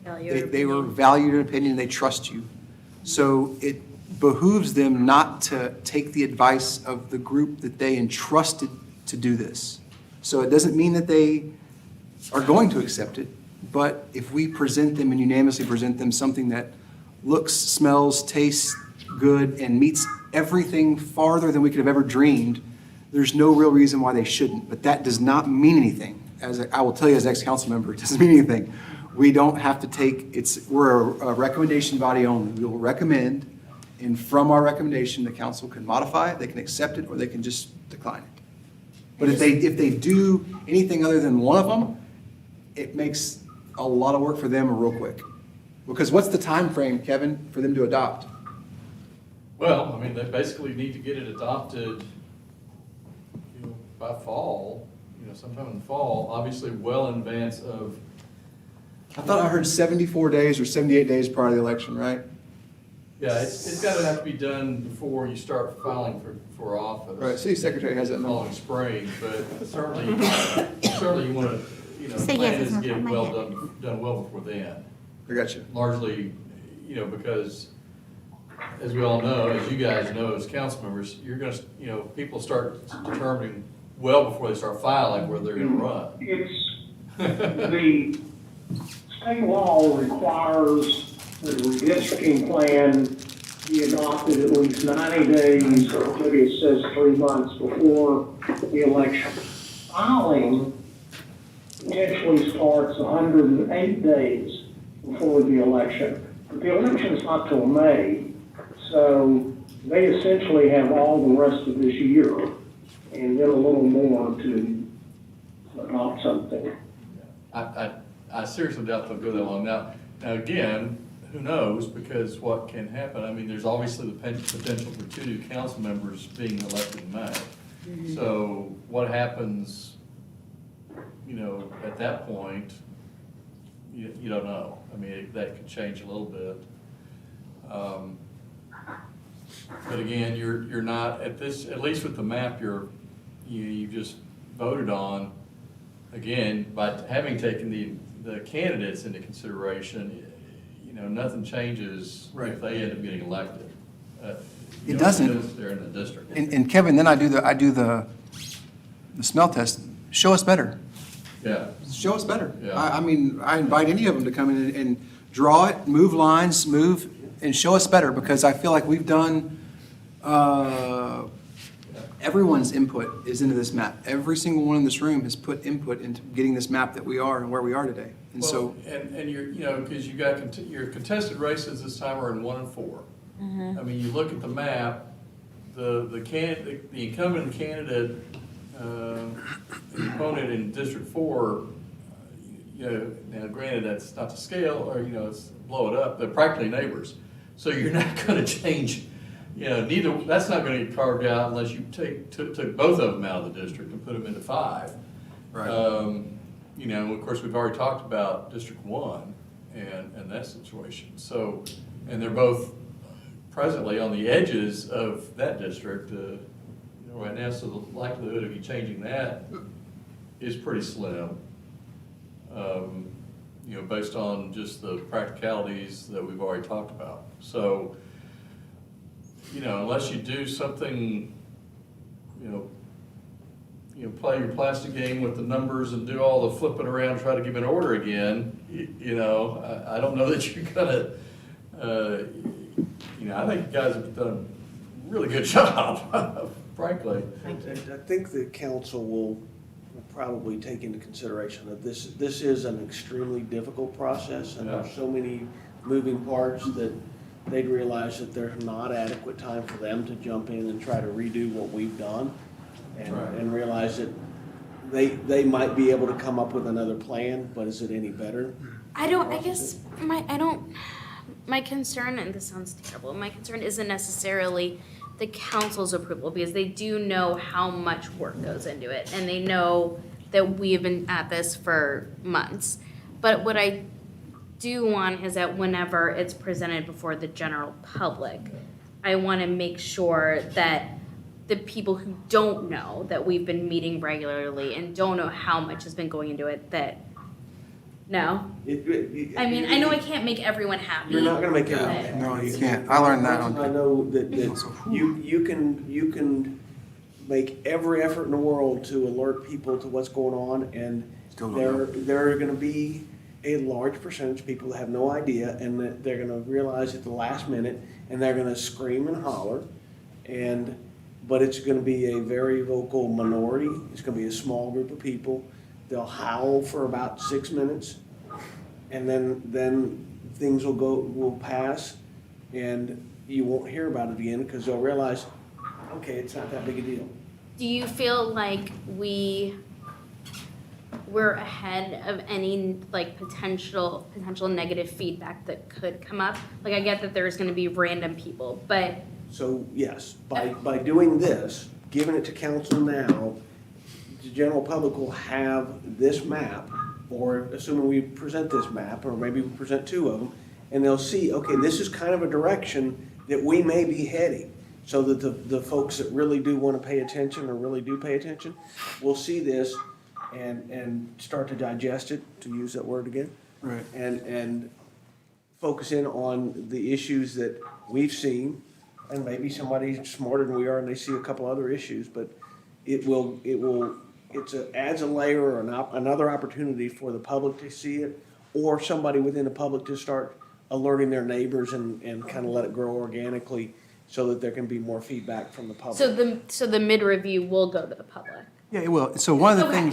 [SPEAKER 1] were valued in opinion, they trust you. So it behooves them not to take the advice of the group that they entrusted to do this. So it doesn't mean that they are going to accept it, but if we present them and unanimously present them something that looks, smells, tastes good, and meets everything farther than we could have ever dreamed, there's no real reason why they shouldn't. But that does not mean anything. I will tell you as ex-council member, it doesn't mean anything. We don't have to we're a recommendation body only. We will recommend, and from our recommendation, the council can modify it, they can accept it, or they can just decline it. But if they do anything other than one of them, it makes a lot of work for them real quick. Because what's the time frame, Kevin, for them to adopt?
[SPEAKER 4] Well, I mean, they basically need to get it adopted, by fall, sometime in the fall, obviously well in advance of.
[SPEAKER 1] I thought I heard 74 days or 78 days prior to the election, right?
[SPEAKER 4] Yeah, it's gotta have to be done before you start filing for office.
[SPEAKER 1] Right, city secretary has that number.
[SPEAKER 4] Following spring, but certainly you wanna,
[SPEAKER 14] Say
[SPEAKER 4] plan
[SPEAKER 14] yes,
[SPEAKER 4] is
[SPEAKER 14] it's not
[SPEAKER 4] get
[SPEAKER 14] on my
[SPEAKER 4] well
[SPEAKER 14] head.
[SPEAKER 4] done well before then.
[SPEAKER 1] I got you.
[SPEAKER 4] Largely, because as we all know, as you guys know, as council members, you're gonna, people start determining well before they start filing where they're gonna run.
[SPEAKER 12] The state law requires that a redistricting plan be adopted at least 90 days, or maybe it says 3 months before the election. Filing potentially starts 108 days before the election. But the election's not till May, so they essentially have all the rest of this year and then a little more to adopt something.
[SPEAKER 4] I seriously doubt they'll go that long. Now again, who knows, because what can happen, I mean, there's obviously the potential for 2 new council members being elected in May.
[SPEAKER 8] Mm-hmm.
[SPEAKER 4] So what happens, at that point, you don't know. I mean, that could change a little bit. But again, you're not, at least with the map you just voted on, again, by having taken the candidates into consideration, nothing changes if they end up getting elected.
[SPEAKER 1] It doesn't.
[SPEAKER 4] Because they're in the district.
[SPEAKER 1] And Kevin, then I do the smell test. Show us better.
[SPEAKER 4] Yeah.
[SPEAKER 1] Show us better.
[SPEAKER 4] Yeah.
[SPEAKER 1] I mean, I invite any of them to come in and draw it, move lines, and show us better, because I feel like we've done, everyone's input is into this map. Every single one in this room has put input into getting this map that we are and where we are today. And so,
[SPEAKER 4] And you're, because you got, your contested races this time are in 1 and 4. I mean, you look at the map, the incumbent candidate, the opponent in District 4, now granted, that's not to scale, or, it's blow it up, they're practically neighbors. So you're not gonna change, that's not gonna get carved out unless you took both of them out of the district and put them into 5.
[SPEAKER 1] right.
[SPEAKER 4] Of course, we've already talked about District 1 and that situation. So, and they're both presently on the edges of that district, right now, so the likelihood of you changing that is pretty slim. Based on just the practicalities that we've already talked about. So, unless you do something, play your plastic game with the numbers and do all the flipping around, try to give it order again, I don't know that you're gonna, I think you guys have done really good job, frankly.
[SPEAKER 7] I think the council will probably take into consideration that this is an extremely difficult process, and there's so many moving parts that they'd realize that there's not adequate time for them to jump in and try to redo what we've done, and realize that they might be able to come up with another plan, but is it any better?
[SPEAKER 8] My concern, and this sounds terrible, my concern isn't necessarily the council's approval, because they do know how much work goes into it, and they know that we have been at this for months. But what I do want is that whenever it's presented before the general public, I want to make sure that the people who don't know that we've been meeting regularly and don't know how much has been going into it, that, no. I mean, I know I can't make everyone happy.
[SPEAKER 7] You're not gonna make everyone happy.
[SPEAKER 1] No, you can't. I learned that on.
[SPEAKER 7] I know that you can make every effort in the world to alert people to what's going on, and there are gonna be a large percentage of people that have no idea, and that they're gonna realize at the last minute, and they're gonna scream and holler, but it's gonna be a very vocal minority. It's gonna be a small group of people. They'll howl for about 6 minutes, and then things will pass, and you won't hear about it again, because they'll realize, okay, it's not that big a deal.
[SPEAKER 8] Do you feel like we're ahead of any like potential negative feedback that could come up? Like, I get that there's gonna be random people, but
[SPEAKER 7] So yes, by doing this, giving it to council now, the general public will have this map, or assuming we present this map, or maybe we present 2 of them, and they'll see, okay, this is kind of a direction that we may be heading, so that the folks that really do want to pay attention, or really do pay attention, will see this and start to digest it, to use that word again.
[SPEAKER 1] Right.
[SPEAKER 7] And focus in on the issues that we've seen, and maybe somebody smarter than we are and they see a couple other issues, but adds a layer or another opportunity for the public to see it, or somebody within the public to start alerting their neighbors and kind of let it grow organically, so that there can be more feedback from the public.
[SPEAKER 8] so the mid-review will go to the public.
[SPEAKER 1] Yeah, it will. So one of the
[SPEAKER 8] Okay.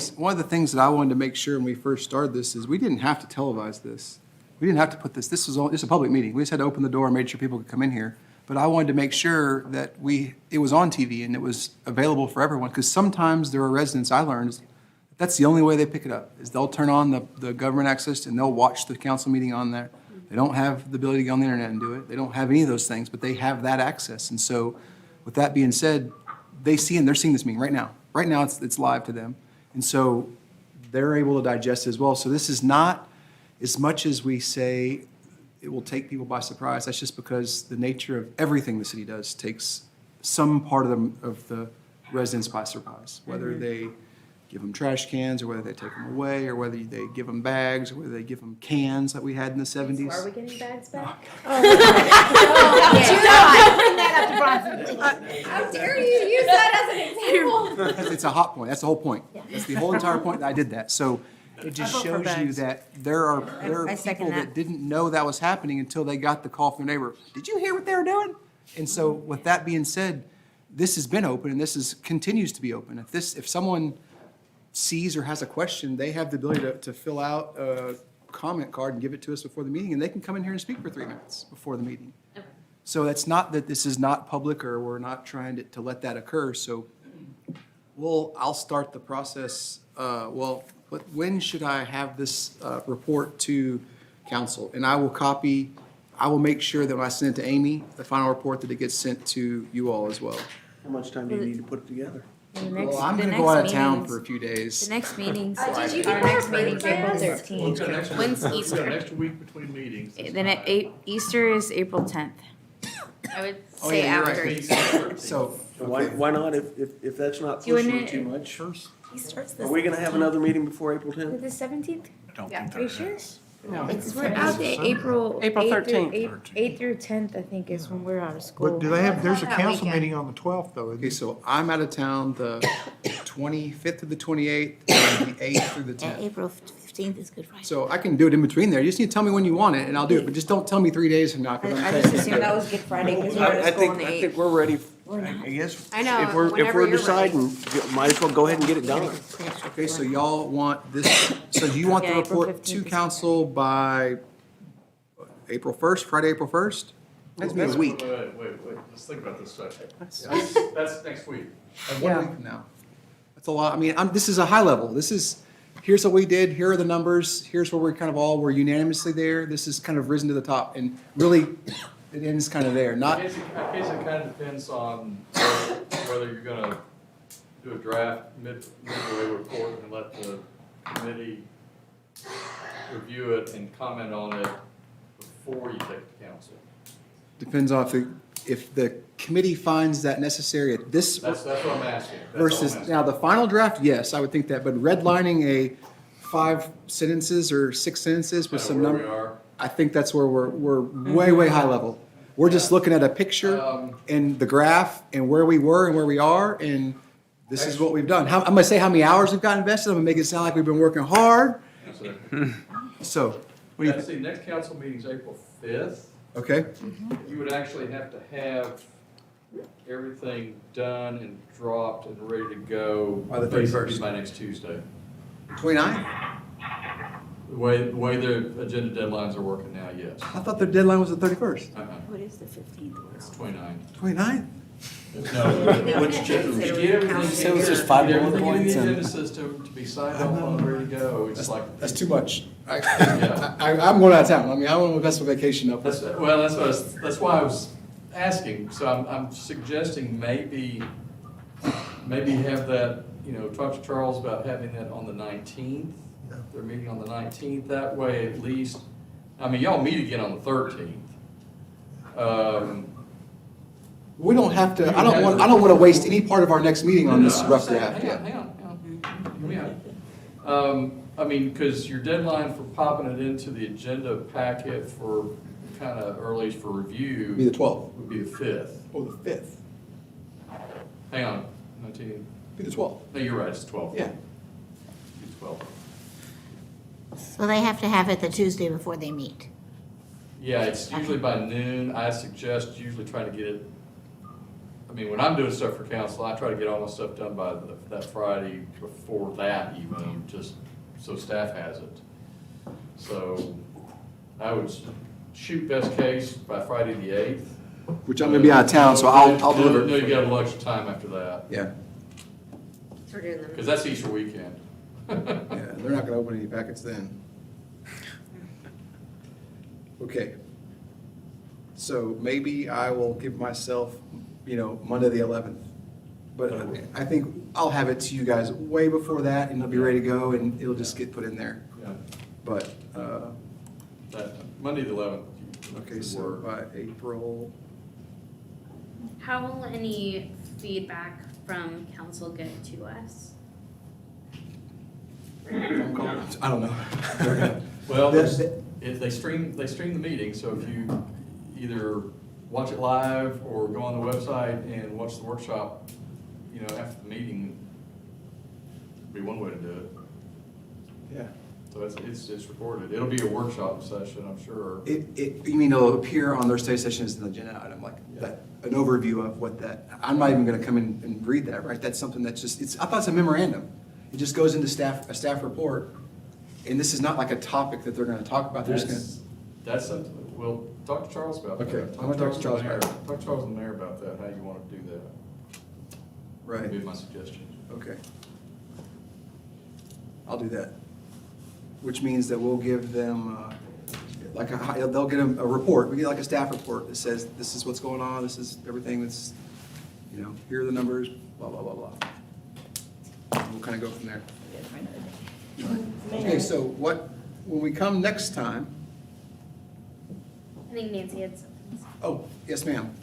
[SPEAKER 1] things that I wanted to make sure when we first started this is we didn't have to televise this. We didn't have to put this. This was it's a public meeting. We just had to open the door and made sure people could come in here. But I wanted to make sure that it was on TV and it was available for everyone, because sometimes there are residents, I learned, that's the only way they pick it up, is they'll turn on the government access and they'll watch the council meeting on there. They don't have the ability to go on the internet and do it. They don't have any of those things, but they have that access. And so with that being said, they're seeing this meeting right now. Right now, it's live to them. And so they're able to digest it as well. So this is not, as much as we say it will take people by surprise, that's just because the nature of everything the city does takes some part of the residents by surprise, whether they give them trash cans, or whether they take them away, or whether they give them bags, or whether they give them cans like we had in the 70s.
[SPEAKER 3] Are we getting bags back?
[SPEAKER 14] Bring that up to Bronson.
[SPEAKER 3] How dare you use that as an example?
[SPEAKER 1] Because it's a hot point. That's the whole point. That's the whole entire point that I did that. So it just
[SPEAKER 16] I vote for
[SPEAKER 1] shows you
[SPEAKER 16] bags.
[SPEAKER 1] that there are
[SPEAKER 5] I second
[SPEAKER 1] people that didn't know that was happening until they got the call from their neighbor. Did you hear what they were doing? And so with that being said, this has been open and this continues to be open. If someone sees or has a question, they have the ability to fill out a comment card and give it to us before the meeting, and they can come in here and speak for 3 minutes before the meeting. So that's not that this is not public, or we're not trying to let that occur. So I'll start the process. But when should I have this report to council? And I will make sure that when I send it to Amy, the final report, that it gets sent to you all as well.
[SPEAKER 7] How much time do you need to put it together?
[SPEAKER 1] Well, I'm gonna go out of town for a few days.
[SPEAKER 5] The next meeting's,
[SPEAKER 3] Did you
[SPEAKER 5] our
[SPEAKER 3] get
[SPEAKER 5] next
[SPEAKER 3] that
[SPEAKER 5] meeting's April
[SPEAKER 3] approved?
[SPEAKER 4] We've
[SPEAKER 5] 13th.
[SPEAKER 4] got an extra-
[SPEAKER 8] When's
[SPEAKER 4] we've got
[SPEAKER 8] Easter?
[SPEAKER 4] an extra week between meetings.
[SPEAKER 5] Then Easter is April 10th.
[SPEAKER 8] I would
[SPEAKER 1] Oh,
[SPEAKER 8] say
[SPEAKER 1] yeah, you're
[SPEAKER 8] after
[SPEAKER 1] right.
[SPEAKER 8] Easter.
[SPEAKER 1] So,
[SPEAKER 7] Why not, if that's not
[SPEAKER 5] You
[SPEAKER 7] pushing
[SPEAKER 5] wanna-
[SPEAKER 7] it too much?
[SPEAKER 17] He starts
[SPEAKER 7] Are
[SPEAKER 17] this.
[SPEAKER 7] we gonna have another meeting before April 10th?
[SPEAKER 5] The 17th?
[SPEAKER 13] I don't
[SPEAKER 8] Yeah.
[SPEAKER 13] think
[SPEAKER 5] Are you
[SPEAKER 13] that
[SPEAKER 5] sure?
[SPEAKER 13] is.
[SPEAKER 16] No.
[SPEAKER 5] We're out to April.
[SPEAKER 16] April 13th.
[SPEAKER 5] 8th through 10th, I think, is when we're out of school.
[SPEAKER 10] But do they have, there's a
[SPEAKER 5] That
[SPEAKER 10] council
[SPEAKER 5] weekend.
[SPEAKER 10] meeting on the 12th, though, isn't
[SPEAKER 1] okay,
[SPEAKER 10] it?
[SPEAKER 1] so I'm out of town the 25th through the 28th, and the 8th through the
[SPEAKER 5] And
[SPEAKER 1] 10th.
[SPEAKER 5] April
[SPEAKER 14] 15th is Good Friday.
[SPEAKER 1] So I can do it in between there. You just need to tell me when you want it, and I'll do it, but just don't tell me 3 days from now, because I'm
[SPEAKER 5] I just
[SPEAKER 1] taking
[SPEAKER 5] assumed that was Good Friday because we're at school on the
[SPEAKER 15] I think
[SPEAKER 5] 8th.
[SPEAKER 15] we're ready,
[SPEAKER 14] We're not.
[SPEAKER 15] I guess.
[SPEAKER 3] I know,
[SPEAKER 15] If we're
[SPEAKER 3] whenever you're ready.
[SPEAKER 15] deciding, might as well go ahead and get it done.
[SPEAKER 1] Okay, so y'all want this, so you want the
[SPEAKER 5] Yeah, April
[SPEAKER 1] report
[SPEAKER 5] 15th
[SPEAKER 1] to
[SPEAKER 5] is
[SPEAKER 1] council by April 1st, Friday, April 1st? That's me a week.
[SPEAKER 4] Wait, let's think about this second.
[SPEAKER 16] That's-
[SPEAKER 4] That's next week.
[SPEAKER 1] One week from now. That's a lot. I mean, this is a high level. This is, here's what we did, here are the numbers, here's where we're kind of all, we're unanimously there. This is kind of risen to the top, and really, it ends kind of there,
[SPEAKER 4] I
[SPEAKER 1] not,
[SPEAKER 4] guess it kind of depends on whether you're gonna do a draft midway report and let the committee review it and comment on it before you take it to council.
[SPEAKER 1] depends on if the committee finds that necessary at this
[SPEAKER 4] That's what I'm asking. That's all I'm
[SPEAKER 1] versus,
[SPEAKER 4] asking.
[SPEAKER 1] now, the final draft, yes, I would think that, but redlining a 5 sentences or 6 sentences with some
[SPEAKER 4] Kinda where
[SPEAKER 1] number.
[SPEAKER 4] we are.
[SPEAKER 1] I think that's where we're way high level. We're just looking at a picture and the graph and where we were and where we are, and this is what we've done. I'm gonna say how many hours we've got invested, I'm gonna make it sound like we've been working hard,
[SPEAKER 4] That's it.
[SPEAKER 1] so, what do you
[SPEAKER 4] Let's
[SPEAKER 1] think?
[SPEAKER 4] see, next council meeting's April 5th.
[SPEAKER 1] Okay,
[SPEAKER 4] You would actually have to have everything done and dropped and ready to go.
[SPEAKER 1] By the
[SPEAKER 4] basically
[SPEAKER 1] 31st.
[SPEAKER 4] By next Tuesday.
[SPEAKER 1] 29th?
[SPEAKER 4] The way the agenda deadlines are working now, yes.
[SPEAKER 1] I thought the deadline was the 31st.
[SPEAKER 14] What is the 15th?
[SPEAKER 4] It's 29.
[SPEAKER 1] 29th?
[SPEAKER 4] No, what's changed? To get everything.
[SPEAKER 13] So it was just 5
[SPEAKER 4] get
[SPEAKER 13] bullet
[SPEAKER 4] everything in
[SPEAKER 13] points
[SPEAKER 4] the
[SPEAKER 13] and-
[SPEAKER 4] agenda system to be signed off on and ready to go, it's like.
[SPEAKER 1] That's too much.
[SPEAKER 4] Yeah.
[SPEAKER 1] I'm going out of town. I mean, I want to invest my vacation up.
[SPEAKER 4] That's that's why I was asking, so I'm suggesting maybe have that, talk to Charles about having that on the 19th. They're meeting on the 19th, that way at least, y'all meet again on the 13th.
[SPEAKER 1] We don't have to, I don't want to waste any part of our next meeting on this rough draft.
[SPEAKER 4] Hang on. Because your deadline for popping it into the agenda packet for kind of early for review.
[SPEAKER 1] Be the 12th.
[SPEAKER 4] Would be the 5th.
[SPEAKER 1] Oh, the 5th.
[SPEAKER 4] Hang on, 19.
[SPEAKER 1] Be the 12th.
[SPEAKER 4] No, you're right, it's 12th.
[SPEAKER 1] Yeah.
[SPEAKER 4] It's 12th.
[SPEAKER 14] So they have to have it the Tuesday before they meet.
[SPEAKER 4] Yeah, it's usually by noon. I suggest usually try to get it, when I'm doing stuff for council, I try to get all my stuff done by that Friday before that even, just so staff has it. So I would shoot best case by Friday the 8th.
[SPEAKER 1] Which I'm going to be out of town, so I'll deliver.
[SPEAKER 4] No, you got a lunch time after that,
[SPEAKER 1] Yeah,
[SPEAKER 3] So we're doing them.
[SPEAKER 4] because that's Easter weekend.
[SPEAKER 1] yeah, they're not going to open any packets then. Okay. So maybe I will give myself, Monday the 11th. But I think I'll have it to you guys way before that, and it'll be ready to go, and it'll just get put in there.
[SPEAKER 4] Yeah.
[SPEAKER 1] But,
[SPEAKER 4] That Monday the 11th.
[SPEAKER 1] okay, so by April,
[SPEAKER 8] How will any feedback from council get to us?
[SPEAKER 1] phone call? I don't know.
[SPEAKER 4] Well,
[SPEAKER 1] That's-
[SPEAKER 4] they stream the meeting, so if you either watch it live or go on the website and watch the workshop, after the meeting, would be one way to do it.
[SPEAKER 1] Yeah.
[SPEAKER 4] So it's recorded. It'll be a workshop session, I'm sure.
[SPEAKER 1] You mean it'll appear on their study session as an agenda item, like that, an overview of what that, I'm not even gonna come in and read that, right? That's something that's just, I thought it's a memorandum. It just goes into a staff report, and this is not like a topic that they're gonna talk about, they're just gonna.
[SPEAKER 4] That's something, we'll talk to Charles about that.
[SPEAKER 1] Okay, I'm gonna talk to Charles
[SPEAKER 4] and the
[SPEAKER 1] about
[SPEAKER 4] mayor. Talk to Charles and the mayor about that, how you want to do that.
[SPEAKER 1] Right.
[SPEAKER 4] Would be my suggestion.
[SPEAKER 1] Okay. I'll do that. Which means that we'll give them, they'll get a report, we get like a staff report that says, this is what's going on, this is everything that's, here are the numbers, blah, blah, blah, blah. We'll kind of go from there. Okay, so when we come next time,
[SPEAKER 8] I think Nancy had something.
[SPEAKER 1] oh, yes, ma'am.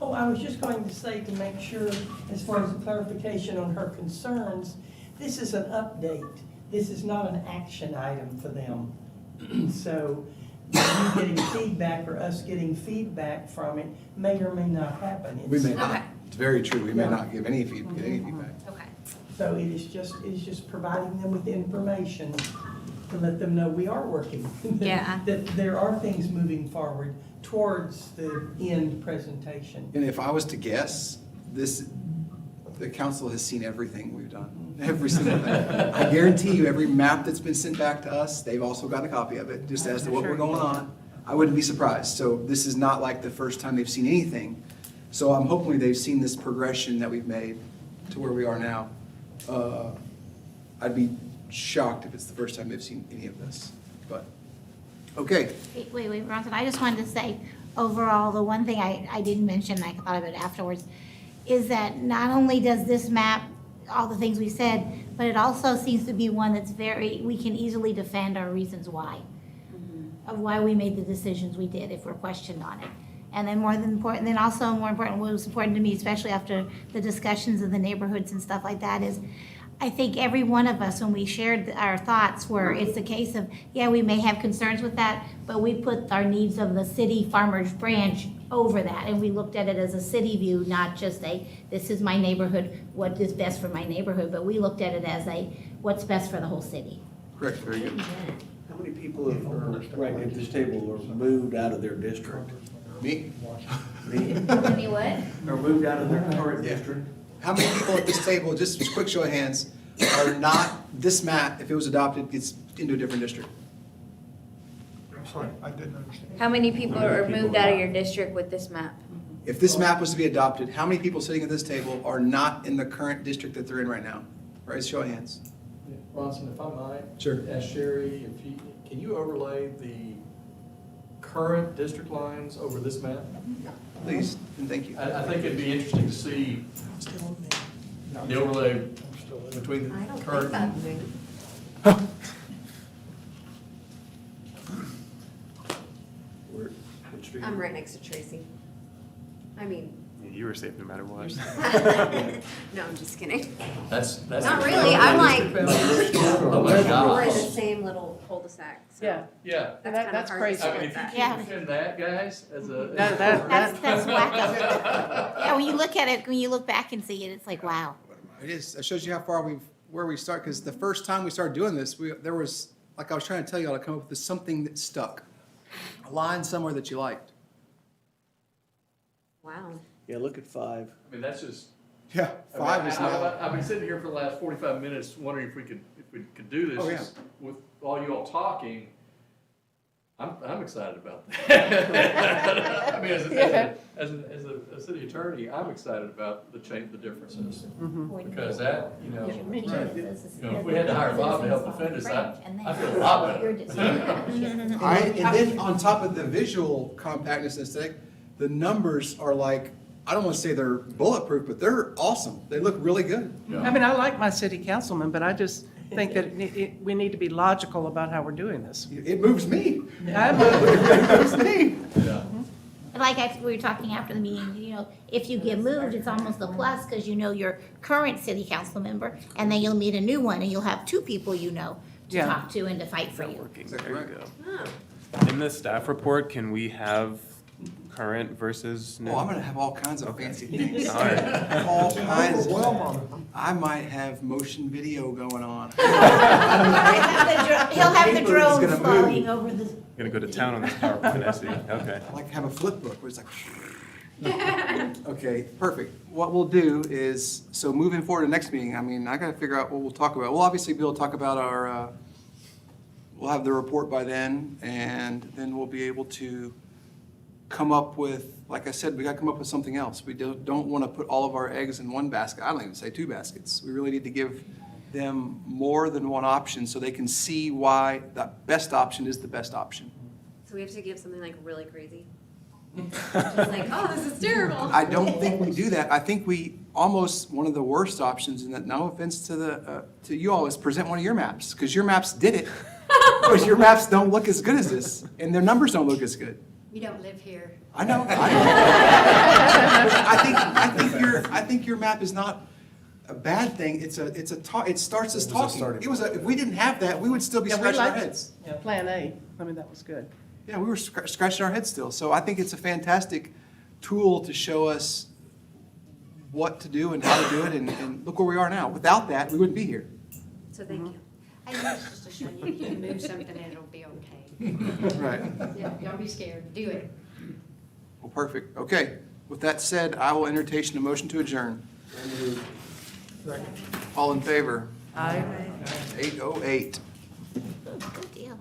[SPEAKER 2] Oh, I was just going to say, to make sure, as far as the clarification on her concerns, this is an update. This is not an action item for them. So you getting feedback or us getting feedback from it may or may not happen.
[SPEAKER 1] We may
[SPEAKER 2] It's-
[SPEAKER 1] not.
[SPEAKER 3] Okay.
[SPEAKER 1] It's very true, we may
[SPEAKER 2] Yeah.
[SPEAKER 1] not give any feedback.
[SPEAKER 3] Okay.
[SPEAKER 2] So it's just providing them with information to let them know we are working.
[SPEAKER 14] Yeah.
[SPEAKER 2] That there are things moving forward towards the end presentation.
[SPEAKER 1] And if I was to guess, the council has seen everything we've done, every single thing. I guarantee you, every map that's been sent back to us, they've also got a copy of it, just as to what we're going on. I wouldn't be surprised. So this is not like the first time they've seen anything. So I'm hoping they've seen this progression that we've made to where we are now. I'd be shocked if it's the first time they've seen any of this, but, okay.
[SPEAKER 14] Wait, Bronson, I just wanted to say, overall, the one thing I didn't mention, I thought of it afterwards, is that not only does this map all the things we said, but it also seems to be one that's we can easily defend our reasons why, of why we made the decisions we did if we're questioned on it. And then more important, what was important to me, especially after the discussions of the neighborhoods and stuff like that, is I think every one of us, when we shared our thoughts, where it's a case of, yeah, we may have concerns with that, but we put our needs of the city farmers branch over that, and we looked at it as a city view, not just this is my neighborhood, what is best for my neighborhood, but we looked at it as what's best for the whole city.
[SPEAKER 1] Correct, very good.
[SPEAKER 7] How many people are right at this table are moved out of their district?
[SPEAKER 1] Me?
[SPEAKER 3] How many what?
[SPEAKER 7] Are moved out of their current district?
[SPEAKER 1] How many people at this table, just a quick show of hands, are not, this map, if it was adopted, gets into a different district?
[SPEAKER 10] I'm sorry, I didn't understand.
[SPEAKER 5] How many people are moved out of your district with this map?
[SPEAKER 1] If this map was to be adopted, how many people sitting at this table are not in the current district that they're in right now? Right, show of hands.
[SPEAKER 4] Bronson, if I might.
[SPEAKER 1] Sure.
[SPEAKER 4] Ask Sherry, can you overlay the current district lines over this map?
[SPEAKER 1] Please, and thank you.
[SPEAKER 4] I think it'd be interesting to see the overlay between
[SPEAKER 3] I don't
[SPEAKER 4] the
[SPEAKER 3] think
[SPEAKER 4] current.
[SPEAKER 3] I'm
[SPEAKER 7] What street?
[SPEAKER 3] I'm right next to Tracy. I mean,
[SPEAKER 11] You were safe no matter what.
[SPEAKER 3] no, I'm just kidding.
[SPEAKER 4] That's.
[SPEAKER 3] Not really, I'm like,
[SPEAKER 4] Oh my
[SPEAKER 3] we're in the
[SPEAKER 4] gosh.
[SPEAKER 3] same little cul-de-sac, so.
[SPEAKER 16] Yeah.
[SPEAKER 4] Yeah.
[SPEAKER 3] That's kind of
[SPEAKER 16] That's
[SPEAKER 3] hard
[SPEAKER 16] crazy.
[SPEAKER 3] to
[SPEAKER 4] I mean,
[SPEAKER 3] split
[SPEAKER 4] if you
[SPEAKER 3] that.
[SPEAKER 14] Yeah.
[SPEAKER 4] can defend that, guys, as a.
[SPEAKER 14] That's wacko. Yeah, when you look at it, when you look back and see it, it's like, wow.
[SPEAKER 1] It is, it shows you how far where we start, because the first time we started doing this, there was, like I was trying to tell you all, to come up with something that stuck. A line somewhere that you liked.
[SPEAKER 3] Wow.
[SPEAKER 7] Yeah, look at 5.
[SPEAKER 4] I mean, that's just.
[SPEAKER 1] Yeah,
[SPEAKER 4] I mean,
[SPEAKER 1] five is not.
[SPEAKER 4] I've been sitting here for the last 45 minutes wondering if we could do this.
[SPEAKER 1] Oh, yeah.
[SPEAKER 4] With all you all talking. I'm excited about that. I mean, as a city attorney, I'm excited about the differences. Because that, if we had to hire Bob to help defend us, I feel a lot better.
[SPEAKER 1] And then on top of the visual compactness and aesthetic, the numbers are like, I don't want to say they're bulletproof, but they're awesome. They look really good.
[SPEAKER 16] I mean, I like my city councilman, but I just think that we need to be logical about how we're doing this.
[SPEAKER 1] It moves me.
[SPEAKER 16] It
[SPEAKER 1] moves me.
[SPEAKER 4] Yeah.
[SPEAKER 14] Like we were talking after the meeting, if you get moved, it's almost a plus, because your current city council member, and then you'll meet a new one, and you'll have two people to
[SPEAKER 16] Yeah.
[SPEAKER 14] talk to and to fight for you.
[SPEAKER 11] Working,
[SPEAKER 1] Exactly
[SPEAKER 11] there you
[SPEAKER 1] right.
[SPEAKER 11] go. In the staff report, can we have current versus new?
[SPEAKER 1] Oh, I'm gonna have all kinds of fancy things.
[SPEAKER 11] All right.
[SPEAKER 1] All kinds. I might have motion video going on.
[SPEAKER 14] He'll have the
[SPEAKER 1] Paper is
[SPEAKER 14] drone
[SPEAKER 1] gonna
[SPEAKER 14] flying
[SPEAKER 1] move.
[SPEAKER 14] over the.
[SPEAKER 11] Gonna go to town on this PowerPoint, I see. Okay.
[SPEAKER 1] I like to have a flip book where it's like. Okay, perfect. What we'll do is, so moving forward to the next meeting, I mean, I gotta figure out what we'll talk about. We'll obviously be able to talk about we'll have the report by then, and then we'll be able to come up with, like I said, we gotta come up with something else. We don't wanna put all of our eggs in one basket. I don't even say 2 baskets. We really need to give them more than one option so they can see why the best option is the best option.
[SPEAKER 3] So we have to give something like really crazy? Just like, oh, this is terrible.
[SPEAKER 1] I don't think we do that. I think we almost, one of the worst options, and that, no offense to you all, is present one of your maps, because your maps did it. Because your maps don't look as good as this, and their numbers don't look as good.
[SPEAKER 3] We don't live here.
[SPEAKER 1] I know. I think your map is not a bad thing. It starts us talking. If we didn't have that, we would still be
[SPEAKER 16] Yeah, we
[SPEAKER 1] scratching our
[SPEAKER 16] liked
[SPEAKER 1] heads.
[SPEAKER 16] Plan A, I mean, that was good.
[SPEAKER 1] Yeah, we were scratching our heads still. So I think it's a fantastic tool to show us what to do and how to do it, and look where we are now. Without that, we wouldn't be here.
[SPEAKER 3] So thank you.
[SPEAKER 6] I think it's just to show you, you can move something and it'll be okay.
[SPEAKER 1] Right.
[SPEAKER 6] Yeah, don't be scared, do it.
[SPEAKER 1] Well, perfect. Okay. With that said, I will entertain a motion to adjourn. All in favor?
[SPEAKER 16] Aye.
[SPEAKER 1] 8:08.
[SPEAKER 14] Good deal.